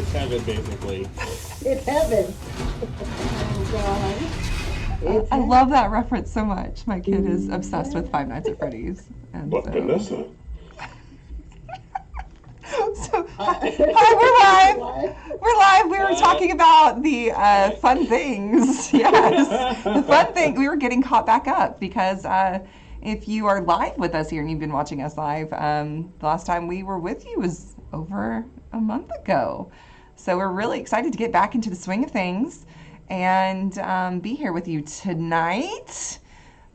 It's heaven, basically. It's heaven. Oh, God. I love that reference so much. My kid is obsessed with Five Nights at Freddy's. And But so... Vanessa. So, hi, we're live. We're live. We were talking about the fun things. Yes, the fun thing. We were getting caught back up because if you are live with us here and you've been watching us live, the last time we were with you was over a month ago. So we're really excited to get back into the swing of things and be here with you tonight.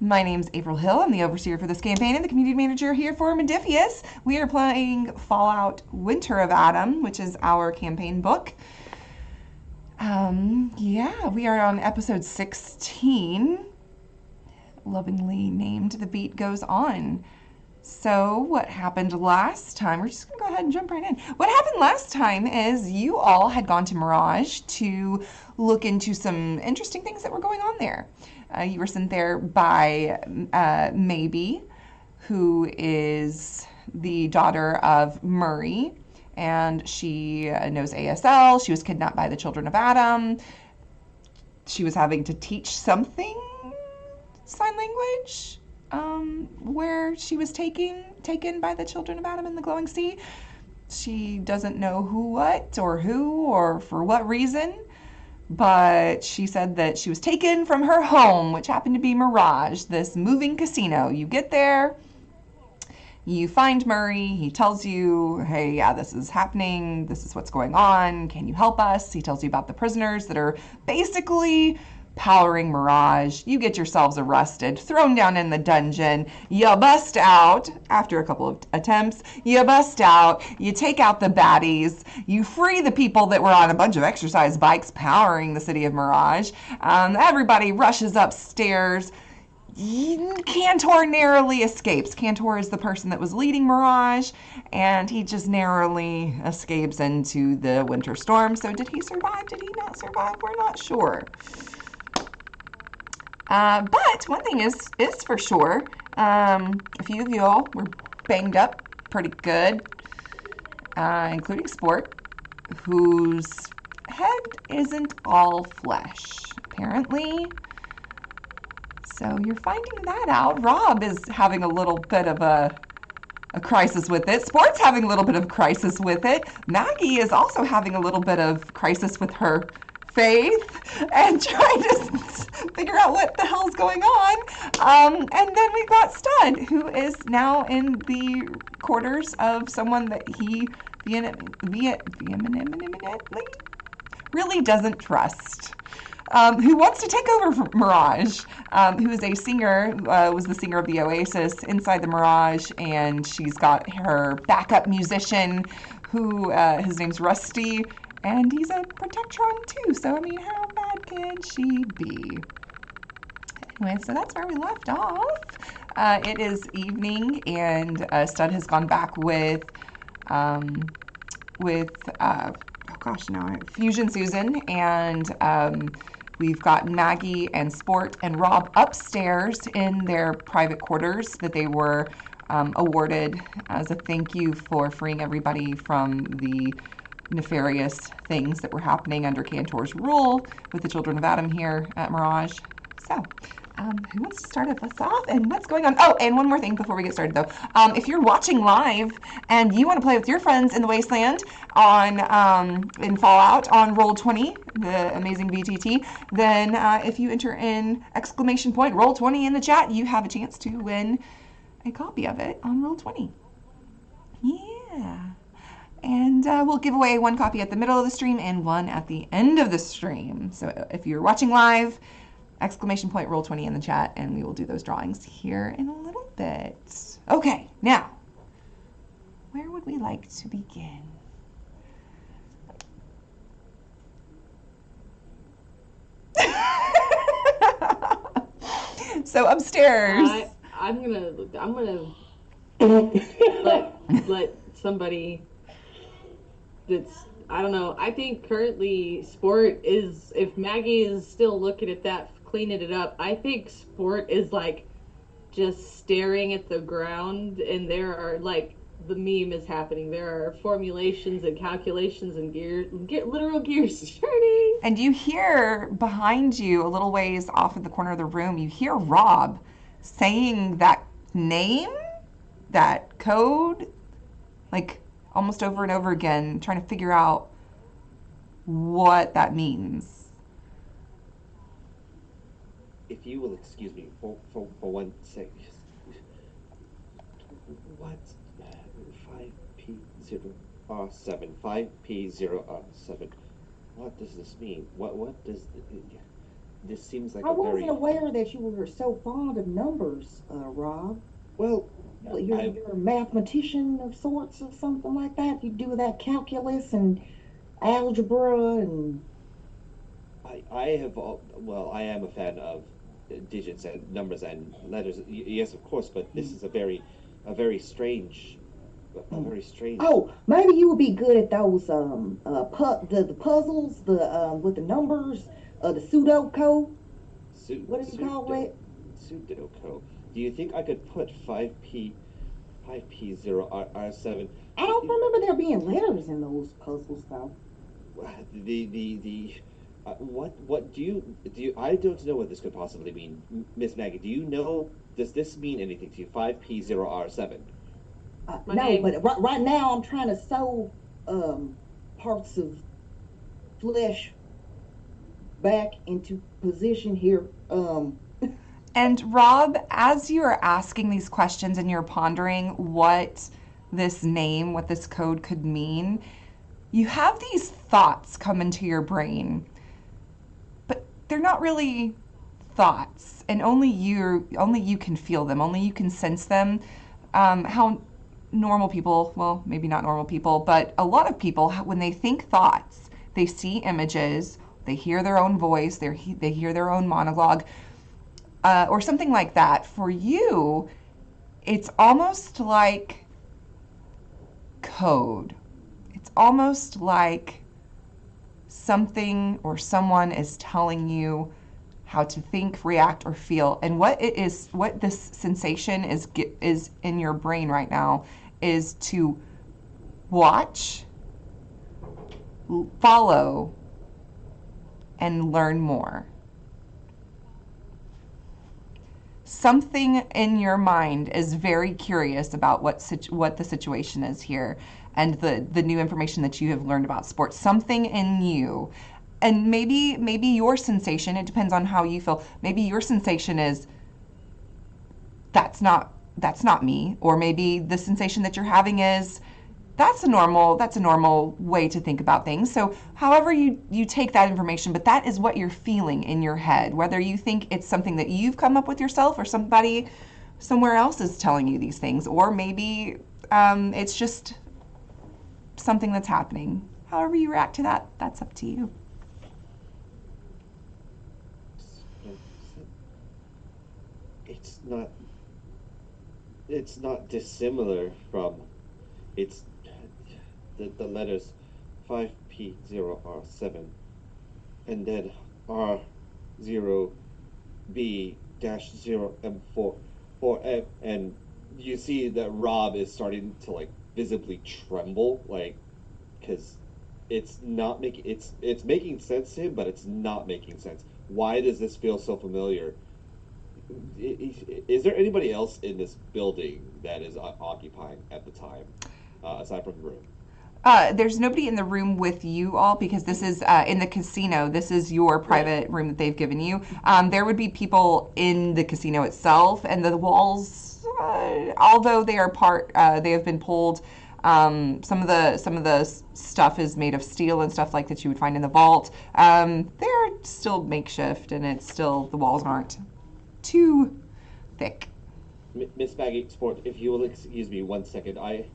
My name's April Hill. I'm the overseer for this campaign and the community manager here for Modiphius. We are playing Fallout Winter of Adam, which is our campaign book. Yeah, we are on episode 16, lovingly named The Beat Goes On. So what happened last time? We're just going to go ahead and jump right in. What happened last time is you all had gone to Mirage to look into some interesting things that were going on there. You were sent there by Maybe, who is the daughter of Murray, and she knows ASL. She was kidnapped by the children of Adam. She was having to teach something, sign language, where she was taken by the children of Adam in the glowing sea. She doesn't know who or for what reason. But she said that she was taken from her home, which happened to be Mirage, this moving casino. You get there, you find Murray, he tells you, hey, yeah, this is happening, this is what's going on, can you help us? He tells you about the prisoners that are basically powering Mirage. You get yourselves arrested, thrown down in the dungeon, you bust out, after a couple of attempts, you bust out, you take out the baddies, you free the people that were on a bunch of exercise bikes powering the city of Mirage. Everybody rushes upstairs. Kantor narrowly escapes. Kantor is the person that was leading Mirage, and he just narrowly escapes into the winter storm. So did he survive? Did he not survive? We're not sure. But one thing is for sure, a few of y'all were banged up pretty good, including Sport, whose head isn't all flesh, apparently. So you're finding that out. Rob is having a little bit of a crisis with it. Sport's having a little bit of crisis with it. Maggie is also having a little bit of crisis with her faith and trying to figure out what the hell's going on. And then we've got Stud, who is now in the quarters of someone that he vehemently really doesn't trust. Who wants to take over from Mirage, who is a singer, was the singer of the Oasis inside the Mirage, and she's got her backup musician, who his name's Rusty, and he's a Protectron too, so I mean, how bad can she be? Anyway, so that's where we left off. It is evening, and Stud has gone back with Fusion Susan, and we've got Maggie and Sport and Rob upstairs in their private quarters that they were awarded as a thank you for freeing everybody from the nefarious things that were happening under Kantor's rule with the children of Adam here at Mirage. So, who wants to start us off and what's going on? Oh, and one more thing before we get started though. If you're watching live and you want to play with your friends in the Wasteland on in Fallout on Roll20, the amazing VTT, then if you enter in !Roll20 in the chat, you have a chance to win a copy of it on Roll20. Yeah. And we'll give away one copy at the middle of the stream and one at the end of the stream. So if you're watching live, !Roll20 in the chat, and we will do those drawings here in a little bit. Okay, now, where would we like to begin? So upstairs. I'm gonna let somebody that's, I don't know, I think currently Sport is, if Maggie is still looking at that, cleaning it up, I think Sport is like just staring at the ground, and there are like the meme is happening. There are formulations and calculations and literal gears turning. And you hear behind you, a little ways off in the corner of the room, you hear Rob saying that name, that code, like almost over and over again, trying to figure out what that means. If you will excuse me for 1 second. What? 5P0R7. 5P0R7. What does this mean? What does this seems like I a wasn't very aware that you were so fond of numbers, Rob. well. You're a mathematician of sorts or something like that. You do that calculus and algebra and I have well, I am a fan of digits and numbers and letters. Yes, of course, but this is a very strange. oh, maybe you would be good at those the puzzles, the with the numbers, the Sudoku. What do you call it? Sudoku. Do you think I could put 5P0R7? I don't remember there being letters in those puzzles though. The what do you I don't know what this could possibly mean, Miss Maggie. Do you know, does this mean anything to you? 5P0R7. No, name. but right now I'm trying to sew parts of flesh back into position here. And Rob, as you're asking these questions and you're pondering what this name, what this code could mean, you have these thoughts come into your brain, but they're not really thoughts, and only you can feel them, only you can sense them. How normal people, well, maybe not normal people, but a lot of people, when they think thoughts, they see images, they hear their own voice, they hear their own monologue, or something like that. For you, it's almost like code. It's almost like something or someone is telling you how to think, react, or feel. And what this sensation is in your brain right now is to watch, follow, and learn more. Something in your mind is very curious about what the situation is here and the new information that you have learned about sports. Something in you, and maybe your sensation, it depends on how you feel. Maybe your sensation is that's not me, or maybe the sensation that you're having is that's a normal way to think about things. So however you take that information, but that is what you're feeling in your head, whether you think it's something that you've come up with yourself or somebody somewhere else is telling you these things, or maybe it's just something that's happening. However you react to that, that's up to you. It's not dissimilar from it's the letters 5P0R7 and then R0B-0M4F, and you see that Rob is starting to like visibly tremble, like, because it's not making it's making sense to him, but it's not making sense. Why does this feel so familiar? Is there anybody else in this building that is occupying at the time, aside from the room? There's nobody in the room with you all because this is in the casino. This is your private room that they've given you. There would be people in the casino itself, and the walls, although they are they have been pulled. Some of the stuff is made of steel and stuff like that you would find in the vault. They're still makeshift, and it's still, the walls aren't too thick. Miss Maggie Sport, if you will excuse me 1 second, I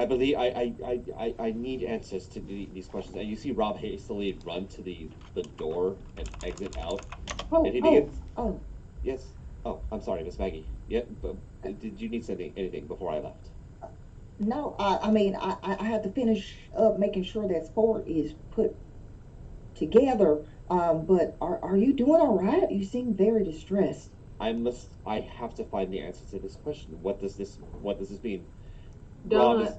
believe I need answers to these questions. And you see Rob hastily run to the door and exit out. Oh, And he begins. oh. Yes. Oh, I'm sorry, Miss Maggie. Yeah, but did you need anything before I left? No, I mean, I have to finish up making sure that sport is put together. But are you doing all right? You seem very distressed. I have to find the answer to this question. What does this mean? Rob Don't is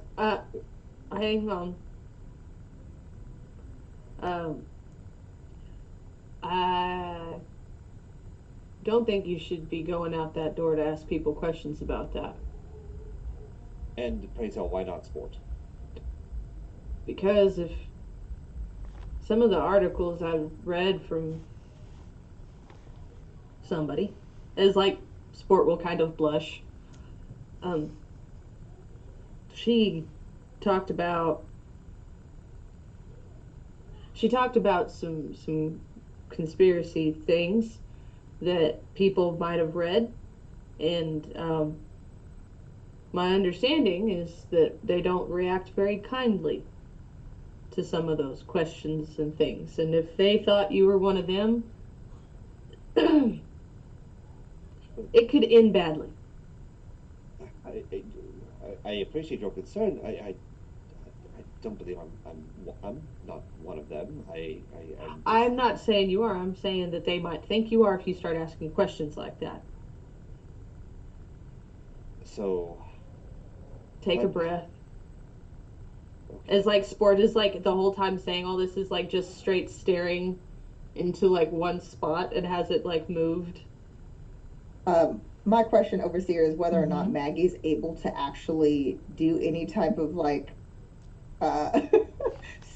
hang on. Um, I don't think you should be going out that door to ask people questions about that. and pray tell, why not sport? Because if some of the articles I've read from somebody is like sport will kind of blush. Um, she talked about some conspiracy things that people might have read, and my understanding is that they don't react very kindly to some of those questions and things. And if they thought you were one of them, it could end badly. I, I, I appreciate your concern. I don't believe I'm not one of them. I'm just I'm not saying you are. I'm saying that they might think you are if you start asking questions like that. so. Take a What? breath. Okay. It's like sport is like the whole time saying all this is like just straight staring into like one spot and has it like moved. My question, Overseer, is whether or not Mm-hmm. Maggie's able to actually do any type of uh,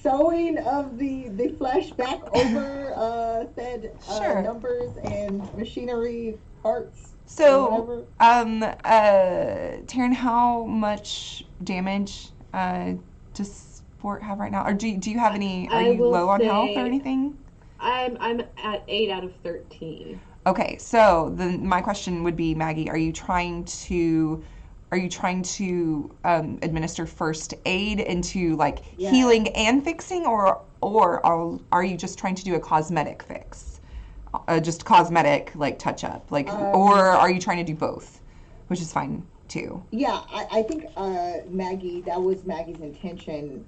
sewing of the flesh back over said Sure. numbers and machinery parts or So, whatever. Taryn, how much damage does Sport have right now? Or do you have any, are I you will low on health or say anything? I'm at 8 out of 13. Okay, so then my question would be, Maggie, are you trying to administer first aid into like Yeah. healing and fixing, or are you just trying to do a cosmetic fix, just cosmetic like touch up, like, or Um, are you trying to do both, which is fine too. yeah, I think Maggie, that was Maggie's intention.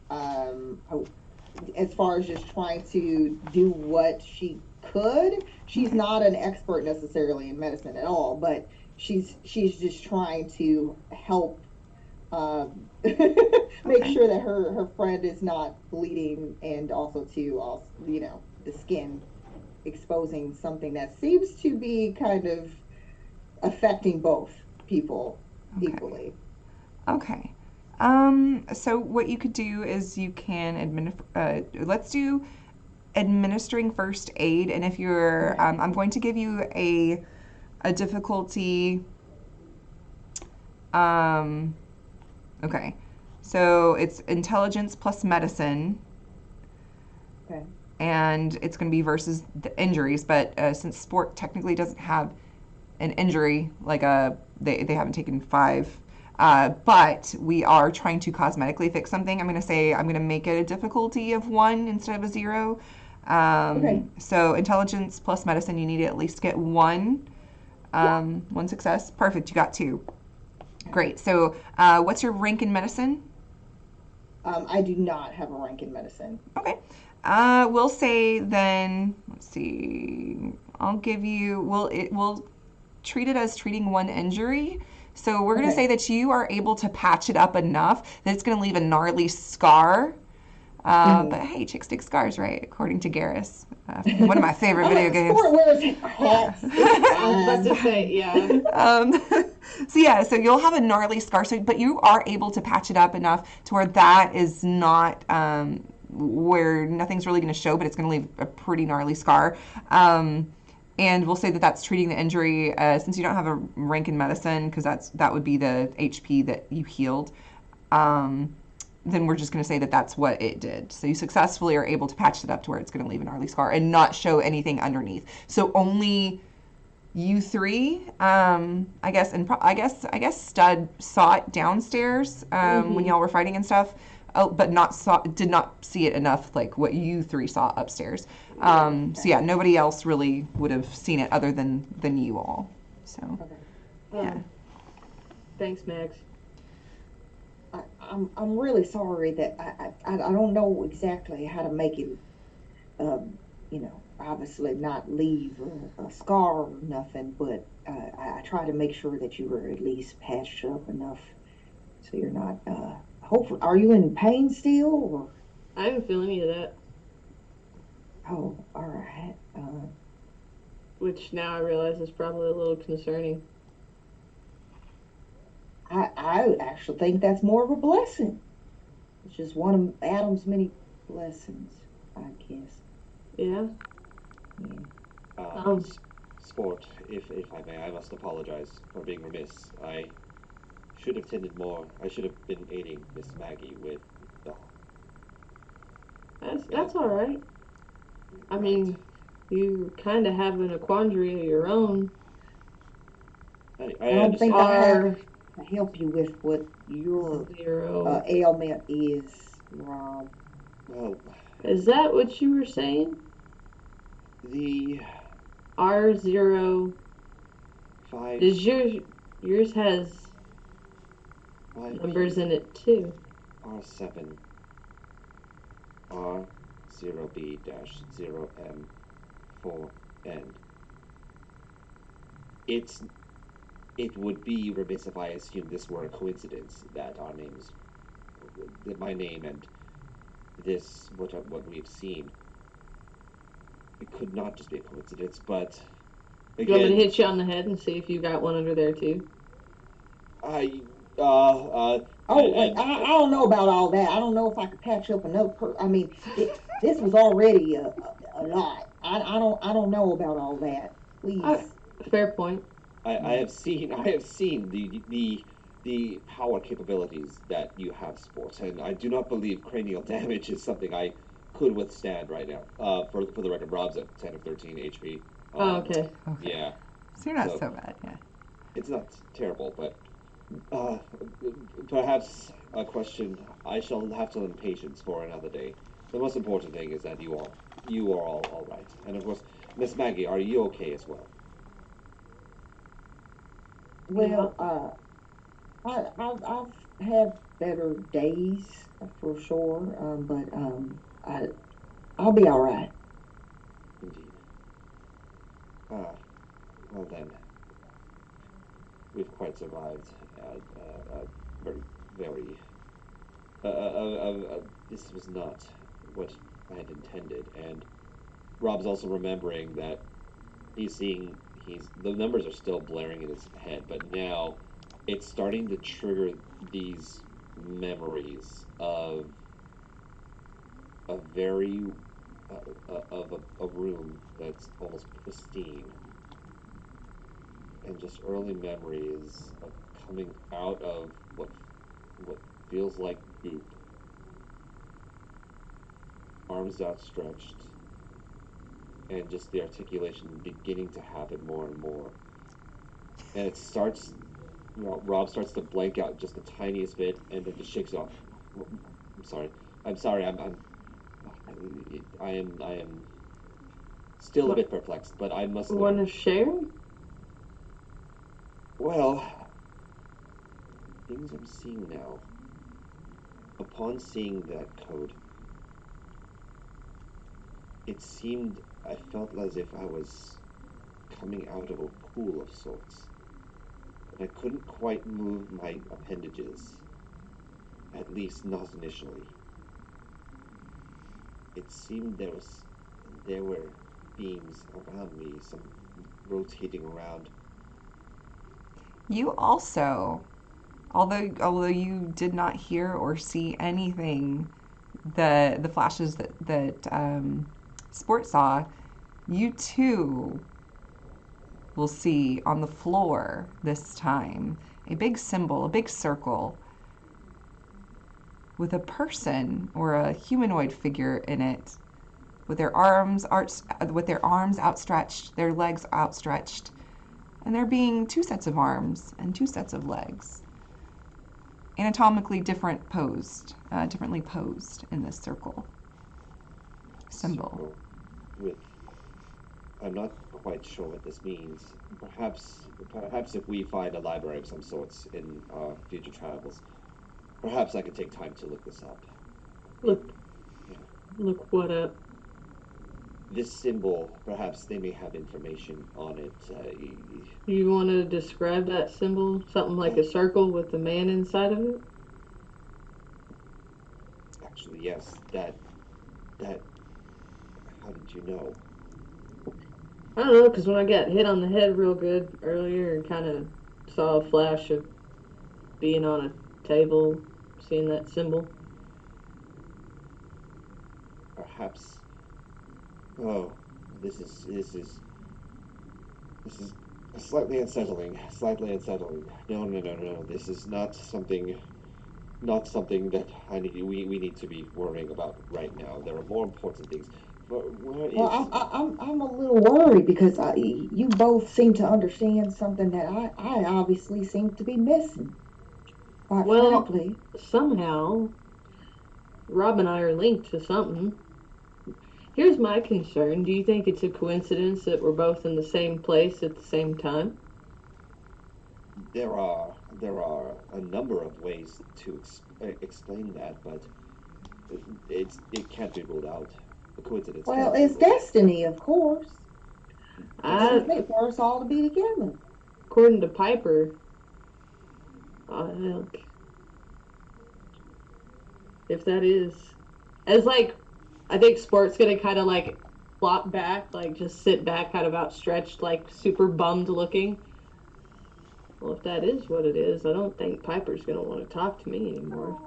As far as just trying to do what she could. She's Okay. not an expert necessarily in medicine at all, but she's just trying to help make Okay. sure that her friend is not bleeding, and also to also the skin exposing something that seems to be kind of affecting both people Okay. equally. Okay. So what you could do is you can let's do administering first aid, and if you're, Okay. I'm going to give you a difficulty. Um, okay, so it's intelligence plus medicine, Okay. and it's going to be versus the injuries. But since sport technically doesn't have an injury, like they haven't taken five. But we are trying to cosmetically fix something. I'm going to make it a difficulty of 1 instead of a 0. Okay. So intelligence plus medicine, you need to at least get one, Yeah. one success. Perfect, you got 2. Great. So what's your rank in medicine? I do not have a rank in medicine. Okay. We'll say then, let's see, I'll give you, we'll treat it as treating one injury. So we're going to Okay. say that you are able to patch it up enough that it's going to leave a gnarly scar. But Hmm. hey, chicks dig scars, right? According to Garrus, one of my favorite video games. Sport wears hats. It's I was about to fine. say, yeah. um, so yeah, so you'll have a gnarly scar, but you are able to patch it up enough to where that is not where nothing's really going to show, but it's going to leave a pretty gnarly scar. And we'll say that that's treating the injury, since you don't have a rank in medicine, because that would be the HP that you healed. Um, then we're just going to say that that's what it did. So you successfully are able to patch it up to where it's going to leave a gnarly scar and not show anything underneath. So only you three, I guess, and I guess Stud saw it downstairs when Hmm. y'all were fighting and stuff, but did not see it enough like what you three saw upstairs. So Okay. yeah, nobody else really would have seen it other than you all. So Okay. yeah. Um, thanks, Max. I'm really sorry that I don't know exactly how to make it, obviously not leave a scar or nothing, but I try to make sure that you were at least patched up enough So you're not. Hopefully, are you in pain still? Or, I didn't feel any of that. oh, all right. Which now I realize is probably a little concerning. I actually think that's more of a blessing. It's just one of Adam's many blessings, I guess. Yeah. Yeah. Um, Sport, if I may, I must apologize for being remiss. I should have tended more. I should have been aiding Miss Maggie with the. that's all right. I Right. mean, you kind of having a quandary of your own. I I don't think understand. I have Are to help you with what your 0. ailment is, Rob. Well, Is that what you were saying? the R0. five Does yours has five numbers P in it too? R7 R0B dash 0M 4N. It's it would be remiss if I assumed this were a coincidence that our names, that my name and this what we've seen. It could not just be a coincidence, but You want me to again, hit you on the head and see if you got one under there too? I Oh, wait, I don't know about all that. I don't know if I could patch up another I mean, this was already a lot. I don't know about all that. Uh, Please. Fair point. I have seen the power capabilities that you have, sport, and I do not believe cranial damage is something I could withstand right now. For the record, Rob's at 10 of 13 HP. Oh, okay. Okay. Yeah, So you're not so so bad, yeah. it's not terrible, but uh, perhaps a question I shall have to lend patience for another day. The most important thing is that you are all right, and of course, Miss Maggie, are you okay as well? Yeah. Well, I've had better days for sure, but I'll be all right. Indeed. Ah, well then, we've quite survived. Very, very. This was not what I had intended, and Rob's also remembering that he's the numbers are still blaring in his head, but now it's starting to trigger these memories of a very of a room that's almost pristine, and just early memories of coming out of what feels like goop, arms outstretched, and just the articulation beginning to happen more and more. And it starts, Rob starts to blank out just the tiniest bit, and then just shakes it off. I'm sorry. I'm sorry. I am still a What? bit perplexed, but I must Want learn. to share? Well, things I'm seeing now. Upon seeing that code, I felt as if I was coming out of a pool of sorts, and I couldn't quite move my appendages, at least not initially. It seemed there were beams around me, some rotating around. You also, although you did not hear or see anything, the flashes that Sport saw, you too will see on the floor this time a big symbol, a big circle with a person or a humanoid figure in it, with their arms outstretched, their legs outstretched, and there being two sets of arms and two sets of legs, anatomically differently posed in this circle symbol. Circle with I'm not quite sure what this means. Perhaps if we find a library of some sorts in our future travels, perhaps I could take time to look this up. It, Look, yeah. look what up. This symbol, perhaps they may have information on it. You want to describe that symbol? Something like I, a circle with a man inside of it? Actually, yes. That. How did you know? I don't know, because when I got hit on the head real good earlier and kind of saw a flash of being on a table, seeing that symbol. Perhaps. Oh, this is this is this is slightly unsettling. Slightly unsettling. No, no, no, no, no. This is not something that we need to be worrying about right now. There are more important things. Where Well, is I'm a little worried because you both seem to understand something that I obviously seem to be missing. Quite Well, frankly, somehow, Rob and I are linked to something. Here's my concern. Do you think it's a coincidence that we're both in the same place at the same time? there are a number of ways to explain that, but it can't be ruled out. A coincidence well, can't be it's ruled out. destiny, of course. It was I, Destiny. meant for us all to be together. according to Piper, look, if that is, as like, I think Sport's gonna kind of like flop back, like just sit back, kind of outstretched, like super bummed looking. Well, if that is what it is, I don't think Piper's gonna want to talk to me anymore.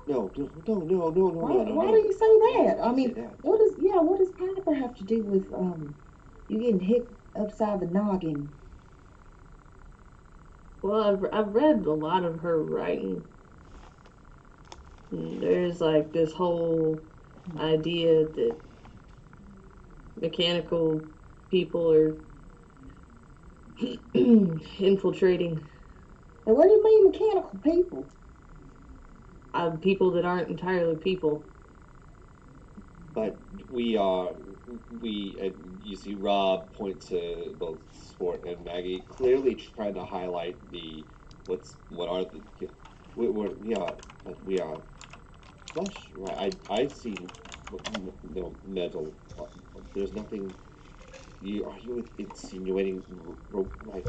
No, no, no, no, no, no, no, no, Why do no. you say Why that? would I you say mean, that? what does Piper have to do with you getting hit upside the noggin? Well, I've read a lot of her writing. And there's like this whole idea that mechanical people are infiltrating And what do you mean mechanical people? people that aren't entirely people. But we are we you see Rob point to both Sport and Maggie, clearly trying to highlight the what are the we are, but we are flesh, right? I see no metal. There's nothing. You are you insinuating like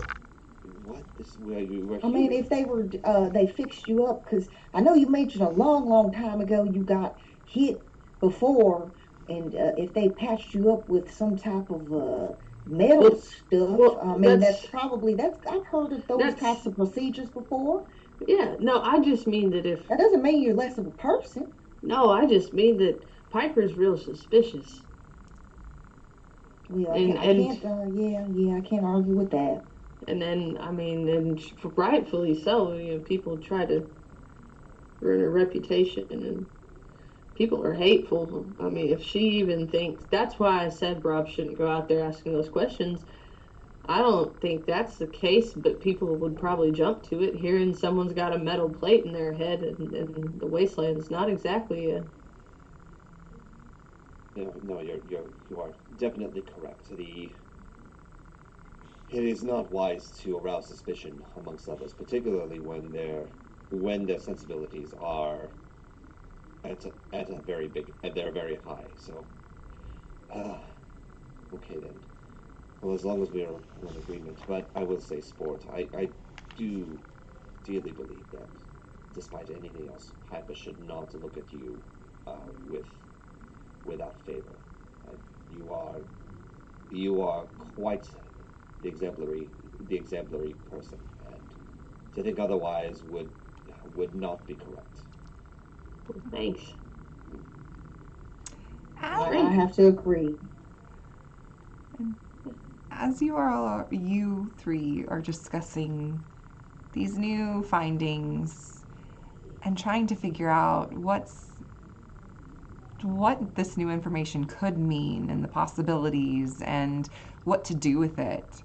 what this we're I mean, human. if they fixed you up, because I know you mentioned a long time ago you got hit before, and if they patched you up with some type of metal Well, stuff, well, I mean, that's I've heard of those that's types of procedures before. yeah. No, I just mean that if That doesn't mean you're less of a person. no, I just mean that Piper's real suspicious, Well, and I and can't, yeah, I can't argue with that. and then I mean, and rightfully so. You know, people try to ruin her reputation, and people are hateful. I mean, if she even thinks that's why I said Rob shouldn't go out there asking those questions. I don't think that's the case, but people would probably jump to it hearing someone's got a metal plate in their head, and the wasteland is not exactly a. No, no, you are definitely correct. It is not wise to arouse suspicion amongst others, particularly when their sensibilities are at a very big at they're very high. So, uh, okay then. Well, as long as we are in agreement, but I will say, sport. I do dearly believe that, despite anything else, Piper should not look at you with without favor. Uh, you are you are quite the exemplary person, and to think otherwise would not be correct. Thanks. As, I Great. have to agree. as you three are discussing these new findings and trying to figure out what this new information could mean and the possibilities and what to do with it.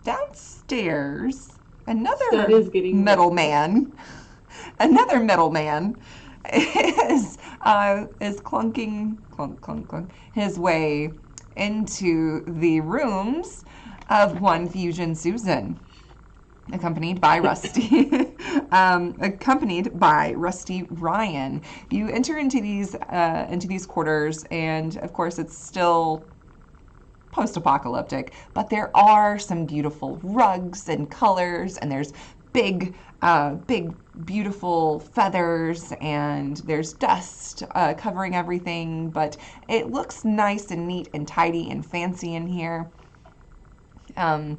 Downstairs, Scott another is getting middleman, another middleman is clunking, clunk, clunk, clunk, his way into the rooms of one Fusion Susan, accompanied by Rusty, accompanied by Rusty Ryan. You enter into these quarters, and of course, it's still post-apocalyptic, but there are some beautiful rugs and colors, and there's big big, beautiful feathers, and there's dust covering everything, but it looks nice and neat and tidy and fancy in here. And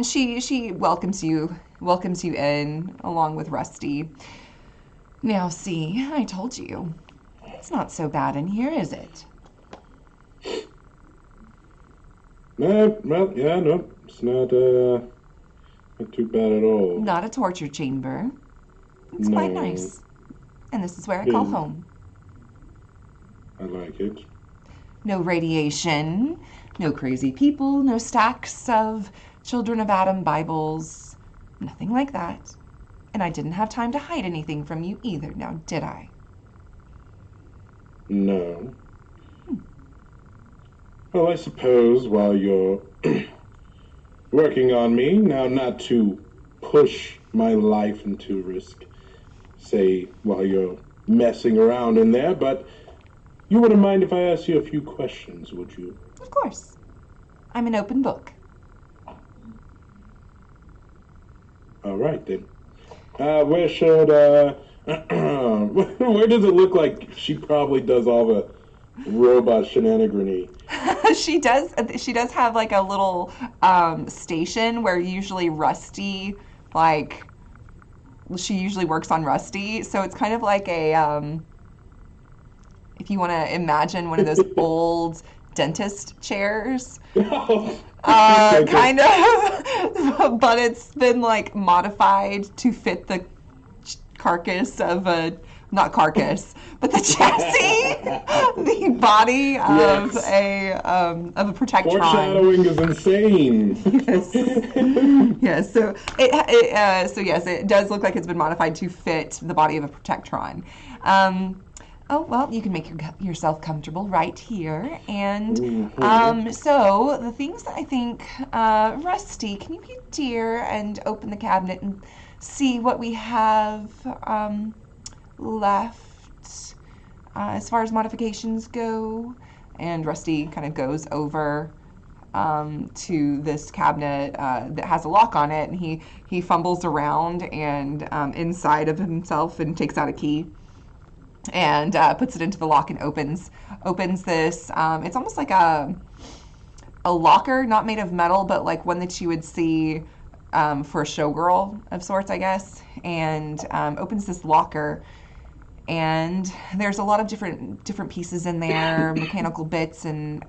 she welcomes you in along with Rusty. Now see, I told you, it's not so bad in here, is it? No, well, yeah, no, it's not too bad at all. Not a torture chamber. It's quite nice. And this is where I call home. I like it. No radiation, no crazy people, no stacks of Children of Adam Bibles, nothing like that. And I didn't have time to hide anything from you either, now did I? No. Well, I suppose while you're working on me, now not to push my life into risk, say, while you're messing around in there, but you wouldn't mind if I asked you a few questions, would you? Of course. I'm an open book. All right, then. Where should, where does it look like she probably does all the robot shenanigans? She does have like a little station where usually Rusty, like, she usually works on Rusty, so it's kind of like a, if you want to imagine one of those old dentist chairs, kind of, but it's been like modified to fit the carcass of a, not carcass, but the chassis, the body of a Protectron. Foreshadowing is insane. Yes. Yes. So yes, it does look like it's been modified to fit the body of a Protectron. Oh, well, you can make yourself comfortable right here. And so the things that I think, Rusty, can you be a dear and open the cabinet and see what we have left as far as modifications go? And Rusty kind of goes over to this cabinet that has a lock on it, and he fumbles around and inside of himself and takes out a key and puts it into the lock and opens this. It's almost like a locker, not made of metal, but like one that you would see for a showgirl of sorts, I guess, and opens this locker. And there's a lot of different pieces in there, mechanical bits and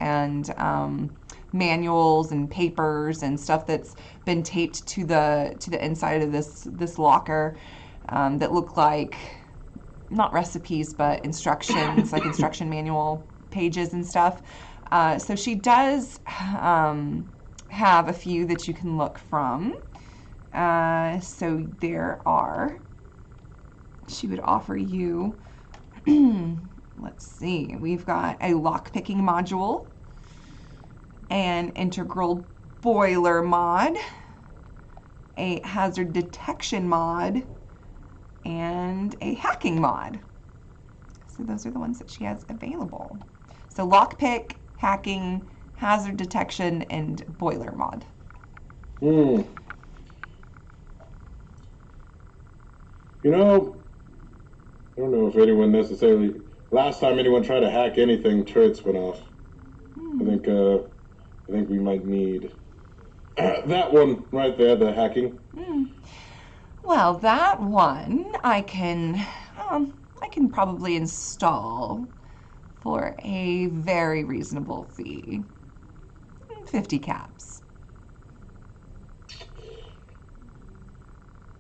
manuals and papers and stuff that's been taped to the inside of this locker that look like, not recipes, but instructions, like instruction manual pages and stuff. So she does have a few that you can look from. So there are, she would offer you, let's see, we've got a lock-picking module, an integral boiler mod, a hazard detection mod, and a hacking mod. So those are the ones that she has available. So lockpick, hacking, hazard detection, and boiler mod. You know, I don't know if anyone necessarily, last time anyone tried to hack anything, turrets went off. I think we might need that one right there, the hacking. Well, that one I can probably install for a very reasonable fee. 50 caps.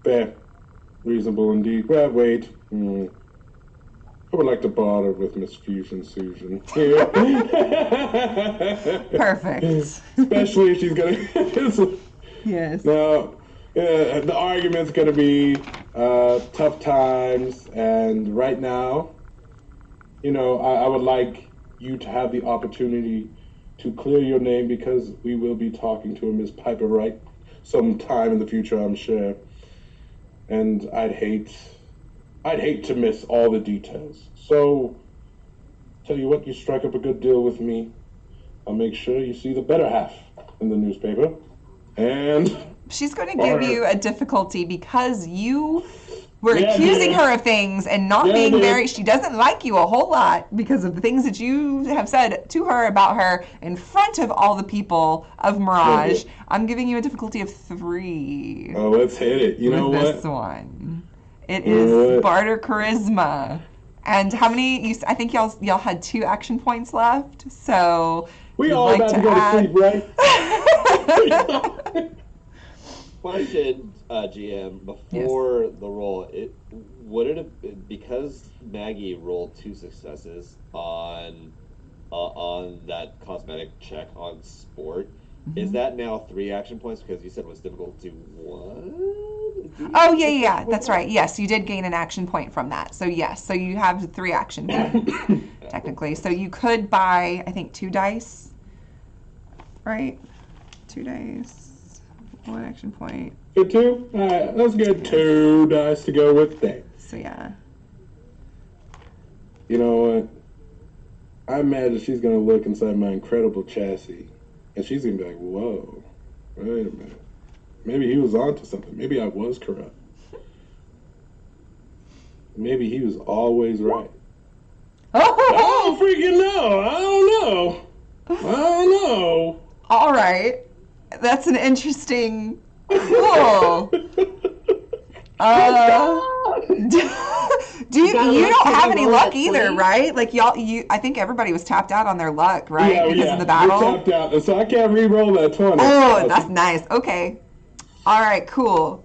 Fair. Reasonable indeed. Well, wait. I would like to barter with Miss Fusion Susan. Perfect. Especially if she's gonna... Yes. Now, the argument's gonna be tough times, and right now, you know, I would like you to have the opportunity to clear your name, because we will be talking to a Miss Piper Wright sometime in the future, I'm sure. And I'd hate to miss all the details. So, tell you what, you strike up a good deal with me, I'll make sure you see the better half in the newspaper. And She's going to give you a difficulty because you were Yeah, accusing dude. her of things and not Yeah, being dude. very. She doesn't like you a whole lot because of the things that you have said to her about her in front of all the people of Mirage. dude. I'm giving you a difficulty of 3 Oh, let's hit it. You with know this what? one. It You know is what? barter charisma. And how many? I think y'all had 2 action points left. So We you'd all like about to to go add. to sleep, right? Question, GM, before the roll, would it have, because Maggie rolled 2 successes on that cosmetic check on sport, is that now 3 action points because you said it was difficult to 1? Oh, yeah, that's right. Yes, you did gain an action point from that. So, yes, so you have 3 action points, technically. So you could buy, I think, 2 dice, right? 2 dice, 1 action point. For 2? All right, let's get 2 dice to go with things. So, yeah. You know what? I imagine she's going to look inside my incredible chassis, and she's going to be like, whoa, wait a minute. Maybe he was onto something. Maybe I was corrupt. Maybe he was always right. I Oh, don't freaking know. I don't know. all right. That's an interesting. Cool. Do you don't have any luck either, right? Like I think everybody was tapped out on their luck, right? Because of the battle. We're tapped out, so I can't re-roll that 20. Oh, that's nice. Okay. All right, cool.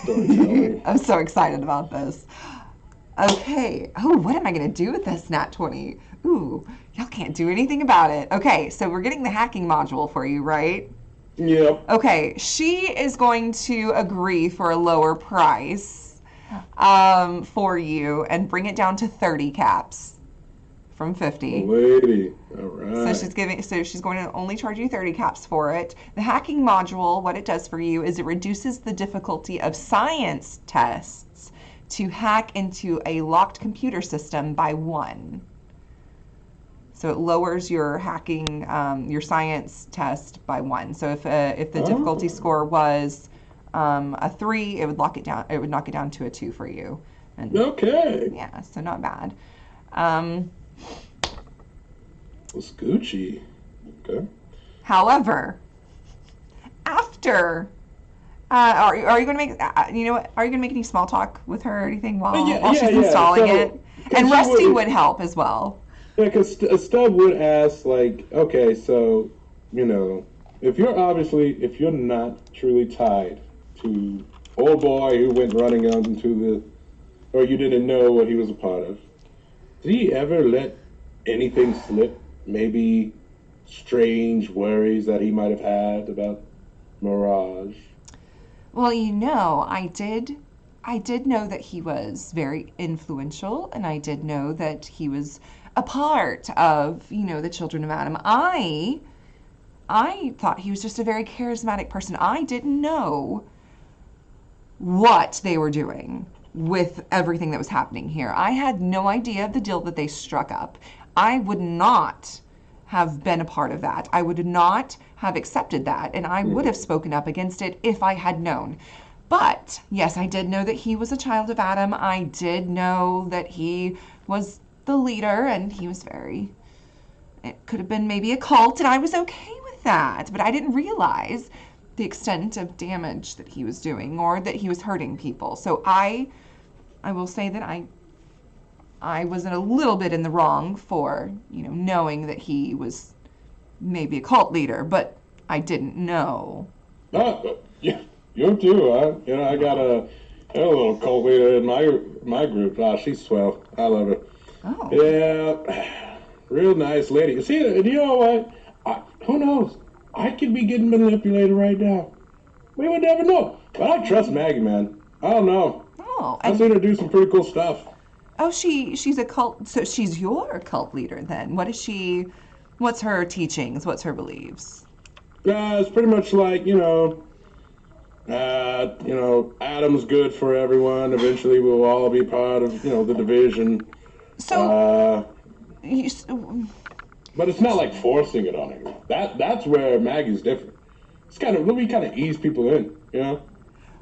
I'm so excited about this. Okay. Oh, what am I going to do with this nat 20? Ooh, y'all can't do anything about it. Okay, so we're getting the hacking module for you, right? Yep. Okay, she is going to agree for a lower price for you and bring it down to 30 caps from 50. Lady. All right. So she's going to only charge you 30 caps for it. The hacking module, what it does for you is it reduces the difficulty of science tests to hack into a locked computer system by 1. So it lowers your hacking, your science test by 1. So if the difficulty score was a 3, it would lock it down. It would knock it down to a 2 for you. And Okay. yeah, so not bad. It's Gucci. Okay. However, after, are you going to make? You know what? Are you going to make any small talk with her or anything while she's installing it? And Rusty would help as well. Yeah, because Stub would ask, like, okay, so, you know, if you're not truly tied to old boy who went running out into or you didn't know what he was a part of, did he ever let anything slip? Maybe strange worries that he might have had about Mirage? Well, I did know that he was very influential, and I did know that he was a part of, the Children of Adam. I thought he was just a very charismatic person. I didn't know what they were doing with everything that was happening here. I had no idea of the deal that they struck up. I would not have been a part of that. I would not have accepted that, and I would have spoken up against it if I had known. But, yes, I did know that he was a child of Adam. I did know that he was the leader, and he was it could have been maybe a cult, and I was okay with that. But I didn't realize the extent of damage that he was doing or that he was hurting people. So I will say that I was a little bit in the wrong for, knowing that he was maybe a cult leader, but I didn't know. Yeah, you too. I got a little cult leader in my group. She's swell. I love her. Oh. Yeah, real nice lady. See, you know what? Who knows? I could be getting manipulated right now. We would never know. But I trust Maggie, man. I don't know. Oh. I've seen her do some pretty cool stuff. Oh, she's a cult. So she's your cult leader then. What's her teachings? What's her beliefs? It's pretty much like, Adam's good for everyone. Eventually we'll all be part of, the division. So, but it's not like forcing it on anyone. That's where Maggie's different. we kind of ease people in, you know.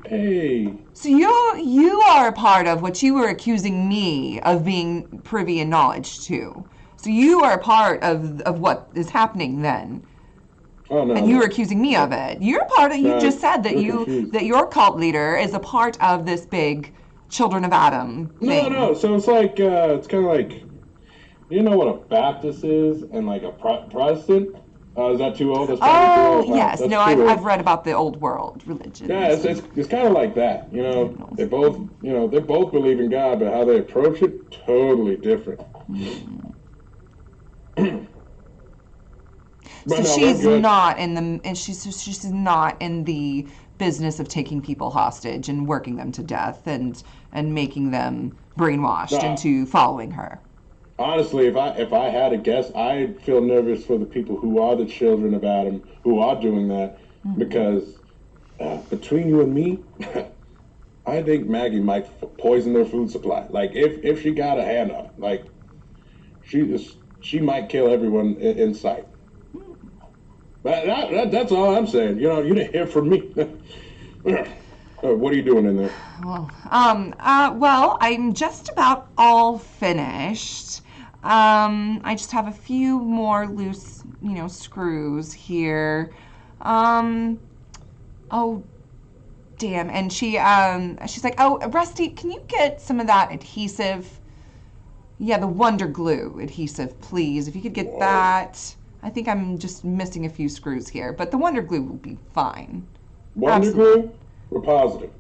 Hey, So you are a part of what you were accusing me of being privy and knowledge to. So you are a part of what is happening then. oh no, And you no. were accusing me of it. You're part of. You No, just said that you're confused. your cult leader is a part of this big Children of Adam thing. No. So it's like it's kind of like, you know what a Baptist is and like a Protestant. Is that too old? That's probably too Oh old. Wow, yes, that's no, too old. I've read about the old world religions. Yeah, it's kind of like that. You know, they both believe in God, but how they approach it totally different. But So no, she's we're good. not in the and she's not in the business of taking people hostage and working them to death and making them brainwashed Nah. into following her. Honestly, if I had a guess, I feel nervous for the people who are the children of Adam who are doing that, because between you and me, I think Maggie might poison their food supply. Like if she got a hand on it, like she might kill everyone in sight. But that's all I'm saying. You know, you didn't hear from me. What are you doing in there? Well, I'm just about all finished. I just have a few more loose, screws here. Oh, damn. And she's like, oh, Rusty, can you get some of that adhesive? Yeah, the Wonder Glue adhesive, please. If you could get that. I think I'm just missing a few screws here, but the Wonder Glue will be fine. Wonder Glue? We're positive.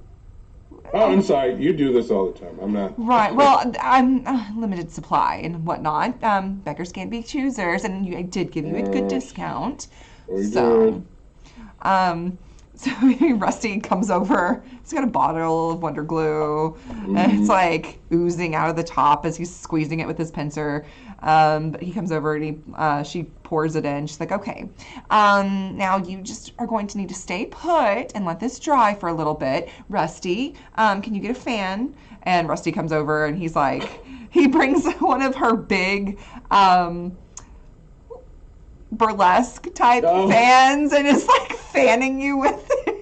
Oh, I'm sorry. You do this all the time. I'm not. Right. Well, I'm limited supply and whatnot. Beggars can't be choosers, and I did give you a good discount. So, so Rusty comes over. He's got a bottle of Wonder Glue, and it's like oozing out of the top as he's squeezing it with his pincer. But he comes over and she pours it in. She's like, okay, now you just are going to need to stay put and let this dry for a little bit. Rusty, can you get a fan? And Rusty comes over and he's like, he brings one of her big burlesque type fans and is like fanning you with it.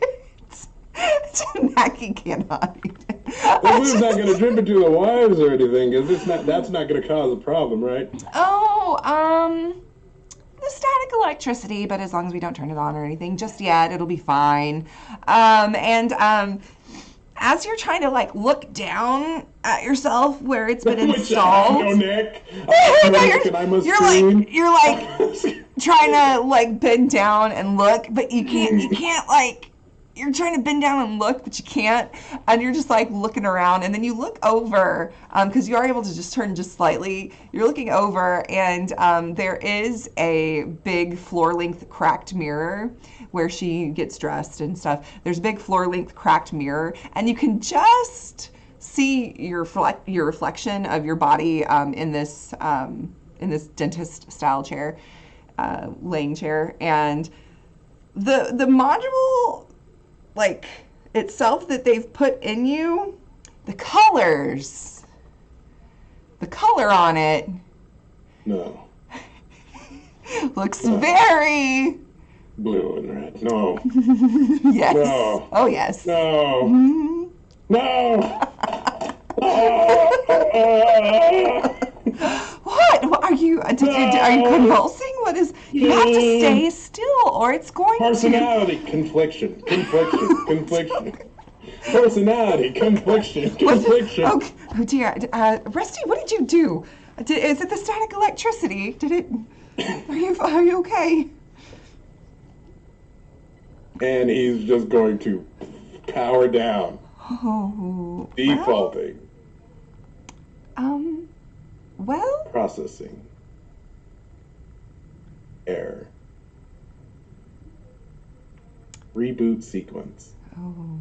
Maggie cannot eat it. Well, we're not going to drip it to the wives or anything, because that's not going to cause a problem, right? Oh, the static electricity, but as long as we don't turn it on or anything just yet, it'll be fine. As you're trying to like look down at yourself where it's been installed, no neck. you're like trying to like bend down and look, but you can't like. You're trying to bend down and look, but you can't, and you're just like looking around, and then you look over, because you are able to just turn just slightly. You're looking over, and there is a big floor-length cracked mirror where she gets dressed and stuff. There's a big floor-length cracked mirror, and you can just see your reflection of your body in this dentist-style chair, laying chair, and the module. Like itself that they've put in you, the color on it looks very blue and red. No. Yes. No. Oh yes. No. Mm-hmm. No. What are you? Are you convulsing? What is? You have to stay still, or it's going Personality to. confliction. Personality confliction. Oh dear, Rusty, what did you do? Is it the static electricity? Did it? Are you okay? And he's just going to power down. Oh. Defaulting. Well. Processing. Error. Reboot sequence. Oh.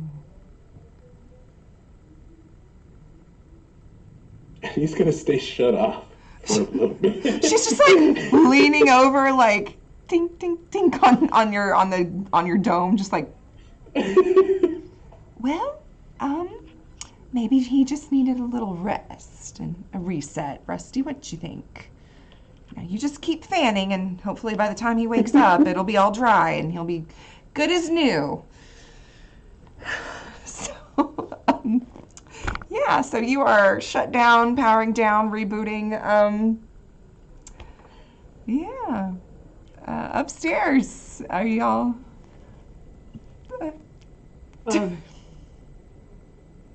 He's gonna stay shut off for a little bit. She's just like leaning over, like tink tink tink on your dome, just like. Well, maybe he just needed a little rest and a reset. Rusty, what you think? You just keep fanning, and hopefully by the time he wakes up, it'll be all dry, and he'll be good as new. So, yeah, so you are shut down, powering down, rebooting. Yeah. Upstairs, are y'all?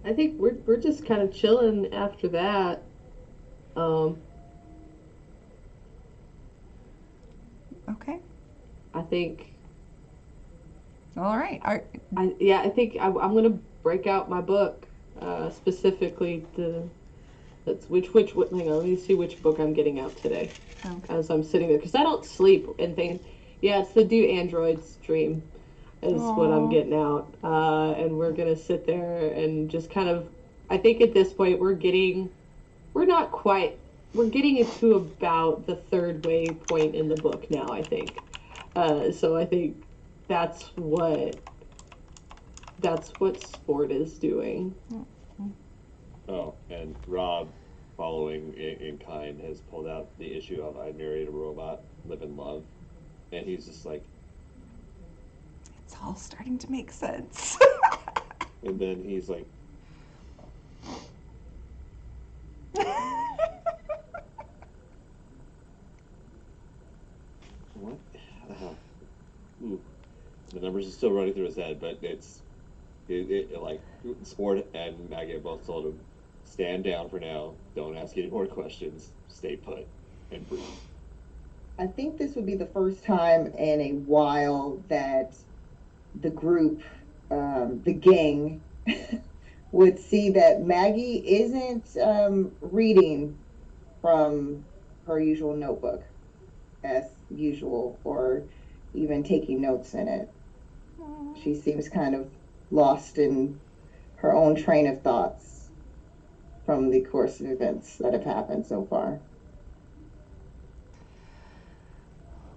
I think we're just kind of chilling after that. Okay. I think. All right. I think I'm gonna break out my book, specifically that's which hang on, let me see which book I'm getting out today. Okay. As I'm sitting there, because I don't sleep and things. Yeah, it's the Do Androids Dream is what I'm getting out, and we're gonna sit there and just kind of. I think at this point we're getting into about the third way point in the book now. I think, so I think that's what Sport is doing. Oh, and Rob, following in kind, has pulled out the issue of I Married a Robot, Live in Love. And he's just like... It's all starting to make sense. And then he's like... What? Ooh. The numbers are still running through his head, but it like Sport and Maggie both told him, stand down for now. Don't ask any more questions. Stay put and breathe. I think this would be the first time in a while that the group, the gang, would see that Maggie isn't reading from her usual notebook as usual, or even taking notes in it. She seems kind of lost in her own train of thoughts from the course of events that have happened so far.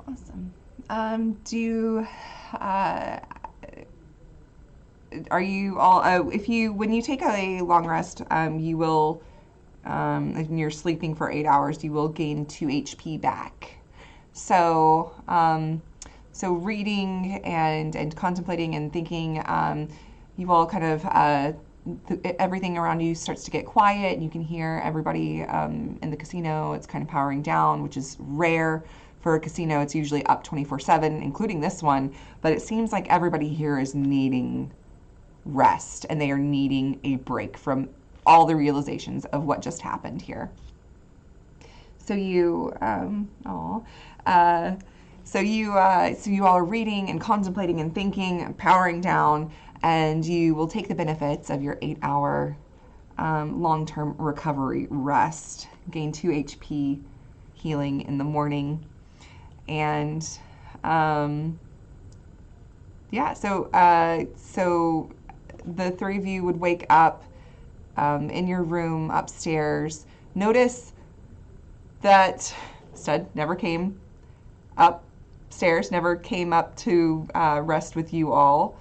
Awesome. Are you all, when you take a long rest, you will, if you're sleeping for 8 hours, you will gain 2 HP back. So, so reading and contemplating and thinking, you all kind of, everything around you starts to get quiet, and you can hear everybody in the casino. It's kind of powering down, which is rare for a casino. It's usually up 24/7, including this one. But it seems like everybody here is needing rest, and they are needing a break from all the realizations of what just happened here. So you, so you all are reading and contemplating and thinking and powering down, and you will take the benefits of your 8-hour long-term recovery rest, gain 2 HP, healing in the morning, and yeah. So the three of you would wake up in your room upstairs. Notice that Stud never came upstairs, never came up to rest with you all.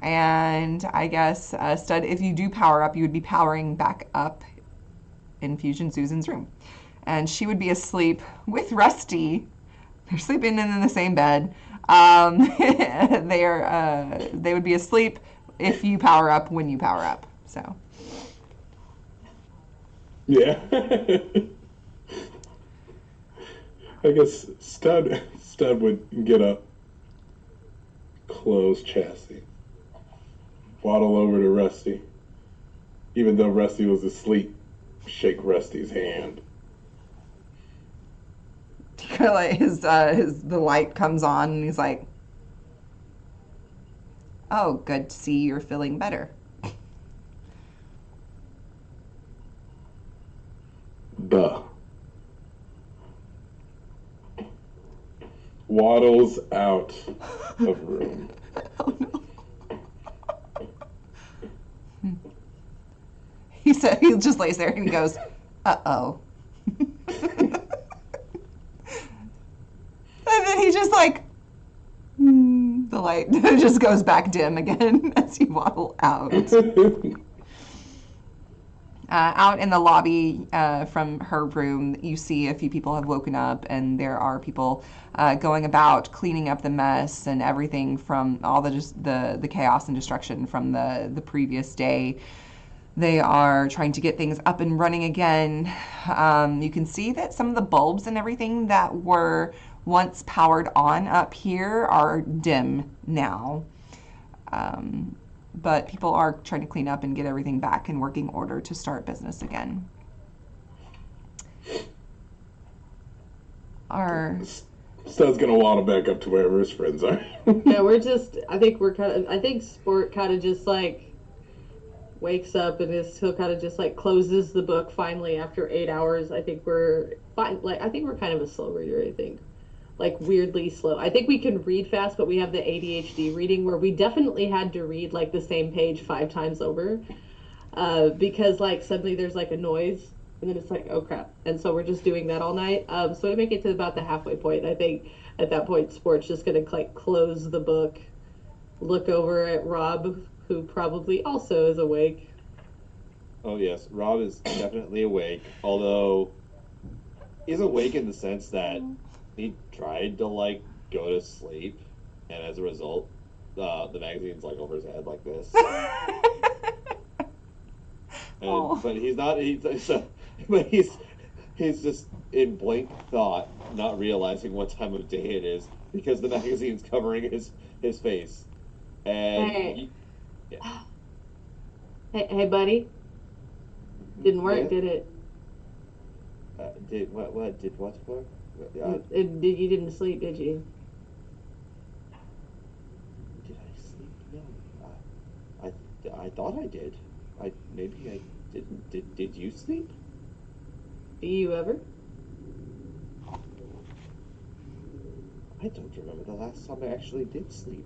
And I guess, Stud, if you do power up, you would be powering back up in Fusion Susan's room. And she would be asleep with Rusty. They're sleeping in the same bed. They would be asleep if you power up when you power up. So. Yeah. I guess Stud would get up, close chassis, waddle over to Rusty. Even though Rusty was asleep, shake Rusty's hand. Like the light comes on and he's like, "Oh, good to see you're feeling better." Duh. Waddles out of room. Oh no. He just lays there and he goes, "Uh-oh." And then he just like, the light just goes back dim again as you waddle out. Out in the lobby from her room, you see a few people have woken up, and there are people going about cleaning up the mess and everything from all the chaos and destruction from the previous day. They are trying to get things up and running again. You can see that some of the bulbs and everything that were once powered on up here are dim now. But people are trying to clean up and get everything back in working order to start business again. Stud's gonna waddle back up to wherever his friends are. Yeah, I think Sport kind of just like wakes up and he'll kind of just like closes the book finally after 8 hours. I think we're fine. Like, I think we're kind of a slow reader, I think. Like, weirdly slow. I think we can read fast, but we have the ADHD reading where we definitely had to read like the same page 5 times over, because like suddenly there's like a noise and then it's like, oh crap, and so we're just doing that all night. So we make it to about the halfway point. I think at that point Sport's just gonna like close the book, look over at Rob, who probably also is awake. Oh yes, Rob is definitely awake, although he's awake in the sense that he tried to like go to sleep, and as a result, the magazine's like over his head like this. And but he's not. But he's just in blank thought, not realizing what time of day it is because the magazine's covering his face. And Hey, hey, buddy, didn't work, yeah, did it? did what for? You didn't sleep, did you? Did I sleep? No. I thought I did. Maybe I didn't. Did you sleep? Do you ever? I don't remember the last time I actually did sleep.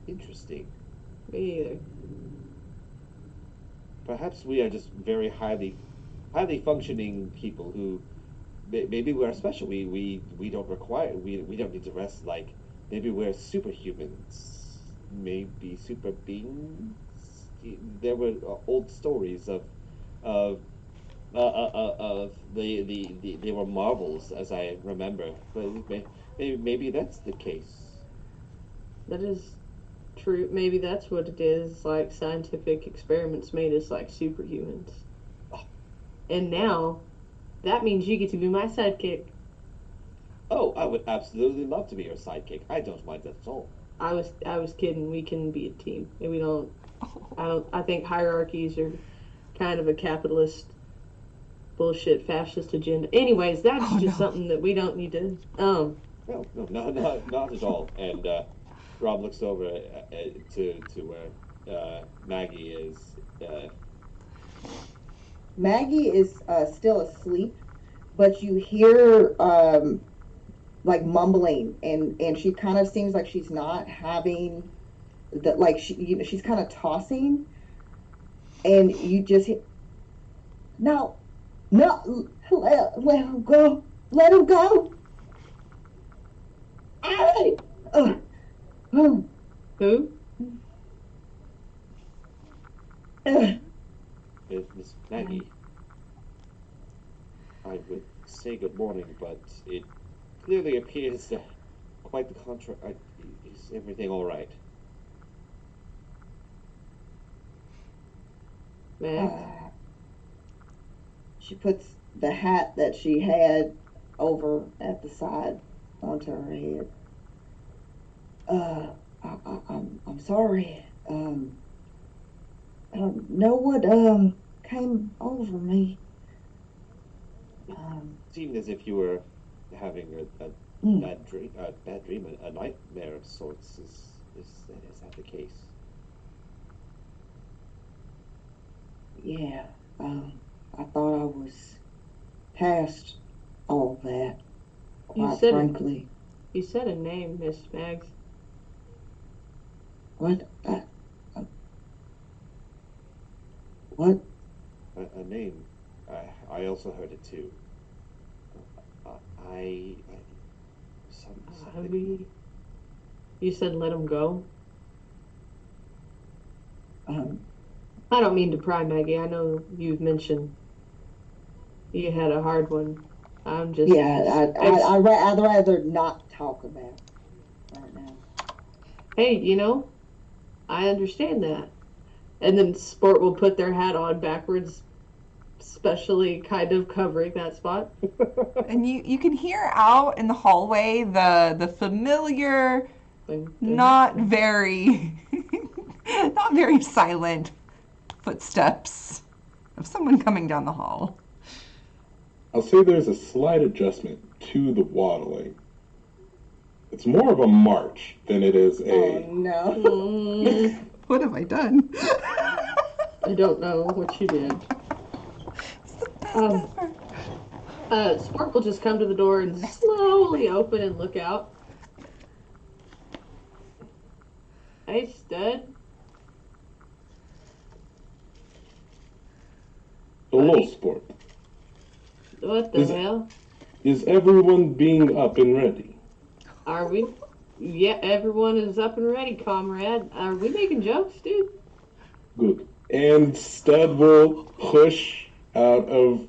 Interesting. Me either. Perhaps we are just very highly functioning people who maybe we're special. We don't require we don't need to rest. Like maybe we're superhumans. Maybe super beings. There were old stories of they were marvels as I remember. But maybe that's the case. That is true. Maybe that's what it is. Like, scientific experiments made us like superhumans. And now that means you get to be my sidekick. Oh, I would absolutely love to be your sidekick. I don't mind that at all. I was kidding. We can be a team. And we don't I think hierarchies are kind of a capitalist bullshit fascist agenda. Anyways, that's just something that we don't need to No, no, not at all. And Rob looks over to where Maggie is. Maggie is still asleep, but you hear like mumbling, and she kind of seems like she's not having the like she's kind of tossing, and you just hear, no, no, let him go, let him go. I, Who? Miss Maggie. I would say good morning, but it clearly appears that quite the contrary. Is everything all right? Max? She puts the hat that she had over at the side onto her head. I'm sorry. I don't know what came over me. Seemed as if you were having a bad dream, a nightmare of sorts. Is that the case? Yeah. I thought I was past all that. Quite frankly. You said a name, Miss Mags. What? What? A name. I also heard it too. Something. You said let him go? I don't mean to pry, Maggie. I know you've mentioned you had a hard one. I'm just. Yeah, I'd rather not talk about it right now. Hey, I understand that. And then Sport will put their hat on backwards, specially kind of covering that spot. And you can hear out in the hallway the familiar, not very not very silent footsteps of someone coming down the hall. I'll say there's a slight adjustment to the waddling. It's more of a march than it is Oh a. no. What have I done? I don't know what you did. It's the best ever. Sport will just come to the door and slowly open and look out. Hey, Stud. Hello, Buddy? Sport. What the hell? Is everyone being up and ready? Are we? Yeah, everyone is up and ready, comrade. Are we making jokes, dude? Good. And Stud will push out of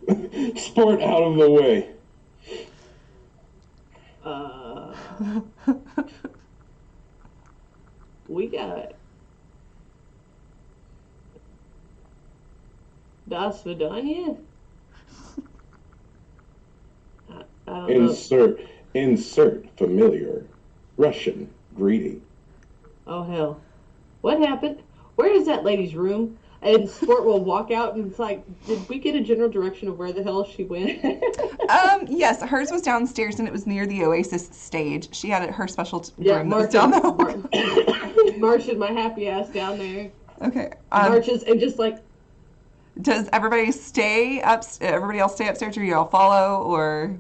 Sport out of the way. We got Das Vidania? I don't know. Insert familiar Russian greeting. Oh, hell. What happened? Where is that lady's room? And Sport will walk out and it's like, did we get a general direction of where the hell she went? Yes, hers was downstairs and it was near the Oasis stage. She had her special room that was marching, down there. marching my happy ass down there. Okay. Marches and just like, Does everybody stay up? Everybody else stay upstairs, or you all follow, or?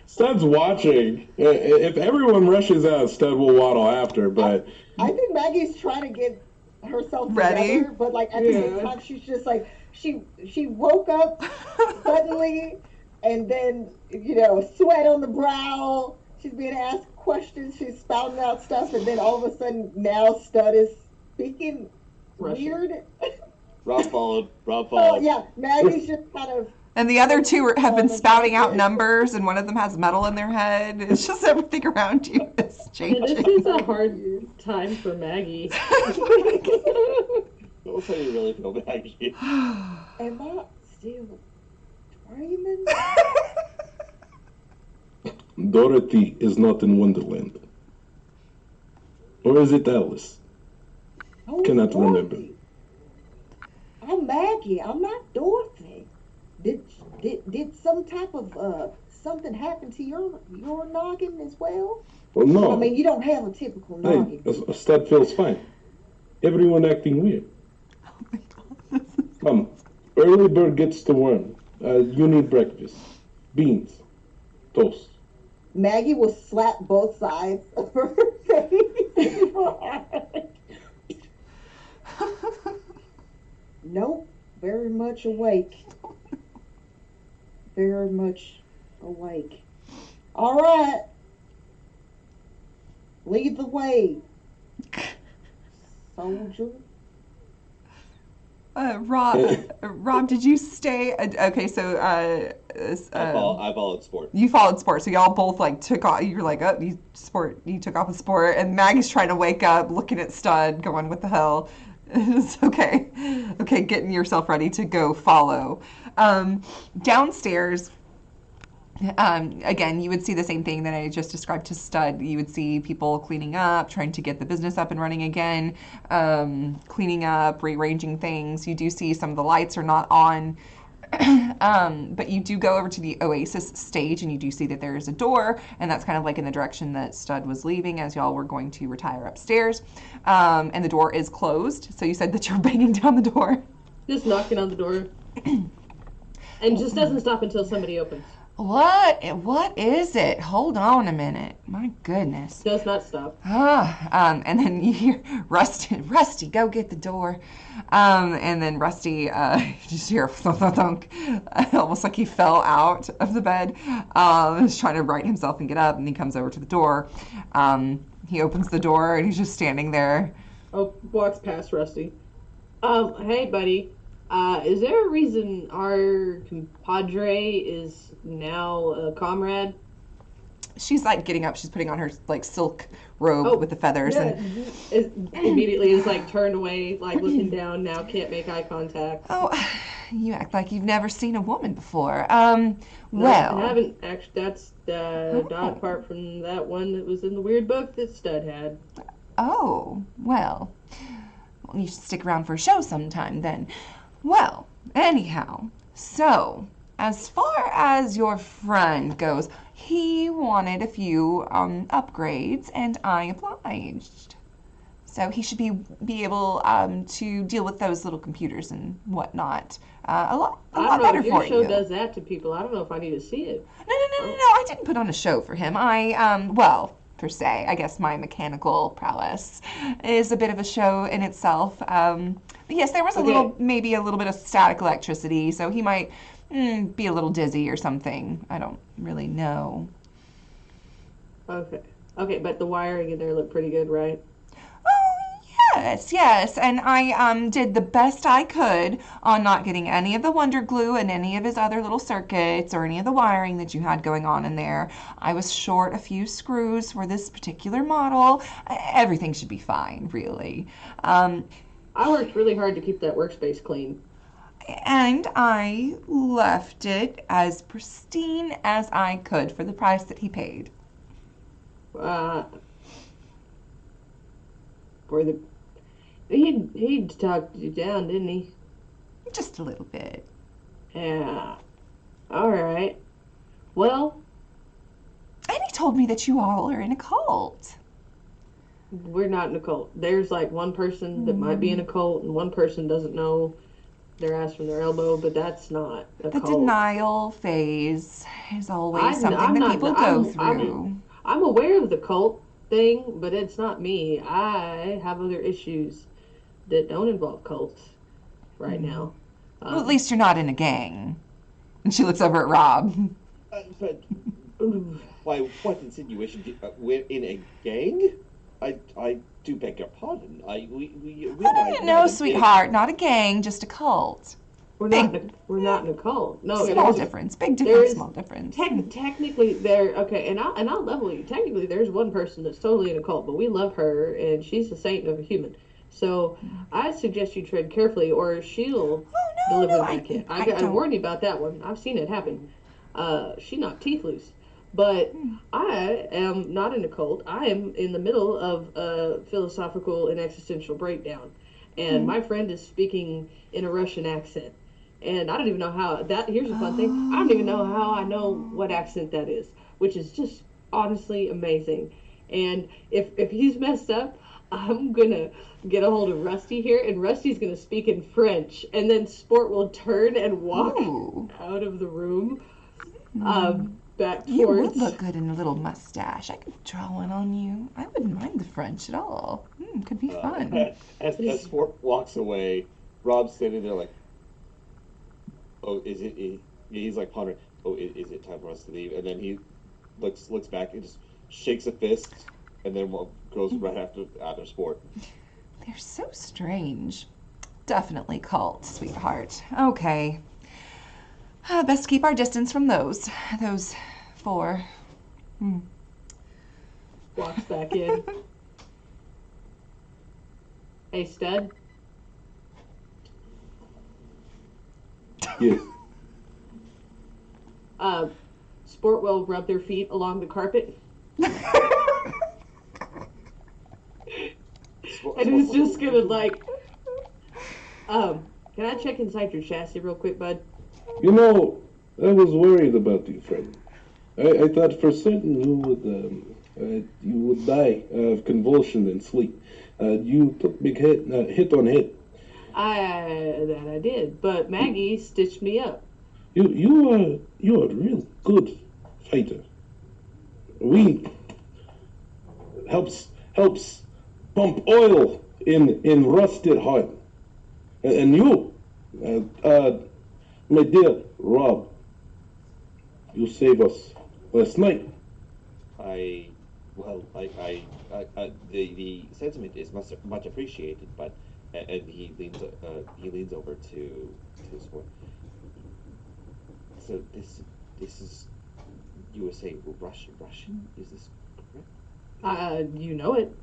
Stud's watching. If everyone rushes out, Stud will waddle after. But I think Maggie's trying to get herself Ready? together, but like at the same time, she's just like she woke up suddenly, and then sweat on the brow. She's being asked questions. She's spouting out stuff, and then all of a sudden now Stud is speaking Russian. weird. Rob followed. Oh yeah, Maggie's just kind of. And the other two have been spouting out numbers, and one of them has metal in their head. It's just everything around you is yeah, changing. this is a hard time for Maggie. Don't say you really feel Maggie. Am I still dreaming? Dorothy is not in Wonderland. Or is it Alice? Oh, Cannot Dorothy. remember. I'm Maggie. I'm not Dorothy. Did some type of something happen to your noggin as well? Well, no. I mean, you don't have a typical Hey, noggin. Stud feels fine. Everyone acting weird. Come, early bird gets the worm. You need breakfast. Beans. Toast. Maggie will slap both sides of her face. Nope. Very much awake. Very much awake. All right. Lead the way, soldier. Rob, did you stay? Okay, so I followed Sport. you followed Sport, so y'all both like took off. You're like, oh, you took off with Sport, and Maggie's trying to wake up, looking at Stud, going, what the hell? It's okay, getting yourself ready to go follow. Downstairs, again, you would see the same thing that I just described to Stud. You would see people cleaning up, trying to get the business up and running again, cleaning up, rearranging things. You do see some of the lights are not on. But you do go over to the Oasis stage and you do see that there is a door, and that's kind of like in the direction that Stud was leaving as y'all were going to retire upstairs. And the door is closed. So you said that you're banging down the door. Just knocking on the door. And just doesn't stop until somebody opens. What is it? Hold on a minute. My goodness. Does not stop. And then you hear Rusty, go get the door. And then Rusty, you just hear thunk, thunk, thunk, almost like he fell out of the bed. He's trying to right himself and get up, and he comes over to the door. He opens the door, and he's just standing there. Oh, walks past Rusty. Hey, buddy. Is there a reason our compadre is now a comrade? She's like getting up. She's putting on her like silk robe with Oh, the feathers, yeah. and Immediately is like turned away, like looking down. Now can't make eye contact. oh, you act like you've never seen a woman before. No, Well, haven't actually. That's not oh, apart from that one that was in the weird book that Stud had. oh, well, you should stick around for a show sometime then. Well, anyhow, so as far as your friend goes, he wanted a few upgrades, and I obliged. So he should be able to deal with those little computers and whatnot a I don't lot know better if your for show you. does that to people. I don't know if I need to see it. No. I didn't put on a show for him. Well, per se, I guess my mechanical prowess is a bit of a show in itself. But yes, there was Okay, maybe a little bit of static electricity, so he might be a little dizzy or something. I don't really know. okay, okay. But the wiring in there looked pretty good, right? Oh, yes, and I did the best I could on not getting any of the wonder glue and any of his other little circuits or any of the wiring that you had going on in there. I was short a few screws for this particular model. Everything should be fine, really. Um, I worked really hard to keep that workspace clean. and I left it as pristine as I could for the price that he paid. Uh, for the he talked you down, didn't he? Just a little bit. Yeah. All right. Well, And he told me that you all are in a cult. we're not in a cult. There's like one person that might be in Hmm. a cult, and one person doesn't know their ass from their elbow, but that's not a The cult. denial phase is always something I'm that not. people go through. I'm aware of the cult thing, but it's not me. I have other issues that don't involve cults right Hmm. now. Well, at Um, least you're not in a gang. And she looks over at Rob. But ooh, by what insinuation? We're in a gang? I do beg your pardon. We and I No, haven't been. sweetheart, not a gang, just a cult. Big, we're not in a cult. No, small there's difference. Big there difference, is small difference. technically there. Okay, and I'll level you. Technically, there's one person that's totally in a cult, but we love her, and she's a saint of a human. So I suggest you tread carefully, or she'll Oh, deliver no, the backhand. I I don't. warned you about that one. I've seen it happen. She knocked teeth loose. But I am not in a cult. I am in the middle of a philosophical and existential breakdown. And Hmm. my friend is speaking in a Russian accent. And I don't even know how that. Here's a fun thing. I don't even know how I know what Oh. accent that is, which is just honestly amazing. And if he's messed up, I'm gonna get a hold of Rusty here, and Rusty's gonna speak in French, and then Sport will turn and walk Ooh. out of the room, Hmm. back You would towards. look good in a little mustache. I could draw one on you. I wouldn't mind the French at all. Could be fun. As Sport walks away, Rob's standing there like, oh, is it? He's like pondering. Oh, is it time for us to leave? And then he looks back and just shakes a fist, and then goes right after Sport. They're so strange. Definitely cult, sweetheart. Okay. Best keep our distance from those four. Hmm. Walks back in. Hey, Stud. Yes. Uh, Sport will rub their feet along the carpet, and he's just gonna like, can I check inside your chassis real quick, bud? You know, I was worried about you, friend. I thought for certain you would die of convulsion and sleep. You took big hit on hit. I did, but Maggie stitched me up. You are a real good fighter. We helps pump oil in rusted heart. And you, my dear Rob, you saved us last night. Well, the sentiment is much appreciated, but and he leans over to Sport. So this is, you were saying Russian? Is this correct? You know it.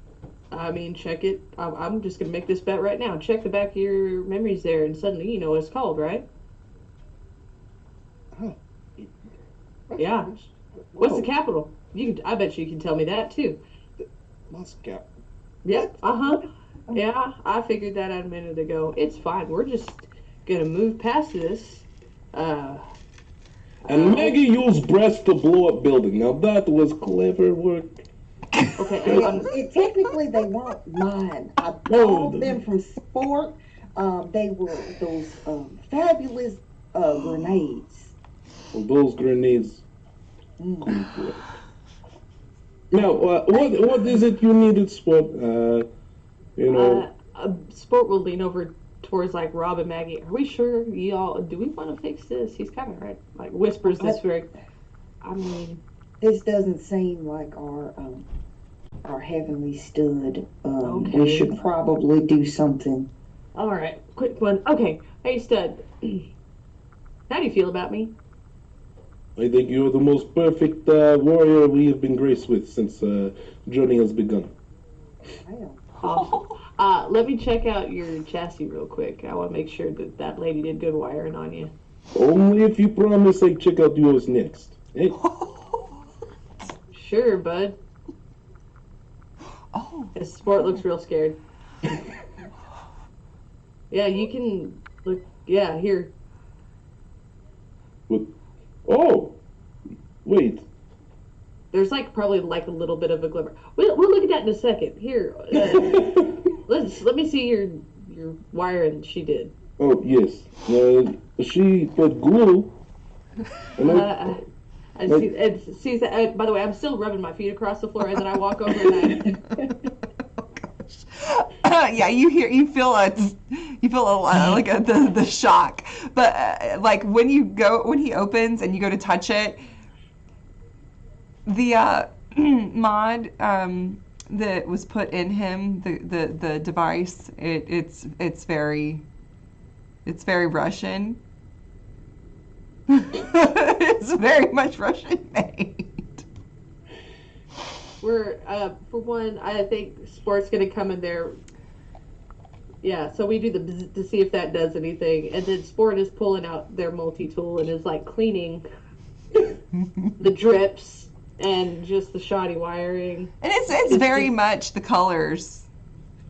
I mean, check it. I'm just gonna make this bet right now. Check the back of your memories there, and suddenly you know what it's called, right? Huh. Yeah. Russian. What's the Whoa. capital? I bet you can tell me that too. Moscow. Yep. Uh-huh. Yeah, I figured that out a minute ago. It's fine. We're just gonna move past this. Uh, And Maggie used breath to blow up building. Now that was clever work. okay. Technically, they weren't mine. I No, bought them from Sport. They were those fabulous grenades. Well, those grenades. Good work. Now, what is it you needed, Spot? You know. Sport will lean over towards like Rob and Maggie. Are we sure y'all? Do we want to fix this? He's kind of right. Like whispers this very. I mean, This doesn't seem like our heavenly stud. Okay. We should probably do something. all right. Quick one. Okay. Hey, stud. How do you feel about me? I think you're the most perfect warrior we have been graced with since journey has begun. Wow. Awesome. Let me check out your chassis real quick. I want to make sure that lady did good wiring on you. Only if you promise I check out yours next. Hey, Sure, bud. Oh, His Sport looks real scared. Yeah, you can look. Yeah, here. what? Oh, wait. There's like probably like a little bit of a glimmer. We'll look at that in a second. Here, let me see your wiring she did. Oh yes. She put glue. I see. And sees that. By the way, I'm still rubbing my feet across the floor, and then I walk over and yeah, you feel like the shock, but like when he opens and you go to touch it, the mod that was put in him, the device, it's very Russian. It's very much Russian made. we're for one. I think Sport's gonna come in there. Yeah, so we do the bzz to see if that does anything, and then Sport is pulling out their multi-tool and is like cleaning the drips and just the shoddy wiring. And it's very much the colors.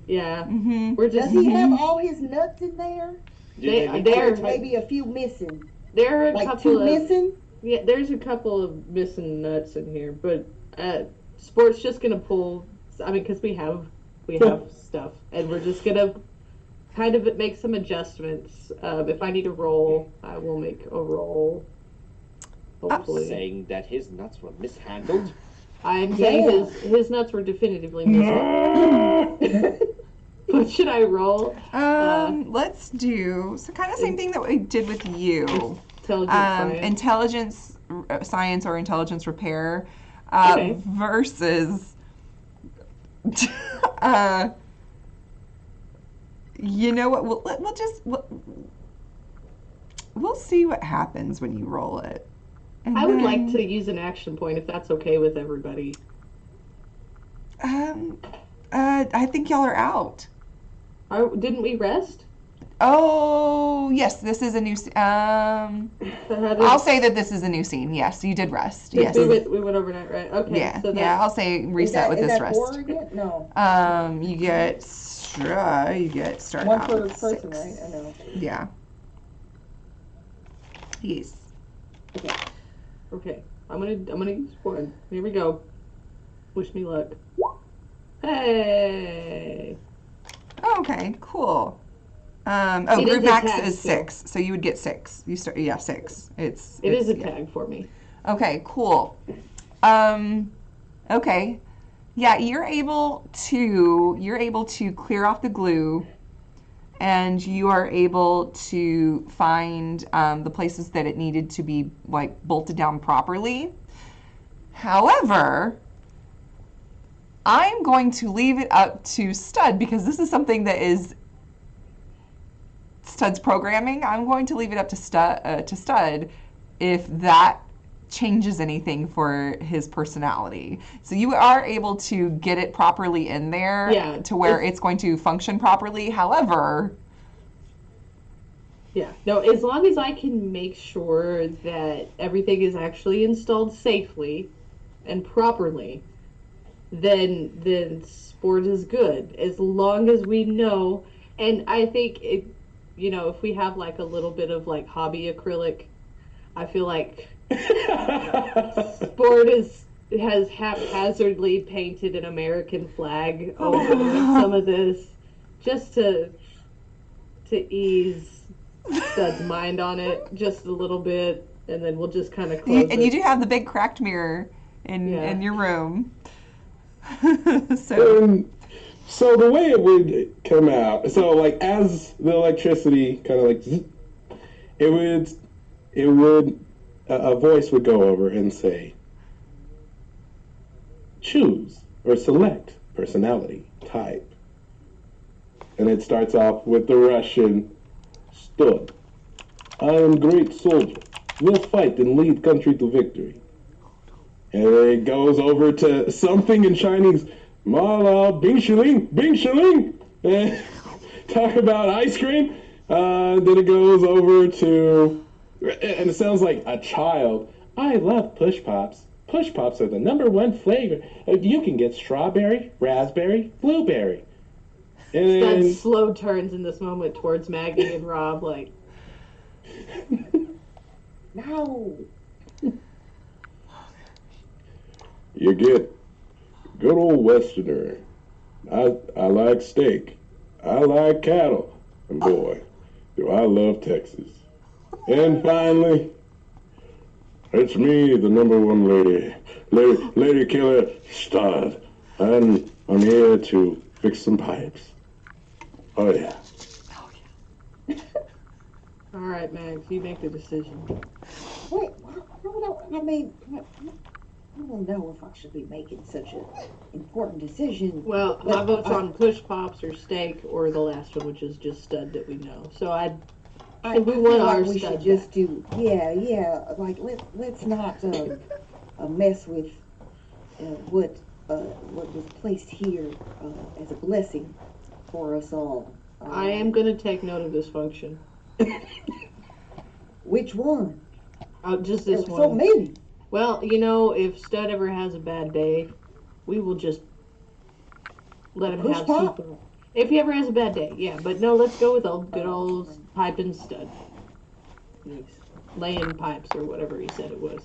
Yeah, Mm-hmm. we're Does just he have all his nuts in there? There Maybe a few missing. there are a Like couple two of missing? yeah. There's a couple of missing nuts in here, but Sport's just gonna pull. I mean, because we have stuff, and we're just gonna kind of make some adjustments. If I need a roll, I will make a roll. Hopefully, Saying that his nuts were mishandled. I'm saying his nuts were definitively missing. What should I roll? Let's do kind of same thing that we did with you. Intelligence science. Intelligence science or intelligence repair Okay. versus you know what, we'll see what happens when you roll it. And I would then, like to use an action point if that's okay with everybody. I think y'all are out. Didn't we rest? Oh, yes, this is a new I'll say that this is a new scene. Yes, you did rest. Yes. We went overnight, right? Okay. Yeah, So yeah, I'll say reset with is this that rest. 4 again? No. You get start One out per with person, 6. right? I know. Yeah. Yes. Okay. I'm gonna use one. Here we go. Wish me luck. Hey. Okay, cool. It Group is a max tag, is too. 6, so you would get 6. You start, 6. It is a yeah. tag for me. Okay, cool. Okay. Yeah, you're able to clear off the glue, and you are able to find the places that it needed to be like bolted down properly. However, I'm going to leave it up to Stud because this is something that is Stud's programming. I'm going to leave it up to Stud if that changes anything for his personality. So you are able to get it properly in there to where it's going to function properly. However, no, as long as I can make sure that everything is actually installed safely and properly, then sport is good. As long as we know, and I think if we have like a little bit of like hobby acrylic, I feel like sport has haphazardly painted an American flag over some of this, just to ease Stud's mind on it just a little bit, and then we'll just kind of close it. And you do have the big cracked mirror in your room. So the way it would come out, so like as the electricity kind of like, it would a voice would go over and say, choose or select personality type. And it starts off with the Russian, Stud. I am great soldier. Will fight and lead country to victory. And it goes over to something in Chinese, Mala Bing Shiling, Bing Shiling. And talk about ice cream. Then it goes over to, and it sounds like a child. I love Push Pops. Push Pops are the #1 flavor. You can get strawberry, raspberry, blueberry. And then slow turns in this moment towards Maggie and Rob, like, no. You get good old Westerner. I like steak. I like cattle. And boy, do I love Texas. And finally, it's me, the #1 lady killer, Stud. And I'm here to fix some pipes. Oh yeah. all right, Max, you make the decision. Wait, I mean, I don't know if I should be making such an important decision. Well, my vote's on Push Pops or steak, or the last one, which is just Stud that we know. So I I we feel want like our we Stud should just back. do, like let's not mess with what was placed here as a blessing for us all. I am going to take note of this function. Which one? Just There this were one. so many. Well, if Stud ever has a bad day, we will just let him Push have Pop? super. If he ever has a bad day, yeah. But no, let's go with good old pipe and Stud. Yes. Laying pipes or whatever he said it was.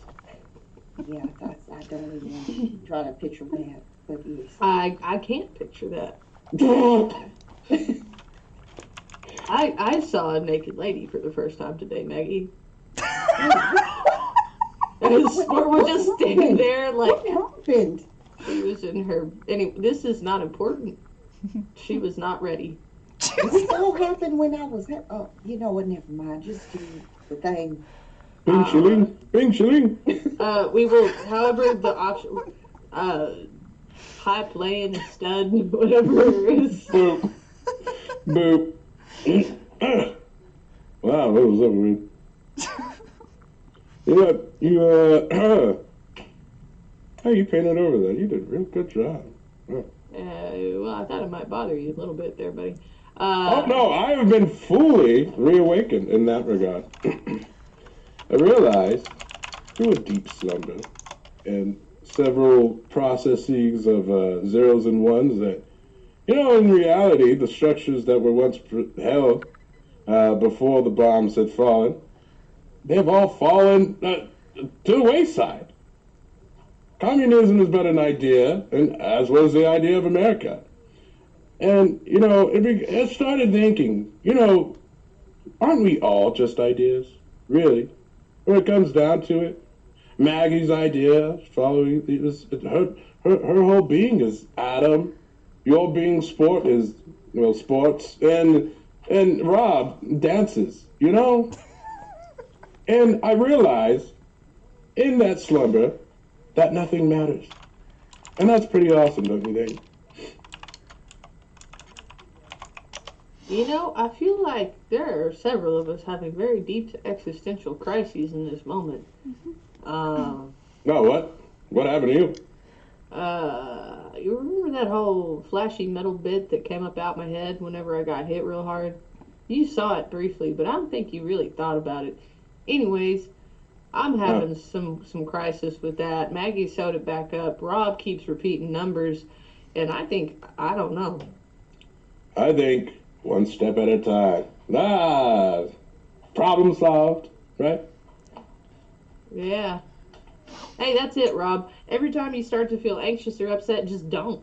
Yeah, I don't even try to picture that, but yes. I can't picture that. I saw a naked lady for the first time today, Maggie. Sport was just standing there like. What happened? She was in her. Anyway, this is not important. She was not ready. This all happened when I was. You know what? Never mind. Just do the thing. Bing Shiling, Bing Shiling. We will, however, the option. Pipe laying Stud, whatever it is. Boop. Boop. Wow, that was over with. How you painted over that? You did a real good job. Oh. Well, I thought it might bother you a little bit there, buddy. Oh no, I have been fully reawakened in that regard. I realized through a deep slumber and several processes of zeros and ones that, in reality, the structures that were once held before the bombs had fallen, they've all fallen to the wayside. Communism is but an idea, and as was the idea of America. And, it started thinking, aren't we all just ideas? Really? When it comes down to it, Maggie's idea, following her whole being is Adam. Your being sport is, sports. And Rob dances, And I realized in that slumber that nothing matters. And that's pretty awesome, don't you think? You know, I feel like there are several of us having very deep existential crises in this moment. Um, No, what? What happened to you? you remember that whole flashy metal bit that came up out my head whenever I got hit real hard? You saw it briefly, but I don't think you really thought about it. Anyways, I'm Huh. having some crisis with that. Maggie sewed it back up. Rob keeps repeating numbers, and I don't know. I think one step at a time. Ah, problem solved, right? Yeah. Hey, that's it, Rob. Every time you start to feel anxious or upset, just don't.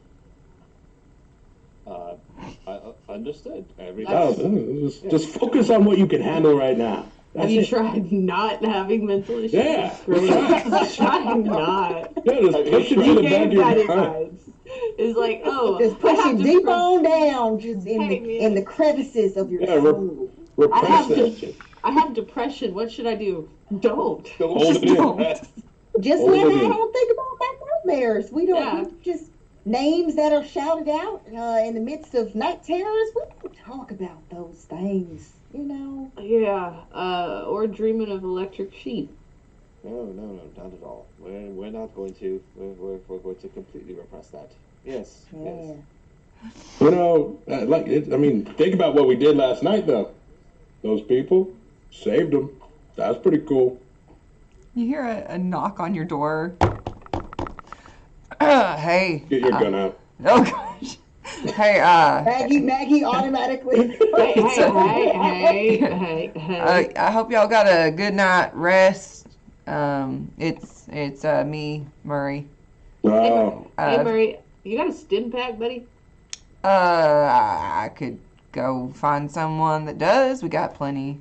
Uh, understood. Every Oh, That's. time. Yeah. just focus on what you can handle right now. Have That's you it. tried not having mental issues? Yeah, It's great. Just try not. yeah, just Have you push it to You the tried? back of gave your that mind. advice. It's like, oh, Just I push have it deep depression. on down, just Hey, in the man, crevices of your Yeah, soul. I repress have that to. shit. I have depression. What should I do? Don't. Don't Hold Just it in. don't. Just Hold let it her in. don't think about my nightmares. Yeah. We just names that are shouted out in the midst of night terrors. We don't talk about those things, you know. Yeah. Or dreaming of electric sheep. No, no, no, not at all. We're not going to. We're going to completely repress that. Yes, yes. Yeah. You know, like I mean, think about what we did last night, though. Those people saved them. That's pretty cool. You hear a knock on your door. Hey. Get your gun out. Oh gosh. Hey, Maggie automatically. Hey, It's hey, a- hey, hey, hey, hey. I hope y'all got a good night rest. It's me, Murray. Hey, Oh, hey, Uh, Murray. You got a stim pack, buddy? I could go find someone that does. We got plenty.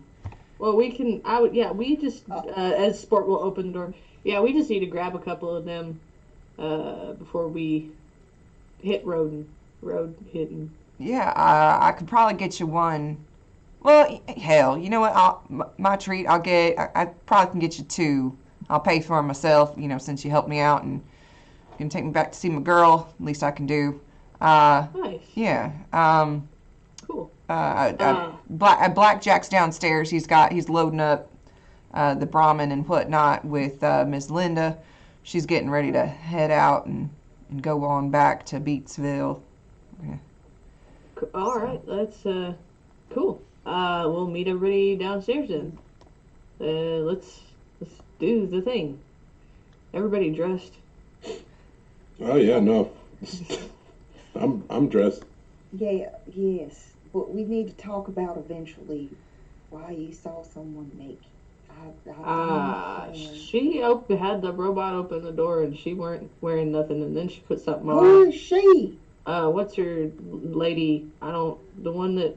Well, we can. I would. Yeah, we just Uh, as Sport will open the door. Yeah, we just need to grab a couple of them before we hit road hitting. Yeah, I could probably get you one. Well, hell, you know what? My treat. I probably can get you two. I'll pay for 'em myself. You know, since you helped me out and you can take me back to see my girl. Least I can do. Nice. Yeah. Cool. Uh, Blackjack's downstairs. He's loading up the Brahmin and whatnot with Miss Linda. She's getting ready to head out and go on back to Beatsville. Yeah. all right. That's cool. We'll meet everybody downstairs then. Let's do the thing. Everybody dressed. oh yeah, no. I'm dressed. yeah, yes. But we need to talk about eventually why you saw someone naked. I don't understand. Had the robot open the door and she weren't wearing nothing, and then she put something Who on. is she? What's her lady? I don't. The one that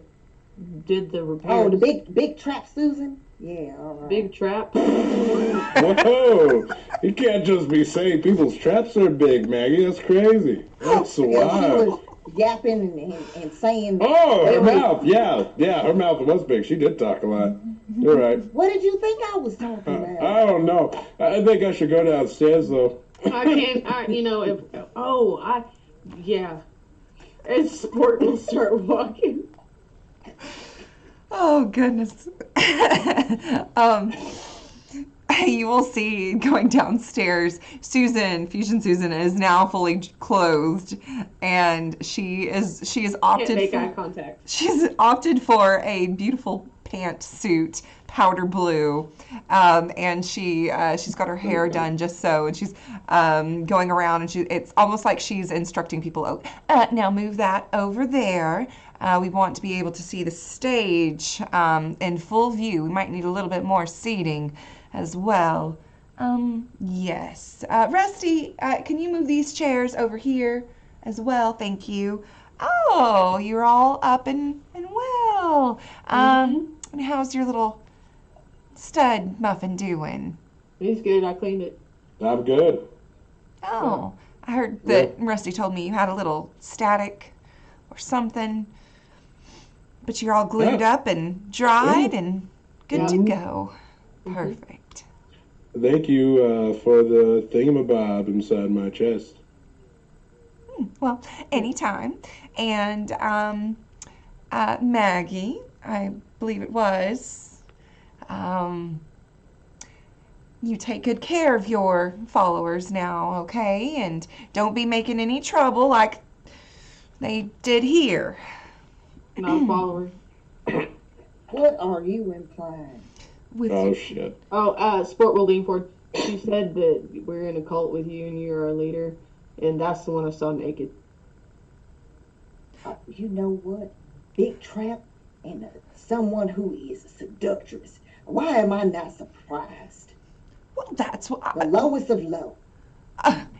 did the Oh, the repairs. big trap Susan? Yeah, all right. Big trap. Whoa! You can't just be saying people's traps are big, Maggie. That's crazy. That's Yeah, she wild. was yapping and saying, Oh, her Anyway, mouth. Yeah, yeah, her mouth was big. She did talk a lot. You're right. what did you think I was talking about? I don't know. I think I should go downstairs though. I can't. You know, if yeah. And Sport will start walking. Oh goodness. um, you will see going downstairs. Fusion Susan, is now fully clothed, and she is Can't opted make for eye contact. she's opted for a beautiful pantsuit, powder blue, and she's got her hair done just so, and she's going around, and it's almost like she's instructing people. Oh, now move that over there. We want to be able to see the stage in full view. We might need a little bit more seating as well. Yes. Rusty, can you move these chairs over here as well? Thank you. Oh, you're all up and well. And how's your little stud muffin doing? He's good. I cleaned it. I'm good. Oh, I heard that Rusty told me you had a little static or something, but you're all glued Yeah. up and dried and good to Yeah. go. Perfect. Thank you for the thingamabob inside my chest. Well, anytime. And Maggie, I believe it was. You take good care of your followers now, okay? And don't be making any trouble like they did here. Not a follower. What are you implying? With Oh your- shit. Oh, Sport will lean forward. She said that we're in a cult with you and you're our leader, and that's the one I saw naked. You know what? Big trap and someone who is a seductress. Why am I not surprised? Well, that's what The lowest of low.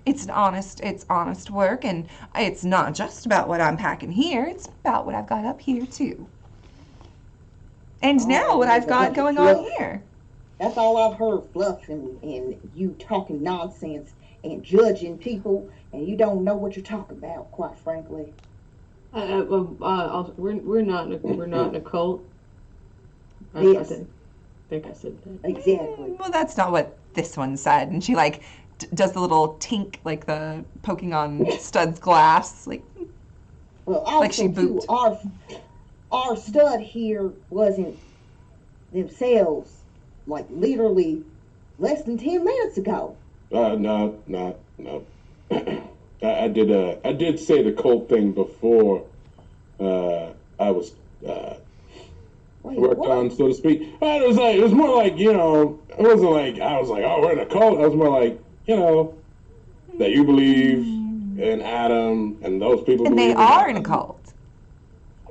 it's honest work, and it's not just about what I'm packing here. It's about what I've got up here too. And Oh, now what I've there's a got bunch of going on fluff. here. That's all I've heard, fluff and you talking nonsense and judging people, and you don't know what you're talking about, quite frankly. We're not in a cult. I Yes. think I said that. Exactly. Well, that's not what this one said. And she like does the little tink, like the poking on Stud's glass, like Well, also, Like she too, booped. our stud here wasn't themselves, like, literally less than 10 minutes ago. No. I did say the cult thing before I was Wait, worked what? on, so to speak. It was more like, it wasn't like I was like, oh, we're in a cult. I was more like, that you believe in Adam and those people and they believe are in a Adam. cult.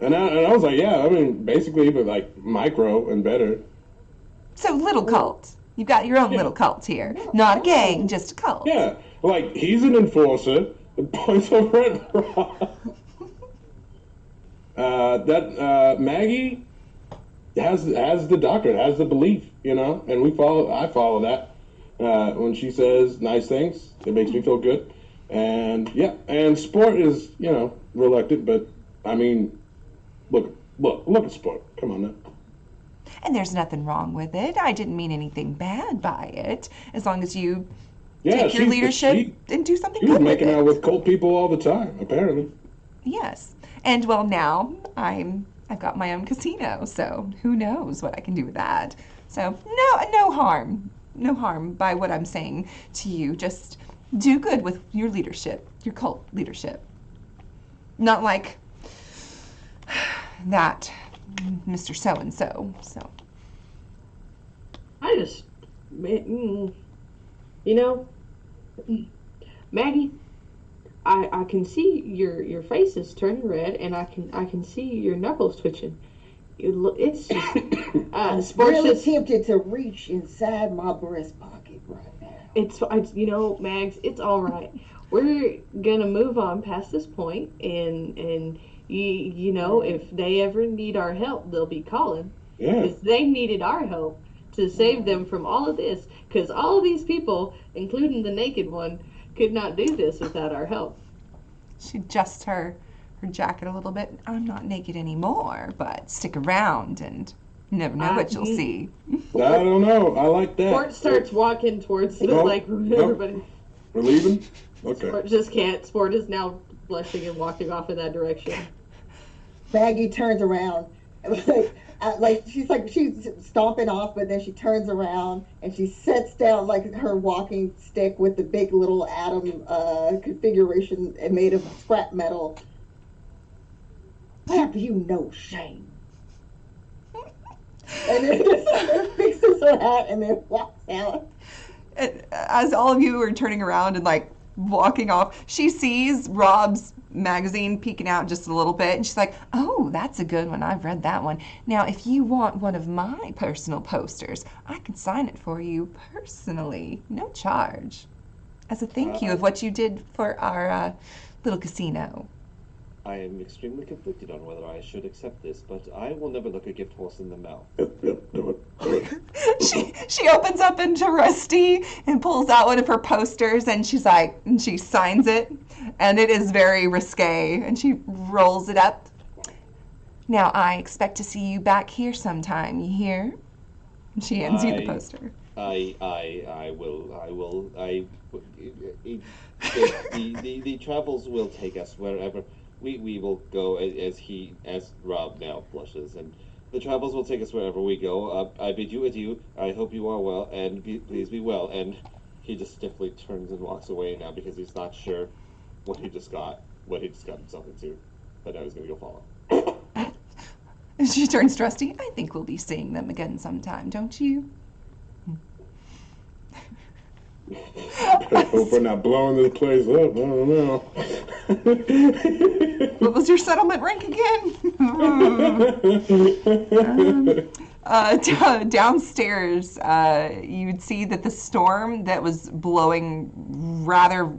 And I was like, yeah, I mean, basically, but like micro and better. So little cult. You've got your own Yeah. little cult here. Not a gang, just a cult. Yeah, like he's an enforcer. It points over at Rob. Maggie has the doctrine, has the belief, and I follow that. When she says nice things, it makes me feel good. And yeah, and Sport is, reluctant, but I mean, look at Sport. Come on now. And there's nothing wrong with it. I didn't mean anything bad by it. As long as you Yeah, take your leadership and do something She was good with making it. out with cult people all the time, apparently. Yes. And well, now I've got my own casino, so who knows what I can do with that. So no harm by what I'm saying to you. Just do good with your leadership, your cult leadership. Not like that Mr. So-and-so. So I just, Maggie, I can see your face is turning red, and I can see your knuckles twitching. It's just, I'm Sport's really just, tempted to reach inside my breast pocket right now. it's Mags, it's all right. We're gonna move on past this point, and if they ever need our help, they'll be calling. Yeah. Because they needed our help to save them from all of this. Because all of these people, including the naked one, could not do this without our help. she adjusts her jacket a little bit. I'm not naked anymore, but stick around and you never know what you'll see. I don't know. I like that. Sport starts walking towards No, everybody. We're leaving? Okay. Sport just can't. Sport is now blushing and walking off in that direction. Maggie turns around, she's stomping off, but then she turns around and she sets down like her walking stick with the big little atom configuration made of scrap metal. Have you no shame? And then just fixes her hat and then walks out. As all of you are turning around and like walking off, she sees Rob's magazine peeking out just a little bit and she's like, oh, that's a good one. I've read that one. Now, if you want one of my personal posters, I can sign it for you personally, no charge, as a thank you of what you did for our little casino. I am extremely conflicted on whether I should accept this, but I will never look a gift horse in the mouth. Yep, do it. She opens up into Rusty and pulls out one of her posters and she's like, and she signs it, and it is very risque, and she rolls it up. Now I expect to see you back here sometime, you hear? And she hands you the poster. The travels will take us wherever we will go as Rob now blushes, and the travels will take us wherever we go. I bid you adieu. I hope you are well, and please be well. And he just stiffly turns and walks away now because he's not sure what he just got himself into. But now he's gonna go follow. She turns to Rusty. I think we'll be seeing them again sometime, don't you? I hope we're not blowing this place up. I don't know. What was your settlement rank again? Downstairs, you'd see that the storm that was blowing rather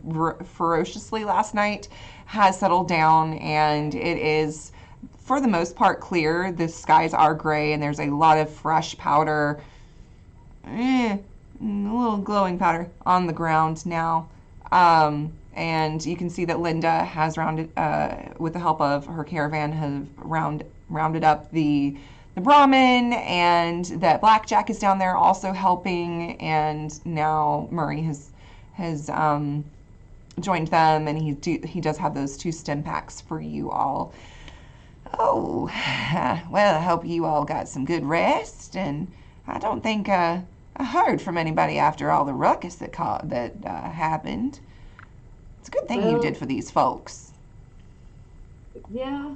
ferociously last night has settled down, and it is, for the most part, clear. The skies are gray, and there's a lot of fresh powder, a little glowing powder on the ground now. And you can see that Linda has with the help of her caravan, have rounded up the Brahmin, and that Blackjack is down there also helping, and now Murray has joined them, and he does have those 2 stim packs for you all. Oh, well, I hope you all got some good rest, and I don't think I heard from anybody after all the ruckus that happened. It's a good thing you did for these folks. Yeah.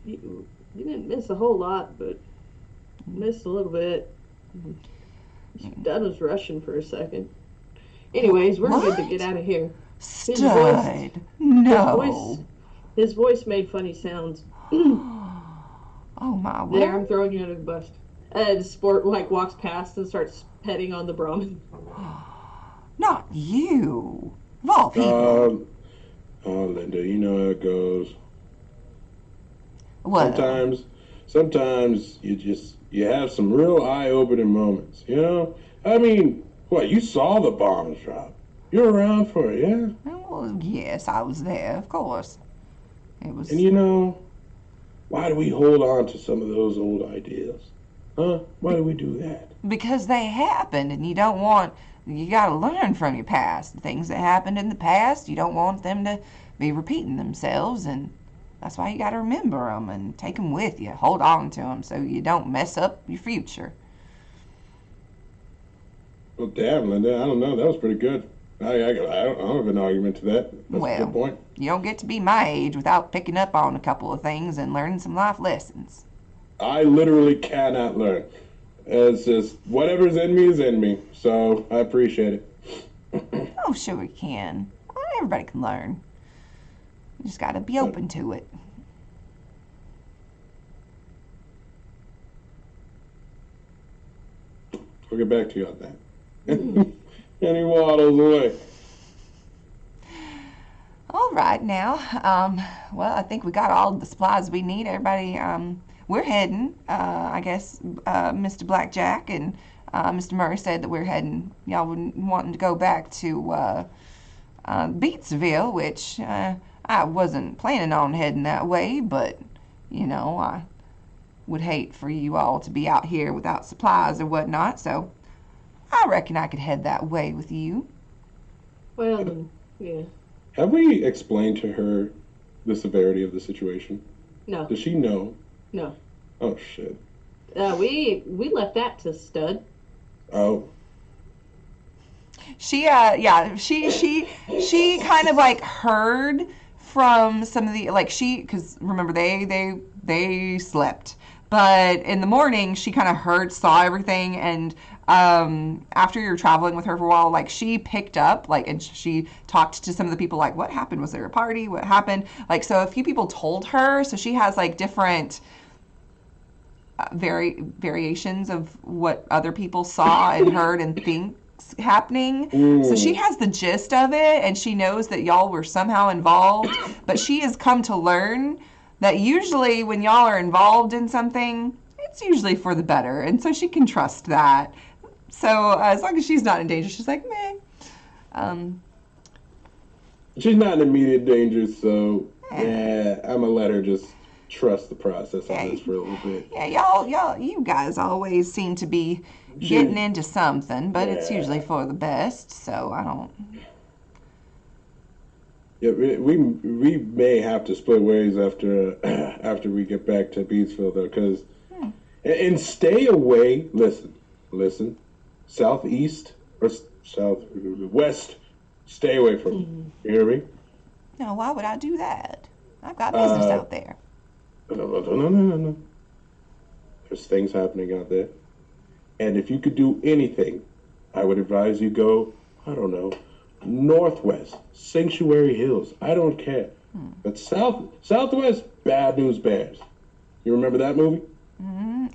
You didn't miss a whole lot, but missed a little bit. Dad was rushing for a second. Anyways, we're good to get out of here. Stud. No. His voice made funny sounds. Oh my word. There, I'm throwing you under the bus. And Sport walks past and starts petting on the Brahmin. Not you. Of all people. Oh, Linda, you know how it goes. What? Sometimes you have some real eye-opening moments, you know? I mean, what, you saw the bombs drop. You're around for it, yeah? Well, yes, I was there, of course. It was... And you know, why do we hold on to some of those old ideas? Huh? Why do we do that? Because they happened, and you gotta learn from your past. The things that happened in the past, you don't want them to be repeating themselves, and that's why you gotta remember them and take them with you. Hold on to them so you don't mess up your future. Well, damn, Linda, I don't know. That was pretty good. I don't have an argument to that. That's a good point. You don't get to be my age without picking up on a couple of things and learning some life lessons. I literally cannot learn. It's just whatever's in me is in me. So I appreciate it. Oh, sure we can. Everybody can learn. You just gotta be open to it. We'll get back to you on that. And he waddles away. All right, now. Well, I think we got all the supplies we need. Everybody, we're heading. I guess Mr. Blackjack and Mr. Murray said that we're heading. Y'all were wanting to go back to Beatsville, which I wasn't planning on heading that way, but, you know, I would hate for you all to be out here without supplies or whatnot, so I reckon I could head that way with you. Well, then, yeah. Have we explained to her the severity of the situation? No. Does she know? No. Oh, shit. We left that to Stud. Oh. She kind of like heard from some of the, like, because remember they slept, but in the morning she kind of saw everything, and after you're traveling with her for a while, like, she picked up, like, and she talked to some of the people, like, what happened? Was there a party? What happened? Like, so a few people told her, so she has like different variations of what other people saw and heard and think happening. So she has the gist of it, and she knows that y'all were somehow involved, but she has come to learn that usually when y'all are involved in something, it's usually for the better, and so she can trust that. So as long as she's not in danger, she's like, meh. She's not in immediate danger, so yeah, I'm gonna let her just trust the process on this for a little bit. Yeah, you guys always seem to be getting into something, but it's usually for the best, so I don't... Yeah, we may have to split ways after after we get back to Beatsville though, because and stay away. Listen, southeast or south west. Stay away from me. You hear me? No, why would I do that? I've got business out there. No. There's things happening out there, and if you could do anything, I would advise you go. I don't know, northwest, Sanctuary Hills. I don't care, but southwest, Bad News Bears. You remember that movie?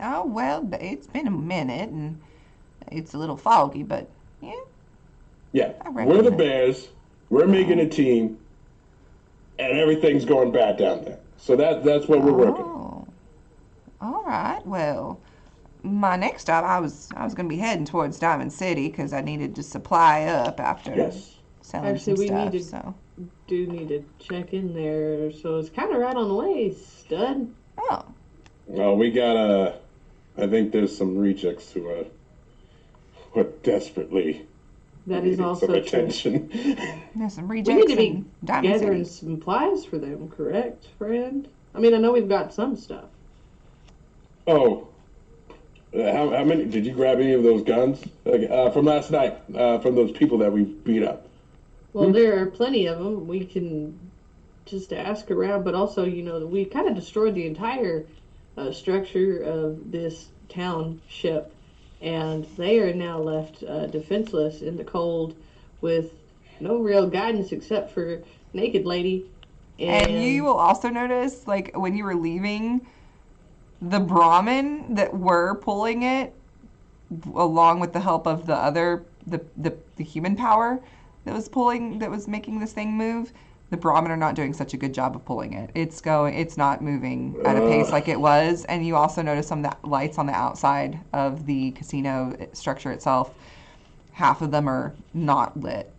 Oh, well, it's been a minute, and it's a little foggy, but yeah. Yeah, I we're the recognize. Bears. We're making a team, and everything's going bad down there. So that's what we're working. Oh, all right. Well, my next stop, I was going to be heading towards Diamond City because I needed to supply up after Yes. selling Actually, some we stuff. need to So, do need to check in there. So it's kind of right on the way, stud. oh, Well, we got I think there's some rejects who are desperately That is needing also some true. attention. there's some We rejects need to be in Diamond gathering City. supplies for them, correct, friend? I mean, I know we've got some stuff. Oh, how many? Did you grab any of those guns from last night? From those people that we beat up? Well, there are plenty of them. We can just ask around, but also, we kind of destroyed the entire structure of this township, and they are now left defenseless in the cold with no real guidance except for Naked Lady. And you will also notice, like, when you were leaving, the Brahmin that were pulling it, along with the help of the other, the human power that was making this thing move, the Brahmin are not doing such a good job of pulling it. It's not moving at a pace like it was. And you also notice some of the lights on the outside of the casino structure itself. Half of them are not lit.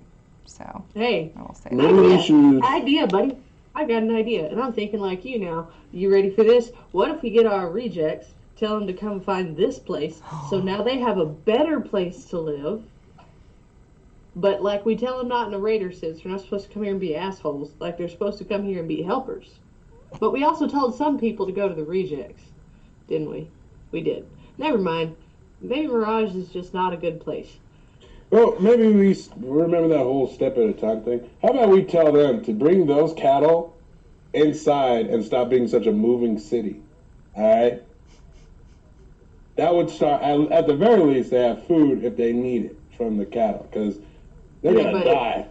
So, Hey, I will say Maybe we should. idea, buddy. I got an idea, and I'm thinking like you now. You ready for this? What if we get our rejects, tell them to come find this place, so now they have a better place to live? But like we tell them not in a raider sense, they're not supposed to come here and be assholes. Like they're supposed to come here and be helpers. But we also told some people to go to the rejects, didn't we? We did. Never mind. Maybe Mirage is just not a good place. Well, maybe we remember that whole step at a time thing. How about we tell them to bring those cattle inside and stop being such a moving city? All right. That would start at the very least. They have food if they need it from the cattle because they're Yeah, gonna but- die.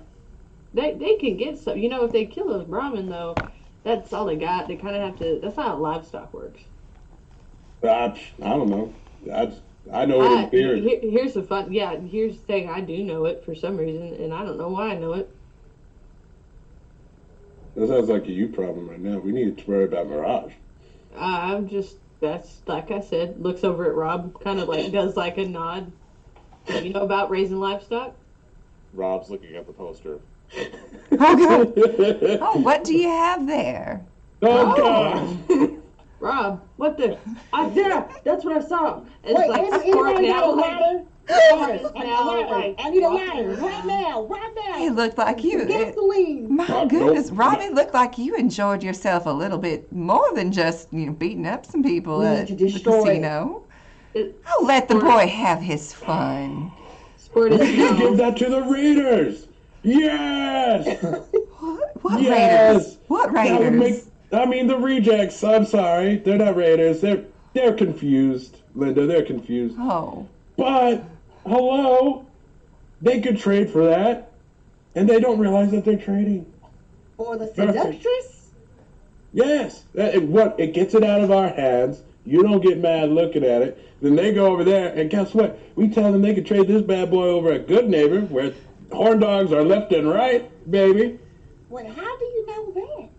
They can get some. If they kill those Brahmin, though, that's all they got. They kind of have to. That's not how livestock works. I don't know. I know it in theory. Here's the fun. Yeah, here's the thing. I do know it for some reason, and I don't know why I know it. That sounds like a you problem right now. We need to worry about Mirage. I'm just. That's like I said. Looks over at Rob, kind of like does like a nod. You know about raising livestock? Rob's looking at the poster. Oh, God. Oh, what do you have there? Oh, God! Rob, what the? Yeah, that's what I saw. It's Wait, like anybody squirting got a out like. ladder? I need a ladder right now, right now. It looked like you. Gasoline. My goodness, Rob, it looked like you enjoyed yourself a little bit more than just, beating up some people We need at to the destroy it. casino. I'll let the boy have his fun. Squirted We can give snow. that to the Raiders. Yes. What Yes. Raiders? What That would Raiders? the rejects. I'm sorry, they're not Raiders. They're confused, Linda. They're confused. Oh, But hello, they could trade for that, and they don't realize that they're trading. For the seductress? Yes, it gets it out of our hands. You don't get mad looking at it. Then they go over there, and guess what? We tell them they can trade this bad boy over at Good Neighbor, where horn dogs are left and right, baby. Well, how do you know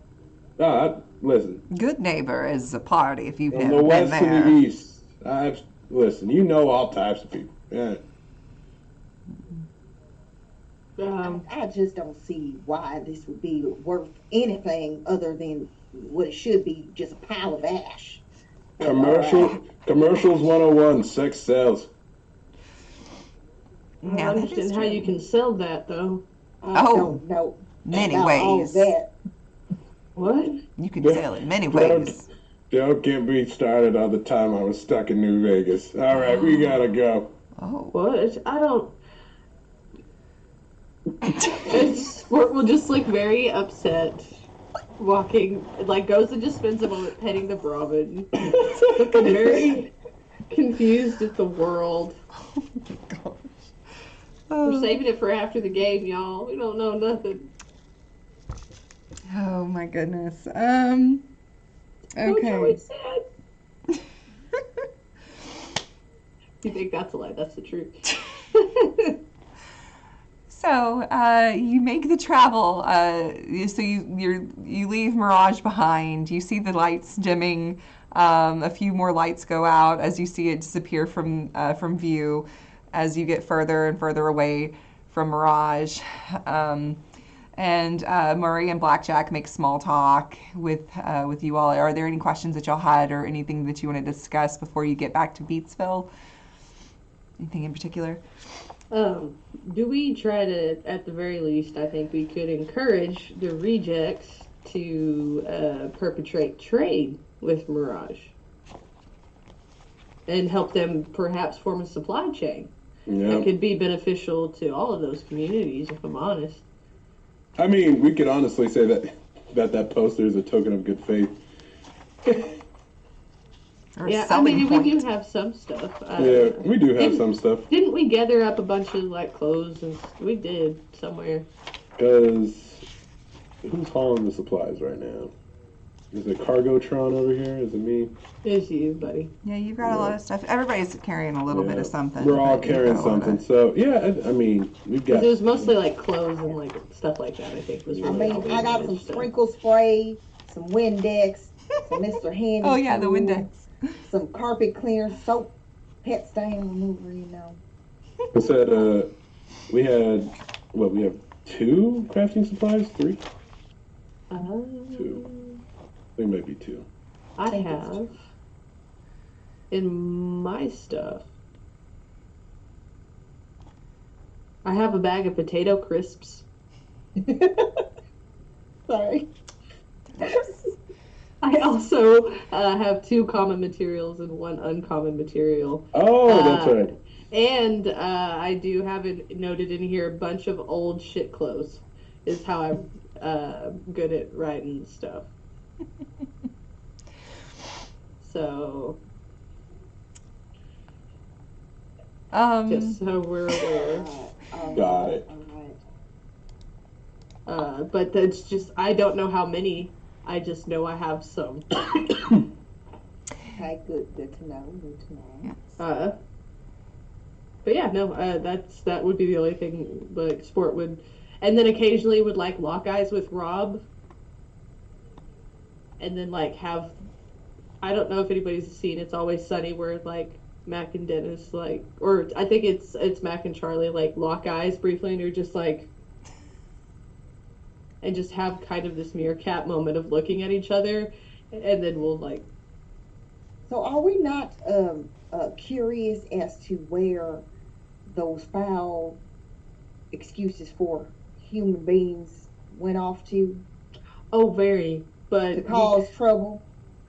that? Listen. Good Neighbor is a party if you've From never the been west to there. the east. Listen, you know all types of people. Yeah. I just don't see why this would be worth anything other than what it should be, just a pile of ash. Commercials 101, sex sells. I don't Now, that is understand how true. you can sell that though. I Oh. don't know. Many About all ways. that. What? You can sail in many Don't- ways. Don't get me started on the time I was stuck in New Vegas. All right, we gotta go. Oh. What? I don't. Sport will just look very upset, walking, like goes and just spends a moment petting the Brahmin, looking very confused at the world. Oh my gosh. We're Oh. saving it for after the game, y'all. We don't know nothing. Oh my goodness. Oh, Okay. Joey's sad. You think that's a lie? That's the truth. So you make the travel. So you leave Mirage behind. You see the lights dimming. A few more lights go out as you see it disappear from view as you get further and further away from Mirage. And Murray and Blackjack make small talk with you all. Are there any questions that y'all had or anything that you want to discuss before you get back to Beatsville? Anything in particular? Do we try to, at the very least, I think we could encourage the rejects to perpetrate trade with Mirage and help them perhaps form a supply chain that Yeah. could be beneficial to all of those communities, if I'm honest. I mean, we could honestly say that poster is a token of good faith. Or a Yeah, I selling mean, point? we do have some stuff. Yeah, we do have some stuff. Didn't we gather up a bunch of like clothes and we did somewhere? Because who's hauling the supplies right now? Is it Cargotron over here? Is it me? It's you, buddy. Yeah, you've got a lot of stuff. Everybody's carrying a little bit of something. We're all but you've carrying got a lot of something. it. So yeah, I mean, we've got. It was mostly like clothes and like stuff like that. I think was I really all mean, we I got some managed to- sprinkle spray, some Windex, some Mr. Handy. Oh yeah, the Tool, Windex. Some carpet cleaner, soap, pet stain remover, you know. I said we had what? We have 2 crafting supplies, 3. Two. I think maybe 2. I have in my stuff. I have a bag of potato crisps. Sorry. I also have 2 common materials and 1 uncommon material. Oh, that's right. And I do have it noted in here a bunch of old shit clothes is how I'm good at writing stuff. So, just so we're aware. Got it. All right. But that's just, I don't know how many. I just know I have some. Okay, good to know. Good to know. Yeah. But yeah, no, that would be the only thing like sport would, and then occasionally would like lock eyes with Rob, and then like have, I don't know if anybody's seen It's Always Sunny where like Mac and Dennis like, or I think it's Mac and Charlie like lock eyes briefly and you're just like, and just have kind of this meerkat moment of looking at each other, and then we'll like. So are we not curious as to where those foul excuses for human beings went off to Oh, very, but cause trouble?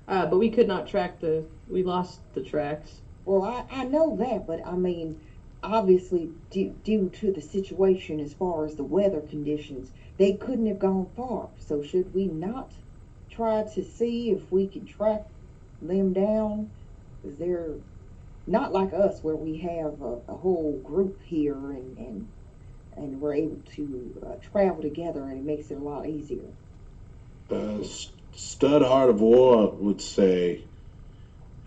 but we could not track we lost the tracks. Well, I know that, but I mean, obviously, due to the situation as far as the weather conditions, they couldn't have gone far. So should we not try to see if we can track them down? Because they're not like us where we have a whole group here and we're able to travel together and it makes it a lot easier. Stud Heart of War would say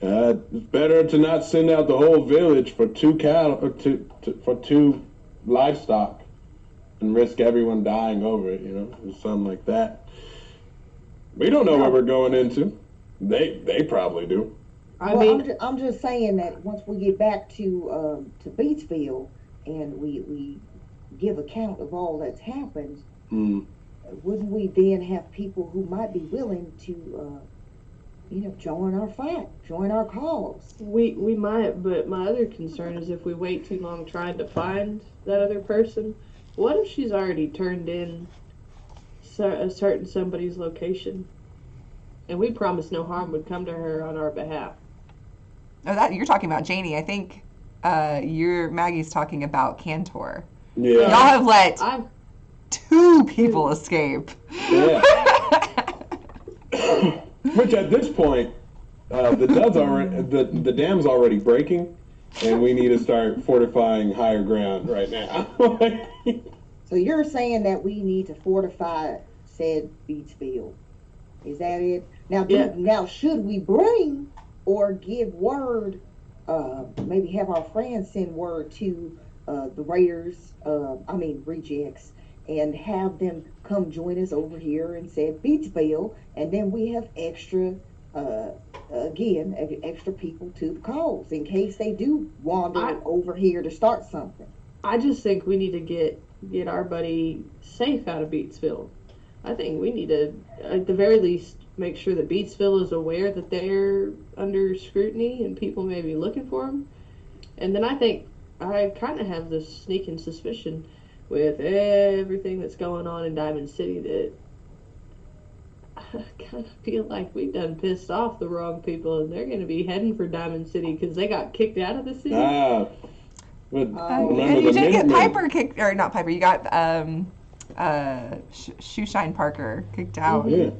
it's better to not send out the whole village for 2 cattle or for 2 livestock and risk everyone dying over it, or something like that. We don't know what we're going into. They probably do. I Well, mean, I'm just saying that once we get back to Beatsville and we give account of all that's happened, wouldn't we then have people who might be willing to, join our fight, join our cause? we might, but my other concern is if we wait too long trying to find that other person, what if she's already turned in certain somebody's location, and we promised no harm would come to her on our behalf. Oh, that you're talking about Janie. I think Maggie's talking about Kantor. Yeah. Y'all have let I've 2 people escape. Yeah. Which at this point, the dam's already breaking, and we need to start fortifying higher ground right now. So you're saying that we need to fortify said Beatsville. Is that it? Now, now should we bring or give word, maybe have our friends send word to the raiders, rejects, and have them come join us over here in said Beatsville, and then we have extra people to the cause in case they do wander over here to start something. I just think we need to get our buddy safe out of Beatsville. I think we need to, at the very least, make sure that Beatsville is aware that they're under scrutiny and people may be looking for them. And then I think I kind of have this sneaking suspicion with everything that's going on in Diamond City that I kind of feel like we done pissed off the wrong people, and they're going to be heading for Diamond City because they got kicked out of the city. But And you did get Piper kicked, or not Piper, you got Shoeshine Parker kicked out. Yeah.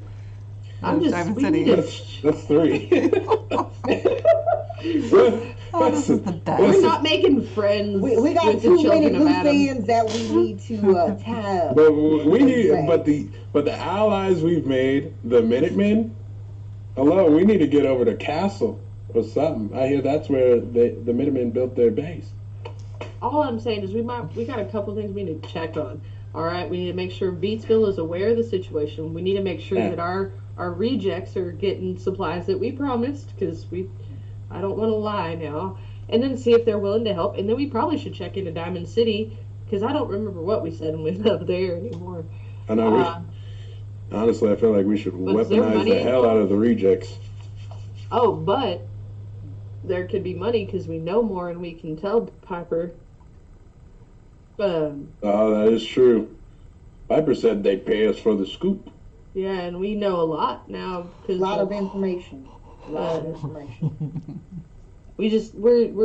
I'm just, Diamond we City. need to, That's 3. Oh, this is the best. we're not making friends We got with the too many children of loose Adam. ends that we need to tie up. But we need, but the allies we've made, the Minutemen. Hello, we need to get over to Castle or something. I hear that's where the Minutemen built their base. All I'm saying is we got a couple things we need to check on. All right, we need to make sure Beatsville is aware of the situation. We need to make sure that our rejects are getting supplies that we promised, because I don't want to lie now. And then see if they're willing to help. And then we probably should check into Diamond City, because I don't remember what we said when we left there anymore. I know. Honestly, I feel like we should But is there weaponize money the hell out of the rejects. Oh, but there could be money because we know more and we can tell Piper. Oh, that is true. Piper said they'd pay us for the scoop. Yeah, and we know a lot now. A lot of information. We're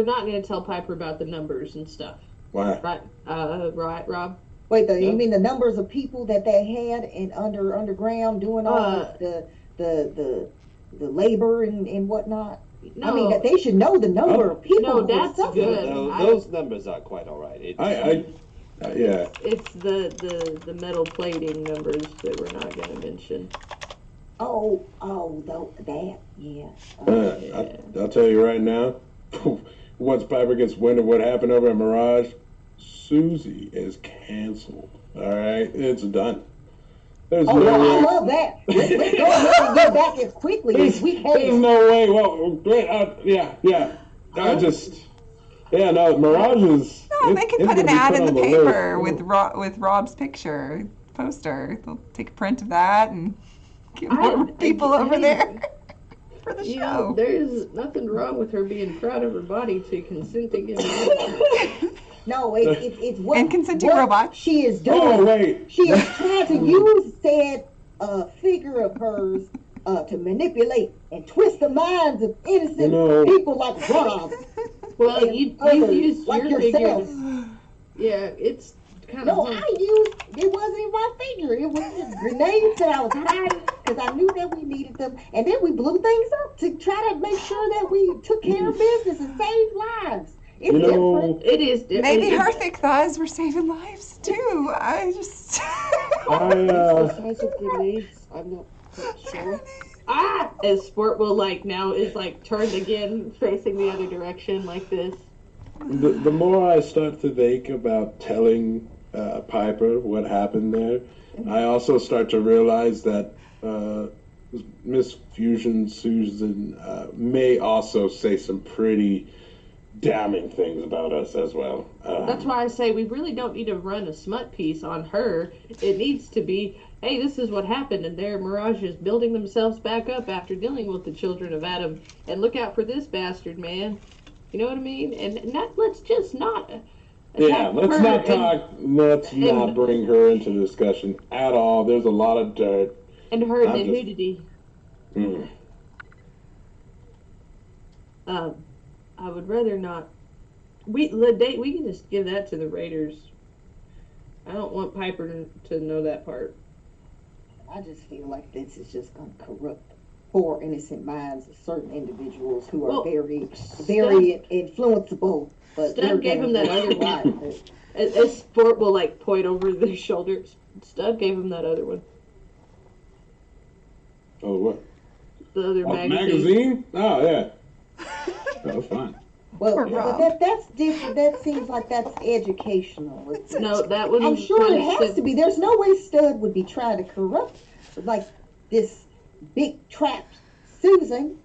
not going to tell Piper about the numbers and stuff. Why? Right, right, Rob? Wait, you mean the numbers of people that they had in underground doing all the labor and whatnot? No. I mean, that they should know the number of people. No, that's good. Those numbers are quite all right. Yeah. It's the metal plating numbers that we're not going to mention. I'll tell you right now, once Piper gets wind of what happened over at Mirage, Susie is canceled. All right? It's done. There's no way. I love that. Let's go ahead and get back as quickly as we can. There's no way. Well, yeah. Mirage is... No, they can put an ad in the paper with Rob's picture, poster. They'll take a print of that and get more people over there for the show. There's nothing wrong with her being proud of her body to consent to getting No, it's what, and consenting what robots. she is doing. Oh, wait. She is trying to use said figure of hers to manipulate and twist the minds of innocent people like Rob. Well, you used like your yourself. figure. Yeah, it's kind No, of. it wasn't even my figure. It was just grenades that I was hiding because I knew that we needed them. And then we blew things up to try to make sure that we took care of business and saved lives. It's different. It is different. Maybe her thick thighs were saving lives too. I just. I'm not quite sure. As Sport will now is turned again, facing the other direction like this. The more I start to think about telling Piper what happened there, I also start to realize that Miss Fusion Susan may also say some pretty damning things about us as well. That's why I say we really don't need to run a smut piece on her. It needs to be, hey, this is what happened, and their Mirage is building themselves back up after dealing with the children of Adam. And look out for this bastard, man. You know what I mean? And let's just not Yeah, attack let's her not talk. Let's not and bring her into the discussion at all. There's a lot of dirt. and her I'm just. nudity. Mm. Um, I would rather not. We can just give that to the Raiders. I don't want Piper to know that part. I just feel like this is just going to corrupt poor innocent minds of certain individuals who are Well, very, Steph, very influenceable. But we're Steph gave going him to that just other ride one. it. As Sport will like point over their shoulders. Steph gave him that other one. Oh, what? The other Oh, magazine. magazine? Oh, yeah. That was fine. Well, Poor but Rob. that's different. That seems like that's educational. No, that one. I'm sure kind it of has said- to be. There's no way Stud would be trying to corrupt like this big trapped Susan.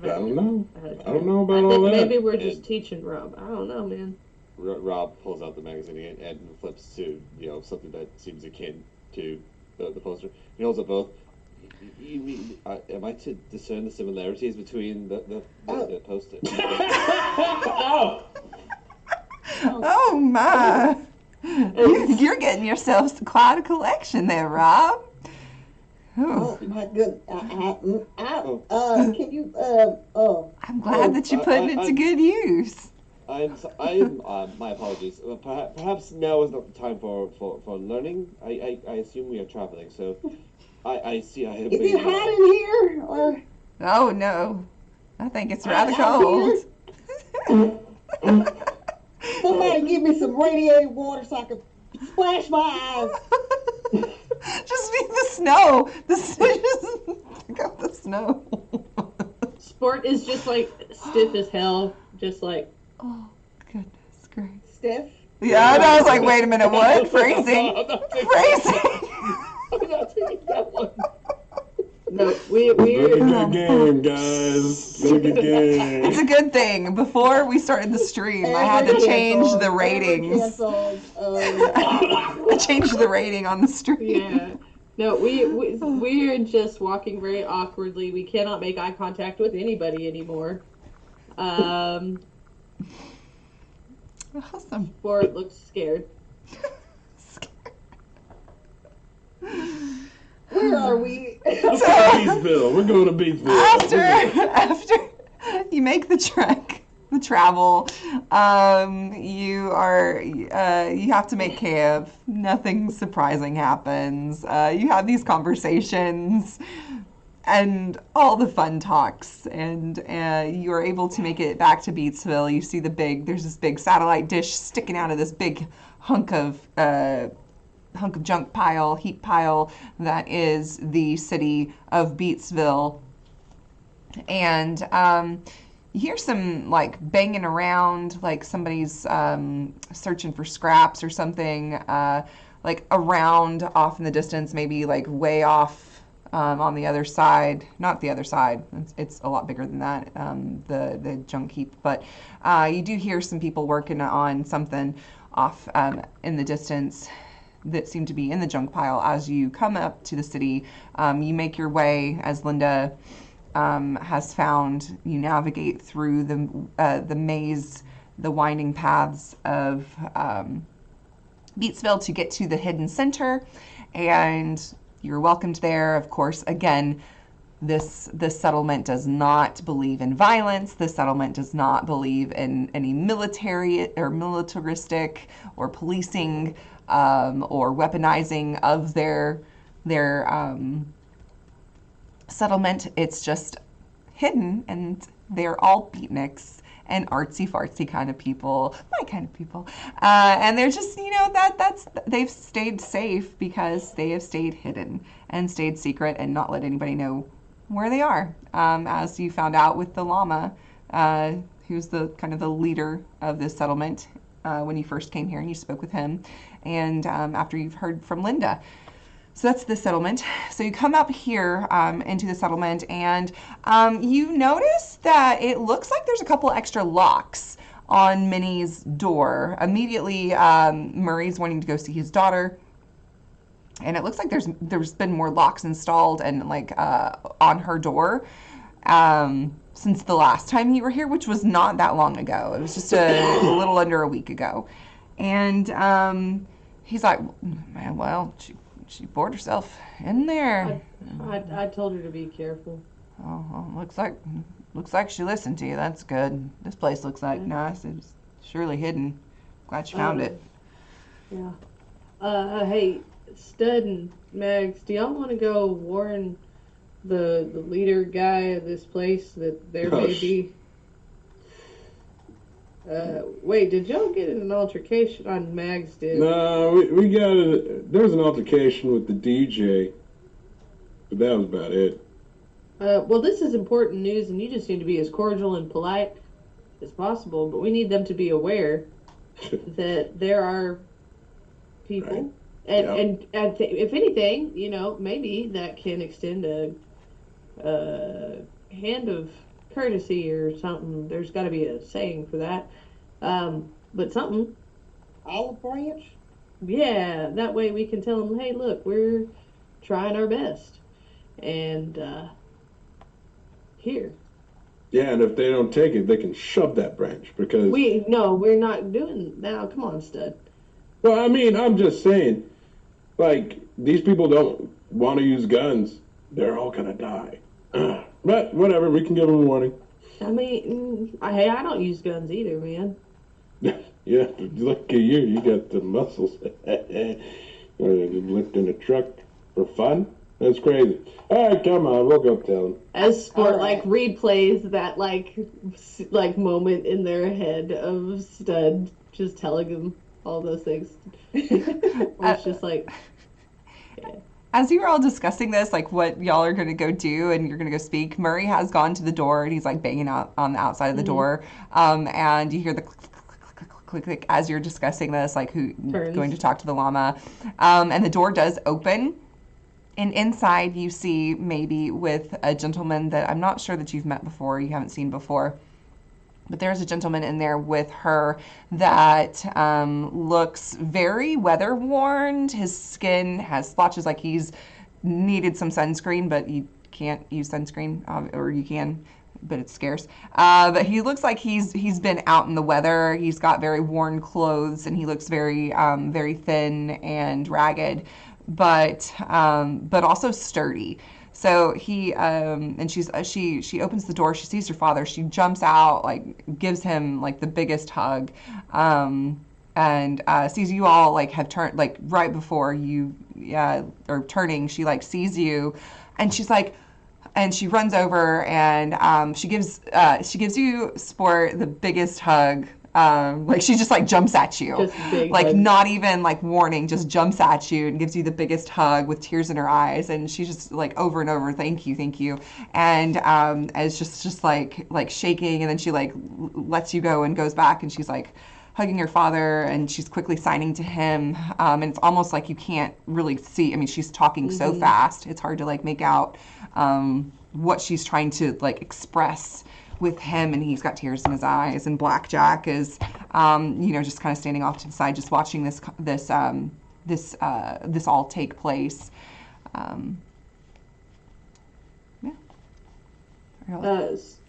I don't know. I I don't know about I all think that. maybe we're just And- teaching Rob. I don't know, man. Rob pulls out the magazine and flips to something that seems akin to the poster. He holds up both. You mean, am I to discern the similarities between the poster? Oh! Oh my! You're getting yourself quite a collection there, Rob. Oh, Oh my goodness! Can you? I'm glad that you're putting it to good use. My apologies. Perhaps now is not the time for learning. I assume we are traveling, so I see. I have Is it hot in here? Or Oh no, I think it's rather out cold. somebody give me some radiated water so I can splash my eyes. Just be the snow. Just pick up the snow. Sport is just like stiff as hell. Just like Oh goodness gracious. Steph. Yeah, and I was like, wait a minute, what? Phrasing? I'm not taking Phrasing? I'm not taking that one. no, Look we're at good game, guys. Look at game. It's a good thing. Before we started the stream, I had to change the ratings. I changed the rating on the stream. yeah. No, we're just walking very awkwardly. We cannot make eye contact with anybody anymore. Awesome. Sport looks scared. Where are we? Let's go to Beatsville. We're going to Beatsville. After you make the trek, the travel, you have to make camp. Nothing surprising happens. You have these conversations and all the fun talks, and you are able to make it back to Beatsville. You see there's this big satellite dish sticking out of this big hunk of heap pile that is the city of Beatsville. And you hear some like banging around, like somebody's searching for scraps or something, like around off in the distance, maybe like way off on the other side. Not the other side, it's a lot bigger than that, the junk heap. But you do hear some people working on something off in the distance that seem to be in the junk pile. As you come up to the city, you make your way, as Linda has found. You navigate through the maze, the winding paths of Beatsville to get to the hidden center, and you're welcomed there. Of course, again, this settlement does not believe in violence. This settlement does not believe in any military or militaristic or policing or weaponizing of their settlement. It's just hidden, and they're all beatniks and artsy-fartsy kind of people, my kind of people. And they're just, they've stayed safe because they have stayed hidden and stayed secret and not let anybody know where they are. As you found out with the llama, who's the kind of the leader of this settlement when you first came here and you spoke with him, and after you've heard from Linda. So that's the settlement. So you come up here into the settlement, and you notice that it looks like there's a couple extra locks on Minnie's door. Immediately, Murray's wanting to go see his daughter, and it looks like there's been more locks installed and like on her door. since the last time you were here, which was not that long ago. It was just a little under a week ago. And he's like, man, well, she bored herself in there. I told her to be careful. Oh, well, looks like she listened to you. That's good. This place looks like nice. It's surely hidden. Glad you found it. Yeah. Hey, Stud and Mags, do y'all want to go warn the leader guy of this place that there may be? Wait, did y'all get in an altercation? On Mags did. No, we got there was an altercation with the DJ, but that was about it. Well, this is important news, and you just need to be as cordial and polite as possible. But we need them to be aware that there are people, and if anything, maybe that can extend a hand of courtesy or something. There's got to be a saying for that. But something. Olive branch? Yeah, that way we can tell them, hey, look, we're trying our best. And, here. Yeah, and if they don't take it, they can shove that branch because... we're not doing... Now, come on, Stud. Well, I mean, I'm just saying, like, these people don't want to use guns. They're all gonna die. But, whatever, we can give them a warning. I mean, hey, I don't use guns either, man. Yeah, look at you. You got the muscles. Lifting a truck for fun? That's crazy. All right, come on. We'll go tell them. As Sport, replays that, like moment in their head of Stud just telling him all those things. It's just like... Yeah. As you were all discussing this, like what y'all are going to go do and you're going to go speak, Murray has gone to the door and he's like banging out on the outside of the door. And you hear the click, click, click, click, click, click as you're discussing this, like who going to talk to the llama. And the door does open. And inside you see maybe with a gentleman that I'm not sure that you've met before, you haven't seen before. But there's a gentleman in there with her that looks very weather-worn. His skin has splotches, like he's needed some sunscreen, but you can't use sunscreen, or you can, but it's scarce. But he looks like he's been out in the weather. He's got very worn clothes, and he looks very very thin and ragged, but also sturdy. So he and she opens the door. She sees her father. She jumps out, like gives him like the biggest hug, and sees you all like have turned, like right before you or turning. She like sees you, and she's like, and she runs over and she gives you, Sport, the biggest hug. Like she just like jumps at you, like hug. Not even like warning, just jumps at you and gives you the biggest hug with tears in her eyes, and she's just like over and over, thank you, and it's just like shaking, and then she like lets you go and goes back, and she's like hugging her father, and she's quickly signing to him, and it's almost like you can't really see. I mean, she's talking so fast, it's hard to like make out what she's trying to like express with him, and he's got tears in his eyes, and Blackjack is just kind of standing off to the side, just watching this all take place.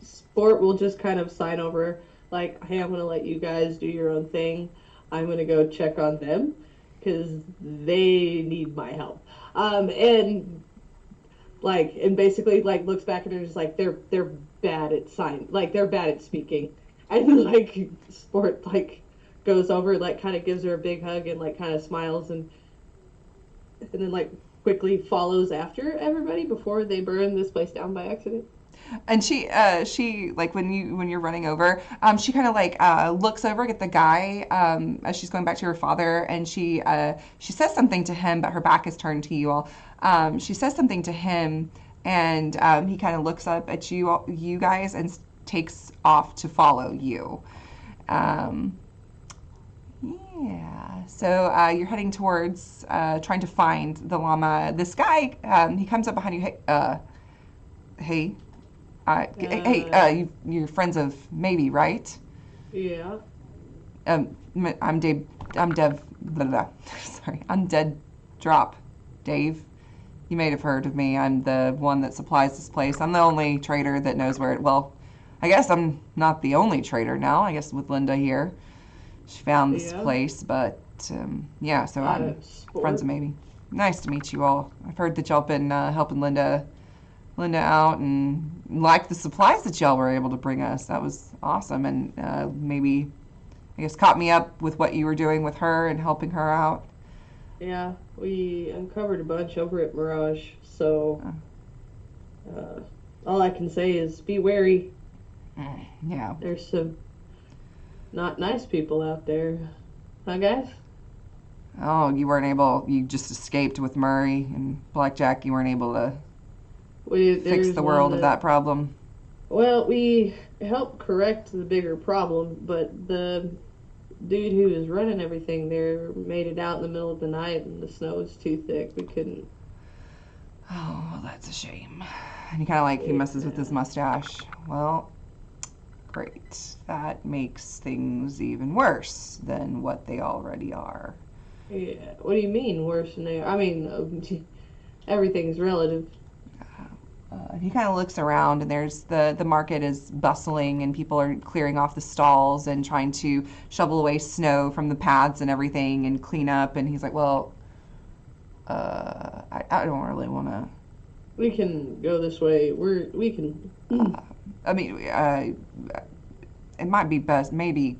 Sport will just kind of sign over, like, hey, I'm going to let you guys do your own thing. I'm going to go check on them because they need my help. And basically like looks back at her and is like, they're bad at they're bad at speaking. And like Sport like goes over, like kind of gives her a big hug and like kind of smiles and then like quickly follows after everybody before they burn this place down by accident. And she like when you're running over, she kind of like looks over at the guy as she's going back to her father, and she says something to him, but her back is turned to you all. She says something to him, and he kind of looks up at you guys and takes off to follow you. Yeah. So you're heading towards trying to find the llama. This guy, he comes up behind you. Hey. You're friends of Maybe, right? Yeah. I'm Dave. I'm Dev. Blah, blah. Sorry, I'm Dead Drop. Dave, you may have heard of me. I'm the one that supplies this place. I'm the only trader that knows where it. Well, I guess I'm not the only traitor now. I guess with Linda here, she found this Yeah. place, but yeah. So I'm friends Sport. of maybe. Nice to meet you all. I've heard that y'all been helping Linda out and liked the supplies that y'all were able to bring us. That was awesome, and maybe I guess caught me up with what you were doing with her and helping her out. Yeah, we uncovered a bunch over at Mirage, so all I can say is be wary. Yeah. There's some not nice people out there. Huh, guys? Oh, you just escaped with Murray and Blackjack. You weren't able to fix There's the one world of that problem. Well, we helped correct the bigger problem, but the dude who was running everything there made it out in the middle of the night, and the snow was too thick. We couldn't. Oh, well, that's a shame. And he kind of like, he messes with his mustache. Well, great. That makes things even worse than what they already are. Yeah. What do you mean worse than they are? I mean, everything's relative. He kind of looks around, and there's the market is bustling, and people are clearing off the stalls and trying to shovel away snow from the paths and everything and clean up. And he's like, well, I don't really want to. We can go this way. We can. I mean, it might be best. Maybe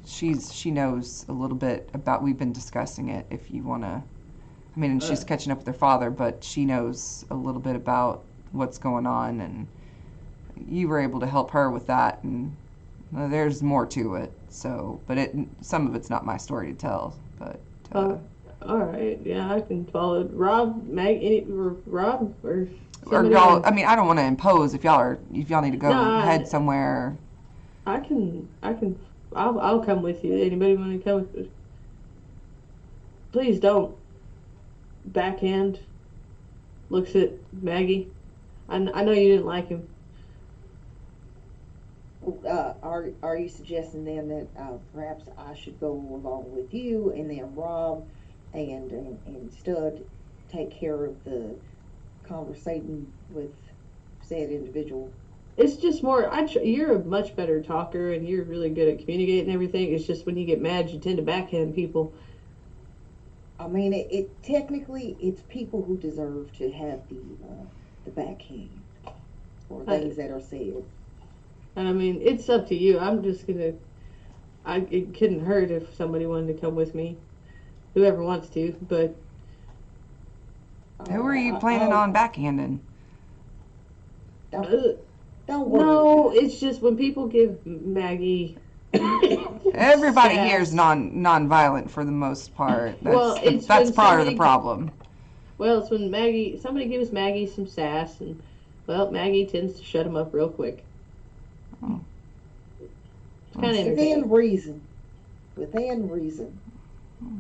she knows a little bit about. We've been discussing it. If you want to, I mean, and she's catching up with her father, but she knows a little bit about what's going on, and you were able to help her with that. And there's more to it. So, but some of it's not my story to tell. But All right. Yeah, I can follow. Rob, Rob, or or y'all. I mean, I don't want to impose. If y'all need to go head somewhere. I can. I'll come with you. Anybody want to come with me? Please don't. Backhand. Looks at Maggie. I know you didn't like him. Are you suggesting then that perhaps I should go along with you and then Rob and Stud take care of the conversating with said individual? It's just more. You're a much better talker, and you're really good at communicating and everything. It's just when you get mad, you tend to backhand people. I mean, it technically it's people who deserve to have the backhand for things that are said. And I mean, it's up to you. I'm just gonna. It couldn't hurt if somebody wanted to come with me, whoever wants to. But who are you planning on backhanding? Don't worry. No, it's just when people give Maggie. Everybody here is non-violent for the most part. That's part of the problem. Well, it's when somebody gives Maggie some sass, and well, Maggie tends to shut him up real quick. Oh. It's kind of entertaining. Within reason.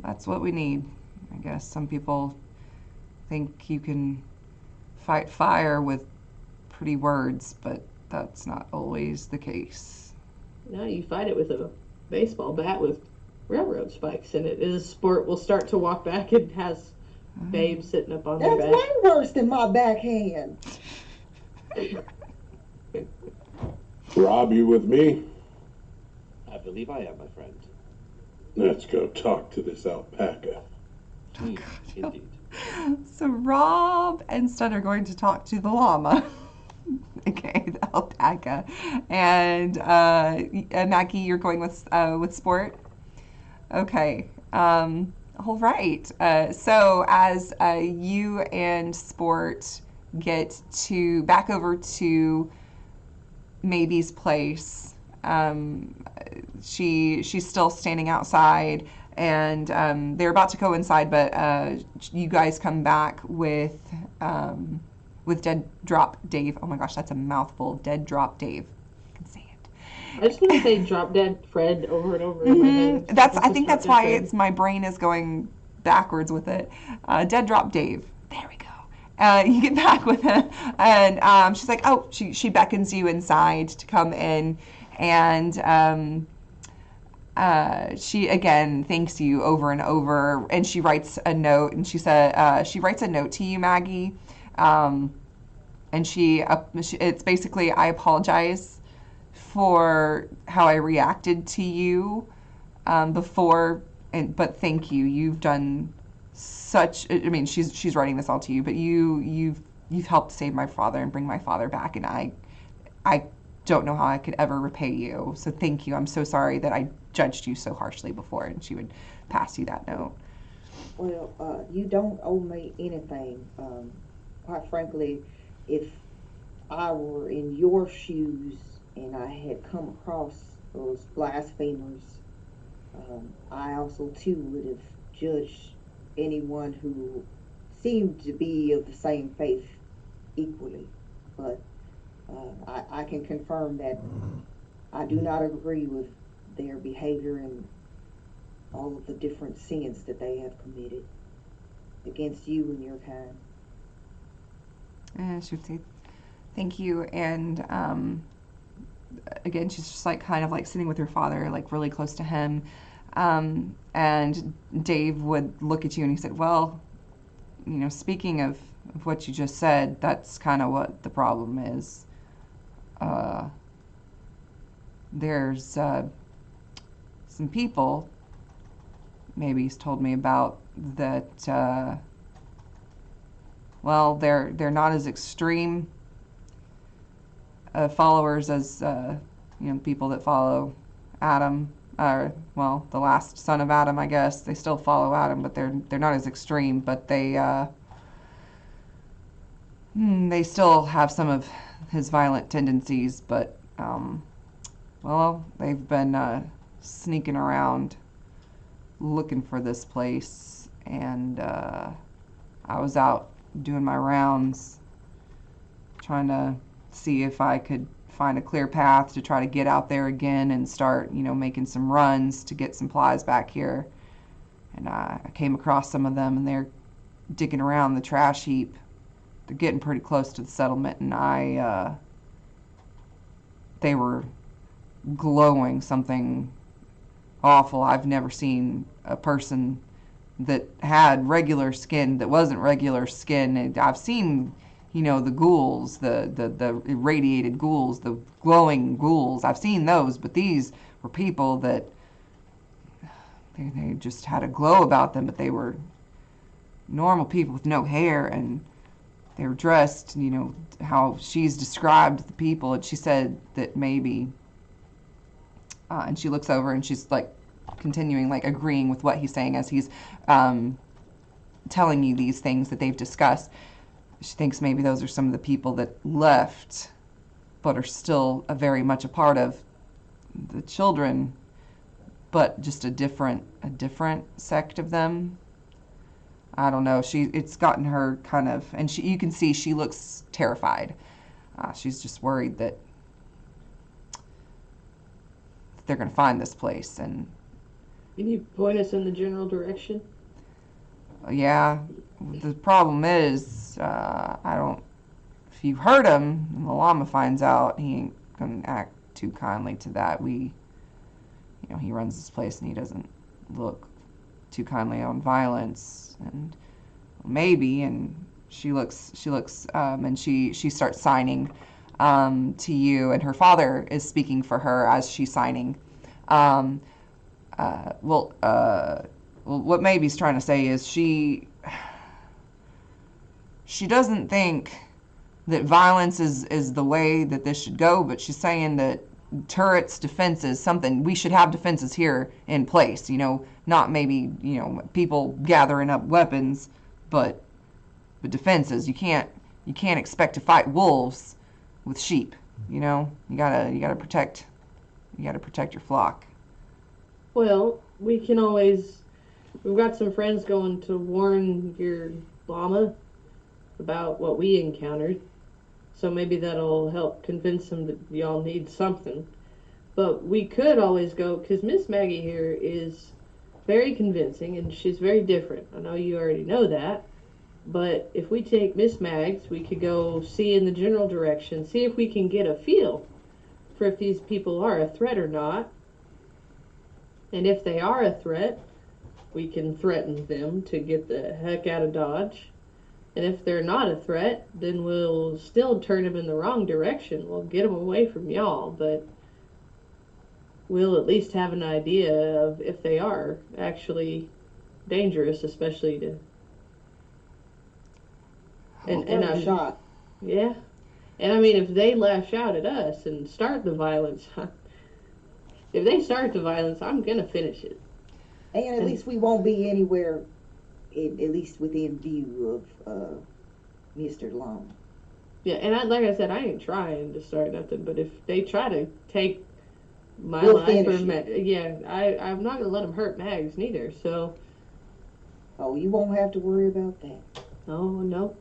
That's what we need. I guess some people think you can fight fire with pretty words, but that's not always the case. No, you fight it with a baseball bat with railroad spikes in it. Is a sport will start to walk back and has Babe sitting up on their back. That's way worse than my backhand. Rob, you with me? I believe I am, my friend. Let's go talk to this alpaca. Indeed. So Rob and Stud are going to talk to the llama. Okay, the alpaca. And Maggie, you're going with Sport? Okay. All right. So as you and Sport get back over to Maybe's place, she's still standing outside, and they're about to go inside, but you guys come back with Dead Drop Dave. Oh my gosh, that's a mouthful. Dead Drop Dave. I can say it. I just want to say Drop Dead Fred over and over in my head. I think that's why my brain is going backwards with it. Dead Drop Dave. There we go. You get back with him, and she's like, oh, she beckons you inside to come in, and she again thanks you over and over, and she writes a note, and she writes a note to you, Maggie. And it's basically, I apologize for how I reacted to you before, but thank you. You've done such. I mean, she's writing this all to you, but you've helped save my father and bring my father back, and I don't know how I could ever repay you. So thank you. I'm so sorry that I judged you so harshly before. And she would pass you that note. Well, you don't owe me anything. Quite frankly, if I were in your shoes and I had come across those blasphemers, I also too would have judged anyone who seemed to be of the same faith equally. But I can confirm that I do not agree with their behavior and all of the different sins that they have committed against you and your kind. And she would say, thank you. And again, she's just like kind of like sitting with her father, like really close to him. And Dave would look at you and he said, well, speaking of what you just said, that's kind of what the problem is. There's some people, maybe he's told me about, that, well, they're not as extreme followers as, people that follow Adam. Well, the last son of Adam, I guess. They still follow Adam, but they're not as extreme, but they still have some of his violent tendencies, but, well, they've been sneaking around looking for this place, and I was out doing my rounds trying to see if I could find a clear path to try to get out there again and start, making some runs to get supplies back here. And I came across some of them, and they're digging around the trash heap. They're getting pretty close to the settlement, and they were glowing something awful. I've never seen a person that had regular skin that wasn't regular skin. And I've seen, the ghouls, the irradiated ghouls, the glowing ghouls. I've seen those, but these were people that they just had a glow about them, but they were normal people with no hair, and they were dressed, how she's described the people, and she said that maybe, and she looks over and she's like continuing, like agreeing with what he's saying as he's telling you these things that they've discussed. She thinks maybe those are some of the people that left, but are still very much a part of the children, but just a different sect of them. I don't know. It's gotten her kind of, and you can see she looks terrified. She's just worried that they're going to find this place. And can you point us in the general direction? Yeah. The problem is, if you hurt him and the llama finds out, he ain't going to act too kindly to that. He runs this place and he doesn't look too kindly on violence. And maybe, and she looks, and she starts signing to you, and her father is speaking for her as she's signing. Well, what Maybe's trying to say is she doesn't think that violence is the way that this should go, but she's saying that turrets, defenses, something, we should have defenses here in place, not maybe, people gathering up weapons, but defenses. You can't expect to fight wolves with sheep, you gotta protect your flock. Well, we've got some friends going to warn your llama about what we encountered. So maybe that'll help convince them that y'all need something. But we could always go, because Miss Maggie here is very convincing, and she's very different. I know you already know that. But if we take Miss Mags, we could go see in the general direction, see if we can get a feel for if these people are a threat or not. And if they are a threat, we can threaten them to get the heck out of Dodge. And if they're not a threat, then we'll still turn them in the wrong direction. We'll get them away from y'all, but we'll at least have an idea of if they are actually dangerous, especially to. And Worth a I'm shot. yeah, and I mean if they lash out at us and start the violence, if they start the violence, I'm gonna finish it. And at And least we won't be anywhere, at least within view of Mr. Long. yeah, and like I said, I ain't trying to start nothing, but if they try to take my We'll life or finish it. yeah, I'm not gonna let them hurt Mags neither. So Oh, you won't have to worry about that. oh no.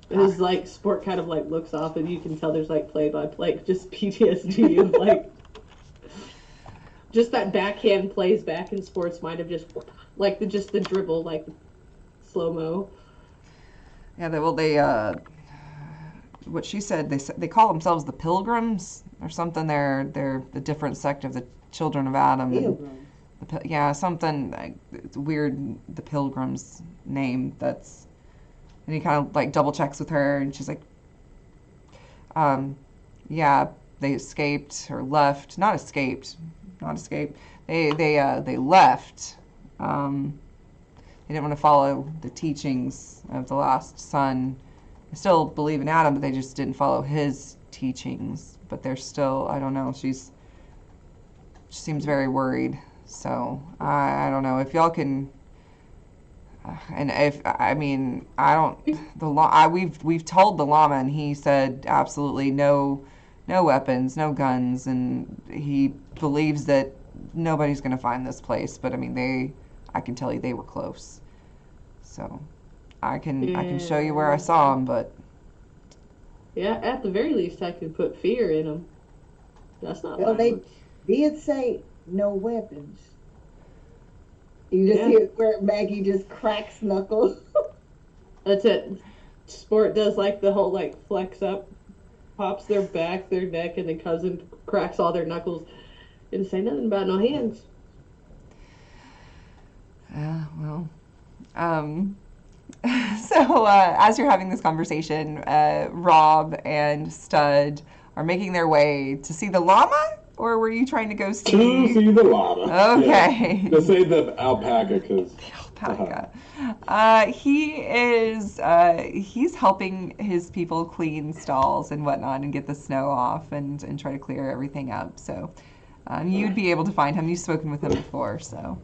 His like sport kind of like looks off, and you can tell there's like play by play, just PTSD of like just that backhand plays back in sports might have just like the dribble like slow mo. Yeah, they what she said, they call themselves the Pilgrims or something. They're the different sect of the children of Adam. Pilgrims. Yeah, something like, it's weird. The Pilgrims name. That's and he kind of like double checks with her, and she's like, yeah, they escaped or left. Not escaped. Not escaped. They left. They didn't want to follow the teachings of the last son. They still believe in Adam, but they just didn't follow his teachings. But they're still, I don't know, she seems very worried. So I don't know if y'all can. And if I mean I don't we've told the llama, and he said absolutely no weapons, no guns, and he believes that nobody's going to find this place. But I mean I can tell you they were close. So I can show you where I saw them, but Yeah, at the very least, I could put fear in them. That's not Well, they violence. did say no weapons. You just Yeah. hear where Maggie just cracks knuckles. That's it. Sport does like the whole like flex up, pops their back, their neck, and then cousin cracks all their knuckles. Didn't say nothing about no hands. well, so as you're having this conversation, Rob and Stud are making their way to see the llama, or were you trying to go To see? see the llama. Okay. Yeah. To say the alpaca, because Alpaca. He's helping his people clean stalls and whatnot and get the snow off and try to clear everything up. So you'd be able to find him. You've spoken with him before, so.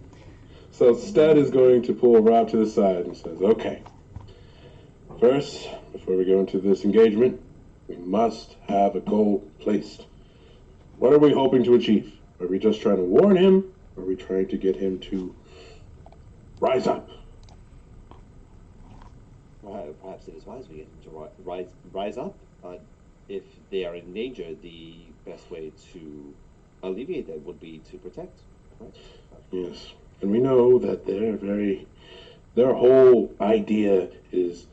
So Stud is going to pull Rob to the side and says, okay, first, before we go into this engagement, we must have a goal placed. What are we hoping to achieve? Are we just trying to warn him? Or are we trying to get him to rise up? Perhaps it is wise we get him to rise up. If they are in danger, the best way to alleviate that would be to protect. Correct? Yes. And we know that their whole idea is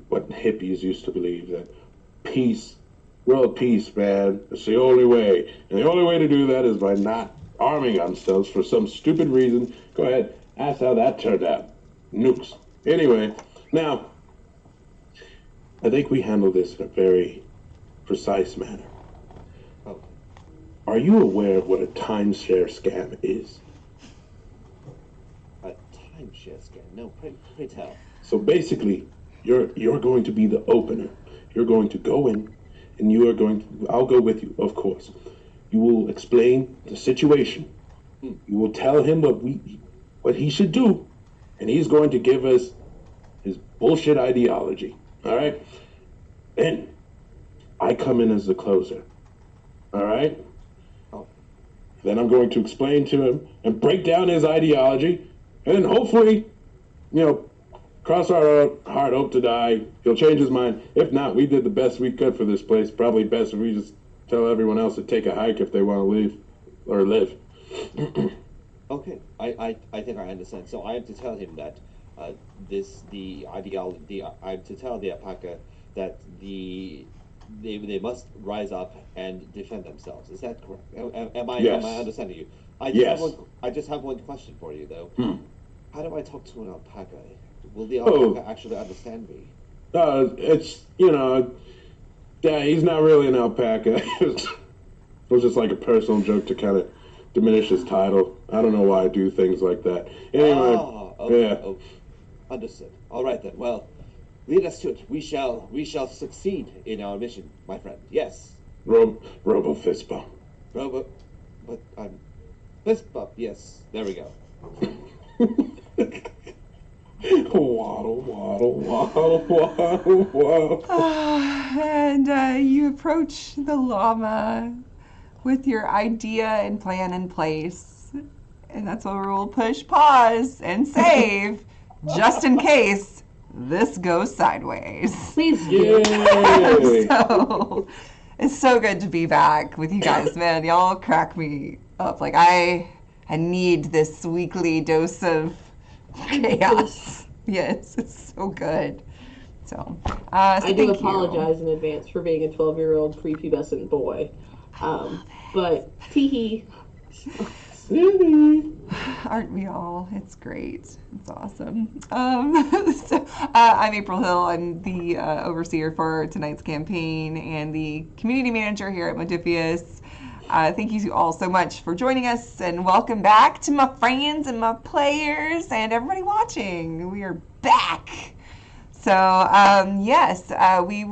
what hippies used to believe, that peace, world peace, man, it's the only way. And the only way to do that is by not arming ourselves for some stupid reason. Go ahead, ask how that turned out. Nukes. Anyway, now, I think we handle this in a very precise manner. Oh, Are you aware of what a timeshare scam is? a timeshare scan. No, pray tell. So basically, you're going to be the opener. You're going to go in, and you are going to. I'll go with you, of course. You will explain the situation. You will tell him what he should do, and he's going to give us his bullshit ideology. All right. Then I come in as the closer. All right. Oh, Then I'm going to explain to him and break down his ideology, and then hopefully, cross our heart, hope to die. He'll change his mind. If not, we did the best we could for this place. Probably best if we just tell everyone else to take a hike if they want to leave or live. okay. I think I understand. So I have to tell him that the ideology. I have to tell the alpaca that they must rise up and defend themselves. Is that correct? Am Yes. I understanding you? Yes. I just have one question for you though. How do I talk to an alpaca? Will the Oh. alpaca actually understand me? It's yeah, he's not really an alpaca. It was just like a personal joke to kind of diminish his title. I don't know why I do things like that. Anyway, Okay, yeah. okay. Understood. All right then. Well, lead us to it. We shall succeed in our mission, my friend. Yes. Robo fist bump. Robo, but I'm fist bump. Yes. There we go. Waddle, waddle, waddle, waddle, waddle. And you approach the llama with your idea and plan in place. And that's where we'll push pause and save just in case this goes sideways. Please do. Yay! So it's so good to be back with you guys, man. Y'all crack me up. Like I need this weekly dose of chaos. Yes, it's so good. So, I do thank you. apologize in advance for being a 12-year-old prepubescent boy. But teehee. Aren't we all? It's great. It's awesome. I'm April Hill. I'm the overseer for tonight's campaign and the community manager here at Modiphius. Thank you all so much for joining us, and welcome back to my friends and my players and everybody watching. We are back. So yes, we've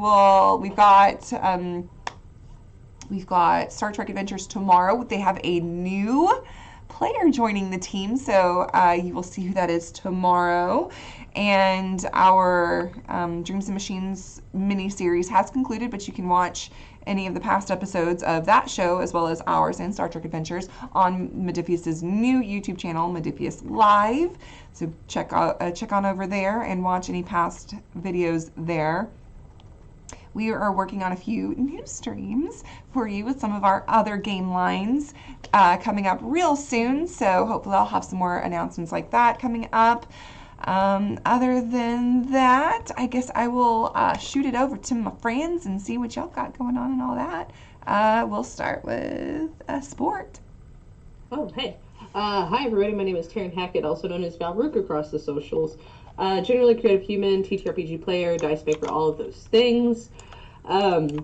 got Star Trek Adventures tomorrow. They have a new player joining the team, so you will see who that is tomorrow. And our Dreams and Machines mini-series has concluded, but you can watch any of the past episodes of that show, as well as ours and Star Trek Adventures, on Modiphius' new YouTube channel, Modiphius Live. So check on over there and watch any past videos there. We are working on a few new streams for you with some of our other game lines coming up real soon. So hopefully I'll have some more announcements like that coming up. Other than that, I guess I will shoot it over to my friends and see what y'all got going on and all that. We'll start with sport. Oh, hey. Hi, everybody. My name is Taryn Hackett, also known as Valrook across the socials. Generally creative human, TTRPG player, dice maker, all of those things. Currently,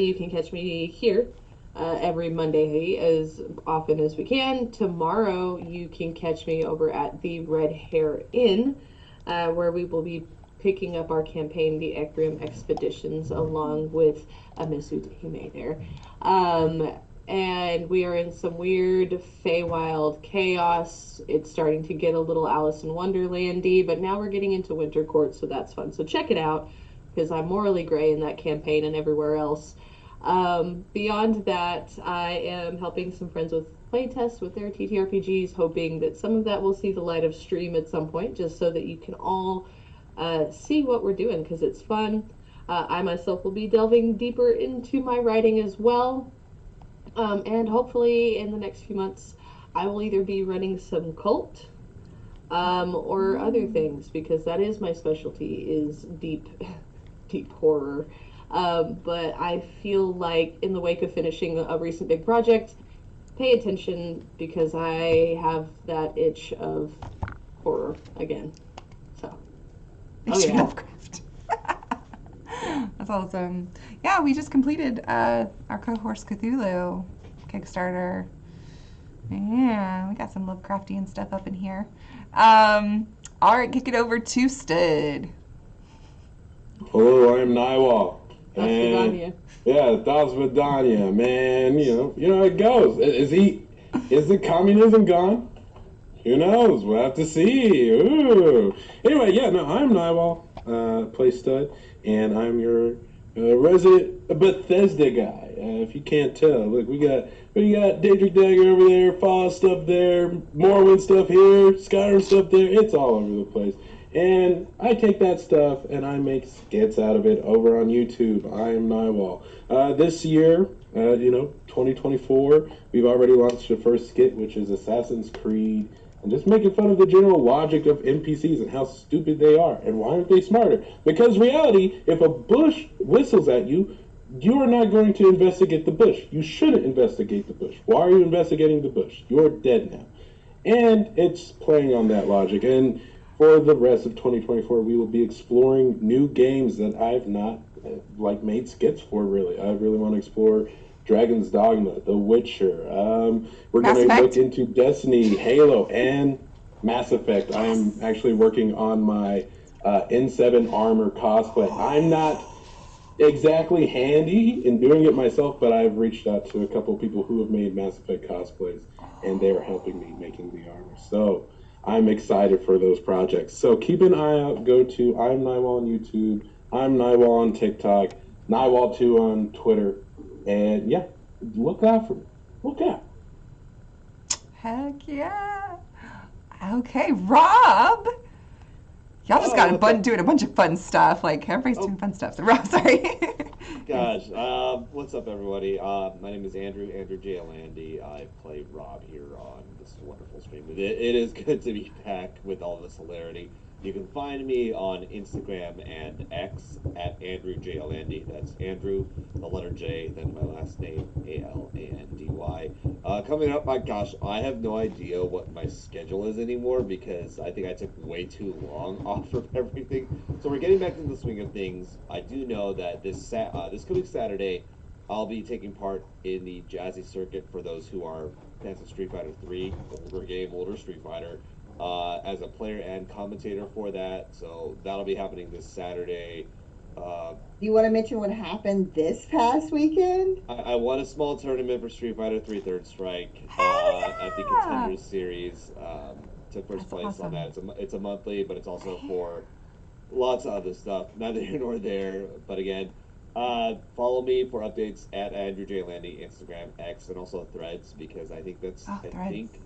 you can catch me here every Monday as often as we can. Tomorrow, you can catch me over at the Red Hair Inn, where we will be picking up our campaign, the Ecrium Expeditions, along with Amisu Dehume there. And we are in some weird Feywild chaos. It's starting to get a little Alice in Wonderland-y, but now we're getting into Winter Court, so that's fun. So check it out, because I'm morally gray in that campaign and everywhere else. Beyond that, I am helping some friends with playtests with their TTRPGs, hoping that some of that will see the light of stream at some point, just so that you can all see what we're doing, because it's fun. I myself will be delving deeper into my writing as well. And hopefully in the next few months, I will either be running some cult or other things, because that is my specialty, is deep horror. But I feel like in the wake of finishing a recent big project, pay attention, because I have that itch of horror again. So, Lovecraft. That's awesome. Yeah, we just completed our Cohorse Cthulhu Kickstarter. Yeah, we got some Lovecraftian stuff up in here. All right, kick it over to Stud. Hello, I'm Naiwal. that's Vidania. Yeah, that's Vidania, man. You know how it goes. Is the communism gone? Who knows? We'll have to see. Ooh. Anyway, yeah, no, I'm Naiwal, play Stud, and I'm your resident Bethesda guy. If you can't tell, look, we got Daedric Dagger over there, Fallout stuff there, Morrowind stuff here, Skyrim stuff there. It's all over the place. And I take that stuff and I make skits out of it over on YouTube. I am Naiwal. This year, 2024, we've already launched the first skit, which is Assassin's Creed, and just making fun of the general logic of NPCs and how stupid they are. And why aren't they smarter? Because reality, if a bush whistles at you, you are not going to investigate the bush. You shouldn't investigate the bush. Why are you investigating the bush? You're dead now. And it's playing on that logic. And for the rest of 2024, we will be exploring new games that I've not like made skits for. Really, I really want to explore Dragon's Dogma, The Witcher. We're Mass going to look Effect? into Destiny, Halo, and Mass Effect. I am actually working on my N7 armor cosplay. I'm not exactly handy in doing it myself, but I've reached out to a couple of people who have made Mass Effect cosplays, and they are helping me making the armor. So I'm excited for those projects. So keep an eye out. Go to I'm Nywall on YouTube. I'm Nywall on TikTok. Nywall2 on Twitter. And yeah, look out for me. Look out. Heck yeah. Okay, Rob. Y'all just got doing a bunch of fun stuff. Like, everybody's doing fun stuff. So, Rob, sorry. Gosh, what's up, everybody? My name is Andrew J. Landy. I play Rob here on this wonderful stream. It is good to be back with all this hilarity. You can find me on Instagram and X at Andrew J. Landy. That's Andrew, the letter J, then my last name, Alandy. Coming up, my gosh, I have no idea what my schedule is anymore because I think I took way too long off of everything. So we're getting back to the swing of things. I do know that this coming Saturday, I'll be taking part in the Jazzy Circuit for those who are fans of Street Fighter 3, older Street Fighter, as a player and commentator for that. So that'll be happening this Saturday. Do you want to mention what happened this past weekend? I won a small tournament for Street Fighter 3 Third Strike at the yeah! Contenders Series. Took first That's place awesome. on that. It's a monthly, but it's also for lots of other stuff. Neither here nor there. But again, follow me for updates at Andrew J. Landy, Instagram, X, and also Threads, because I think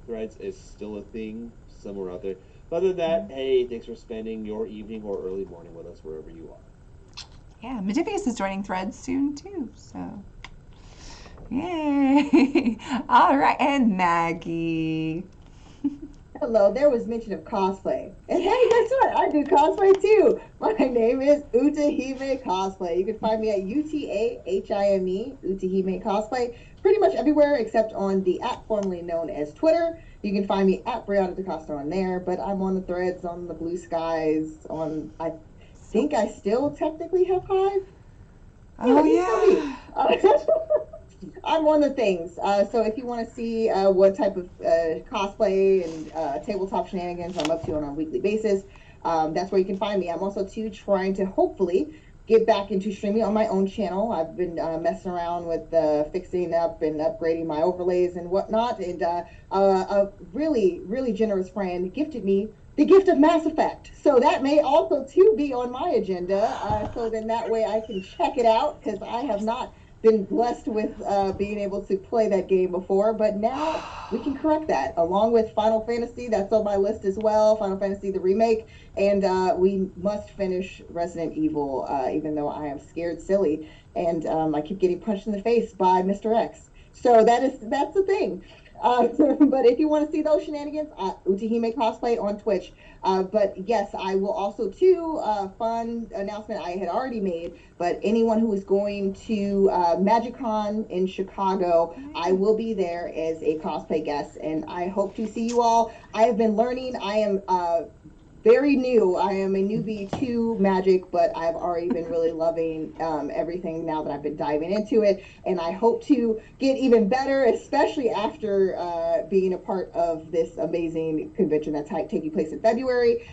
Threads is still a thing somewhere out there. But other than that, hey, thanks for spending your evening or early morning with us wherever you are. Yeah, Modiphius is joining Threads soon, too. So, yay. All right, and Maggie. Hello, there was mention of cosplay. And hey, guess what? I do cosplay too. My name is Utahime Cosplay. You can find me at UTAHIME, Utahime Cosplay, pretty much everywhere except on the app formerly known as Twitter. You can find me at Brianna DaCosta on there, but I'm on the Threads, on the Blue Skies, I think I still technically have Hive. Oh, You yeah. tell me. I'm on the things. So if you want to see what type of cosplay and tabletop shenanigans I'm up to on a weekly basis, that's where you can find me. I'm also too trying to hopefully get back into streaming on my own channel. I've been messing around with fixing up and upgrading my overlays and whatnot. And a really, really generous friend gifted me the gift of Mass Effect. So that may also too be on my agenda. So then that way I can check it out because I have not been blessed with being able to play that game before, but now we can correct that along with Final Fantasy. That's on my list as well. Final Fantasy the remake, and we must finish Resident Evil, even though I am scared silly and I keep getting punched in the face by Mr. X. So that's the thing. But if you want to see those shenanigans, Utahime Cosplay on Twitch. But yes, I will also too. Fun announcement I had already made. But anyone who is going to MagicCon in Chicago, I will be there as a cosplay guest, and I hope to see you all. I have been learning. I am very new. I am a newbie to Magic, but I've already been really loving everything now that I've been diving into it. And I hope to get even better, especially after being a part of this amazing convention that's taking place in February.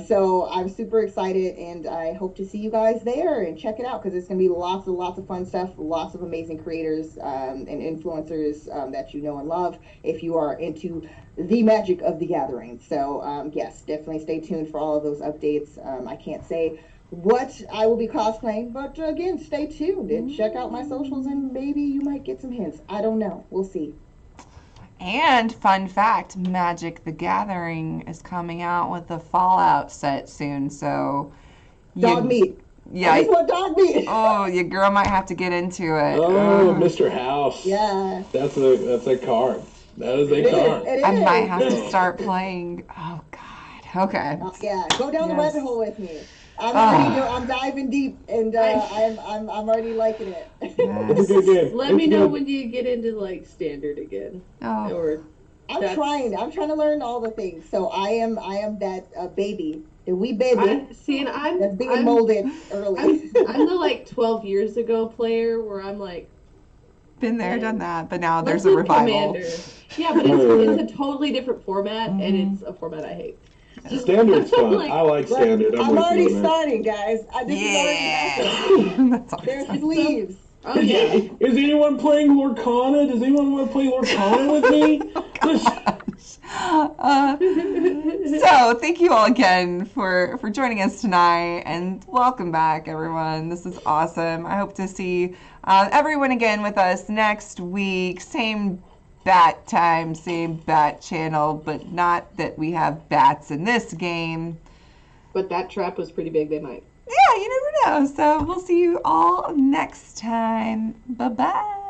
So I'm super excited, and I hope to see you guys there and check it out because it's going to be lots of fun stuff, lots of amazing creators and influencers that you know and love if you are into the magic of the gathering. So yes, definitely stay tuned for all of those updates. I can't say what I will be cosplaying, but again, stay tuned and check out my socials and maybe you might get some hints. I don't know. We'll see. And fun fact, Magic the Gathering is coming out with the Fallout set soon, so Dog meat. Yeah, I just want dog meat. Oh, your girl might have to get into it. Oh, Mr. House. Yeah. That's a card. That is a card. I might have to start playing. Oh God. Okay. Yeah, go down the rabbit hole with me. I'm diving deep, and I'm already liking it. Yes. Let me know when you get into like standard again. Oh. Or I'm trying to learn all the things. So I am that baby, the wee baby And that's being molded early. I'm the like 12 years ago player where I'm like, Been there, done that, but now let's there's a do revival. Commander. Yeah, but it's a totally different format, and it's a format I hate. Standard's fun. Like, I like standard. I'm with you already on that. starting, guys. This is already happening. That's There's awesome. sleeves. Oh yeah. Is anyone playing Lorcana? Does anyone want to play Lorcana with me? So thank you all again for joining us tonight, and welcome back, everyone. This is awesome. I hope to see everyone again with us next week. Same bat time, same bat channel, but not that we have bats in this game. But that trap was pretty big. They might. Yeah, you never know. So we'll see you all next time. Bye-bye.